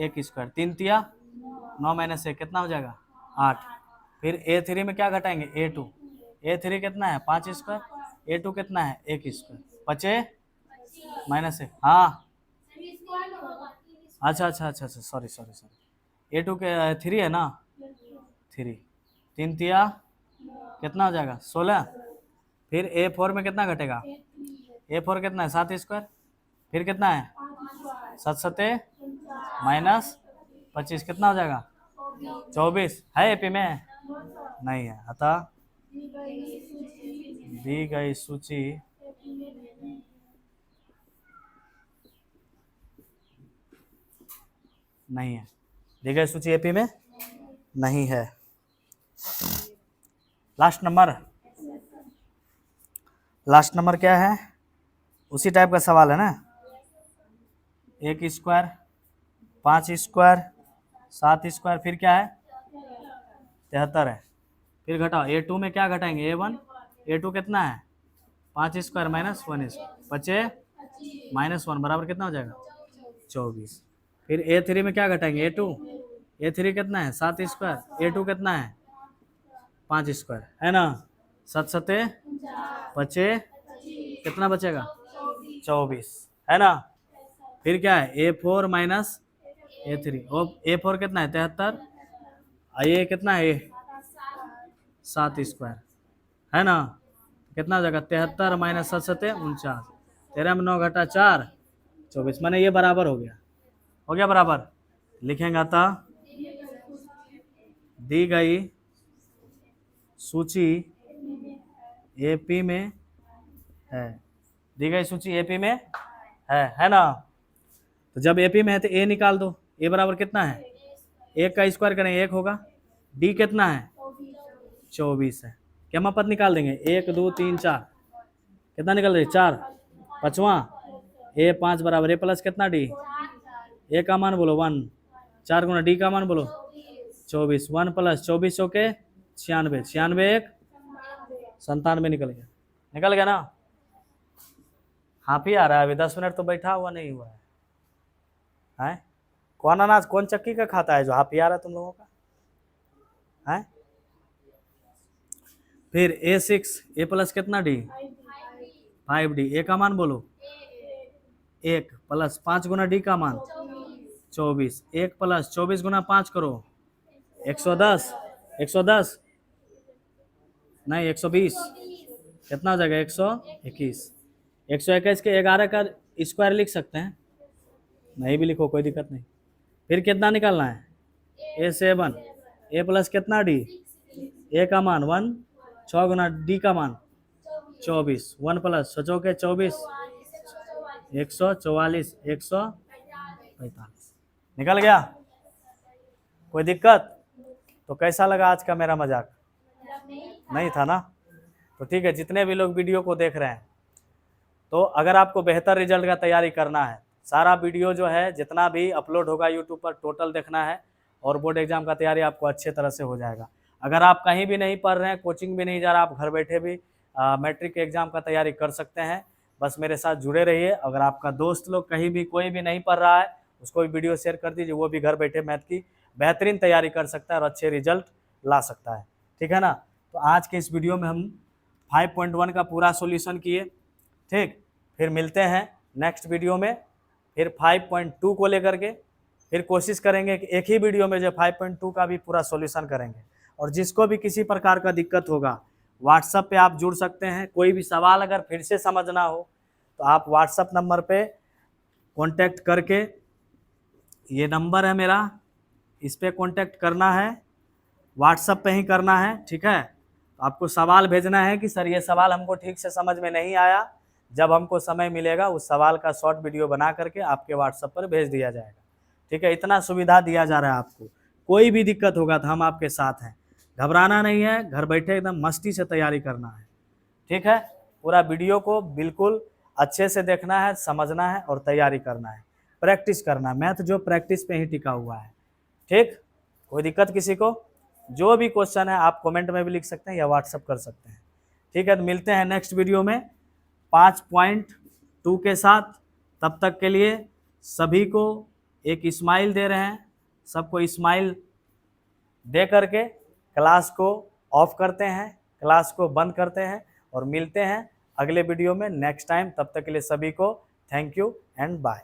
1 स्क्वायर, 3 तिया 9 माइनस 1 कितना हो जाएगा 8। फिर A3 में क्या घटाएंगे A2, A3 कितना है 5 स्क्वायर, A2 कितना है 1 स्क्वायर, बचे माइनस 1। हाँ अच्छा सॉरी A2 के 3 है ना 3, 3 तिया कितना हो जाएगा 16। फिर A4 में कितना घटेगा A4 कितना है 7 स्क्वायर, फिर कितना है 7 सते माइनस 25 कितना हो जाएगा 24। है AP में नहीं है, अतः दी गई सूची नहीं है, दी गई सूची AP में नहीं है। लास्ट नंबर क्या है, उसी टाइप का सवाल है ना। 1 स्क्वायर 5 स्क्वायर 7 स्क्वायर, फिर क्या है 73 है। फिर घटाओ A2 में क्या घटाएंगे A1, A2 कितना है 5 स्क्वायर माइनस 1 स्क्वायर, बचे माइनस 1 बराबर कितना हो जाएगा 24। फिर A3 में क्या घटाएंगे A2, A3 कितना है 7 स्क्वायर, A2 कितना है 5 स्क्वायर, है ना। 7 सते बचे कितना बचेगा 24, है ना। फिर क्या है A4 माइनस A3, और A4 कितना है 73, ये कितना है 7 स्क्वायर, है ना। कितना हो जाएगा 73 माइनस 7 सते 49, 13 में 9 घटा 4 24, माने ये बराबर हो गया बराबर। लिखेंगे अतः दी गई सूची AP में है, दी गई सूची AP में है ना। तो जब AP में है तो A निकाल दो, A बराबर कितना है 1 का स्क्वायर करें 1 होगा, D कितना है 24 है। क्या पद निकाल देंगे 1 2 3 4, कितना निकल रही 4, पांचवा A5 बराबर A प्लस कितना D, A का मान बोलो 1, 4 गुना D का मान बोलो 24, 1 प्लस 24 होके 96, 96 1 97 निकल गया ना। हाफ ही आ रहा है, अभी 10 मिनट तो बैठा हुआ नहीं हुआ है। कौन अनाज कौन चक्की का खाता है जो हाफ ही आ रहा है तुम लोगों का है। फिर A6 A प्लस कितना D 5D, A का मान बोलो 1 प्लस 5 गुना डी का मान 24, 1 प्लस 24 गुना 5 करो 110, 110 नहीं 120, कितना हो जाएगा 121, 121 के 11 का स्क्वायर लिख सकते हैं, नहीं भी लिखो कोई दिक्कत नहीं। फिर कितना निकालना है A7, ए प्लस कितना डी, ए का मान 1, 6 गुना डी का मान 24, 1 प्लस 6 के 24, 144, 145 निकल गया। कोई दिक्कत? तो कैसा लगा आज का मेरा मजाक? नहीं था ना? तो ठीक है, जितने भी लोग वीडियो को देख रहे हैं, तो अगर आपको बेहतर रिजल्ट का तैयारी करना है, सारा वीडियो जो है जितना भी अपलोड होगा यूट्यूब पर टोटल देखना है, और बोर्ड एग्जाम का तैयारी आपको अच्छे तरह से हो जाएगा। अगर आप कहीं भी नहीं पढ़ रहे हैं, कोचिंग भी नहीं जा रहा, आप घर बैठे भी मैट्रिक के एग्ज़ाम का तैयारी कर सकते हैं। बस मेरे साथ जुड़े रहिए। अगर आपका दोस्त लोग कहीं भी कोई भी नहीं पढ़ रहा है, उसको भी वीडियो शेयर कर दीजिए, वो भी घर बैठे मैथ की बेहतरीन तैयारी कर सकता है और अच्छे रिजल्ट ला सकता है। ठीक है ना? तो आज के इस वीडियो में हम 5.1 का पूरा सॉल्यूशन किए। ठीक, फिर मिलते हैं नेक्स्ट वीडियो में, फिर 5.2 को लेकर के फिर कोशिश करेंगे कि एक ही वीडियो में जो 5.2 का भी पूरा सॉल्यूशन करेंगे। और जिसको भी किसी प्रकार का दिक्कत होगा, व्हाट्सएप पे आप जुड़ सकते हैं। कोई भी सवाल अगर फिर से समझना हो तो आप व्हाट्सएप नंबर पे कांटेक्ट करके, ये नंबर है मेरा, इस पे कांटेक्ट करना है, व्हाट्सएप पे ही करना है। ठीक है? तो आपको सवाल भेजना है कि सर ये सवाल हमको ठीक से समझ में नहीं आया, जब हमको समय मिलेगा उस सवाल का शॉर्ट वीडियो बना करके आपके व्हाट्सएप पर भेज दिया जाएगा। ठीक है? इतना सुविधा दिया जा रहा है आपको। कोई भी दिक्कत होगा तो हम आपके साथ हैं, घबराना नहीं है, घर बैठे एकदम मस्ती से तैयारी करना है। ठीक है? पूरा वीडियो को बिल्कुल अच्छे से देखना है, समझना है और तैयारी करना है, प्रैक्टिस करना है। मैथ जो प्रैक्टिस पे ही टिका हुआ है। ठीक? कोई दिक्कत किसी को? जो भी क्वेश्चन है आप कमेंट में भी लिख सकते हैं या व्हाट्सअप कर सकते हैं। ठीक है? तो मिलते हैं नेक्स्ट वीडियो में 5.2 के साथ। तब तक के लिए सभी को एक स्माइल दे रहे हैं, सबको स्माइल दे करके क्लास को ऑफ करते हैं, क्लास को बंद करते हैं और मिलते हैं अगले वीडियो में नेक्स्ट टाइम। तब तक के लिए सभी को थैंक यू एंड बाय।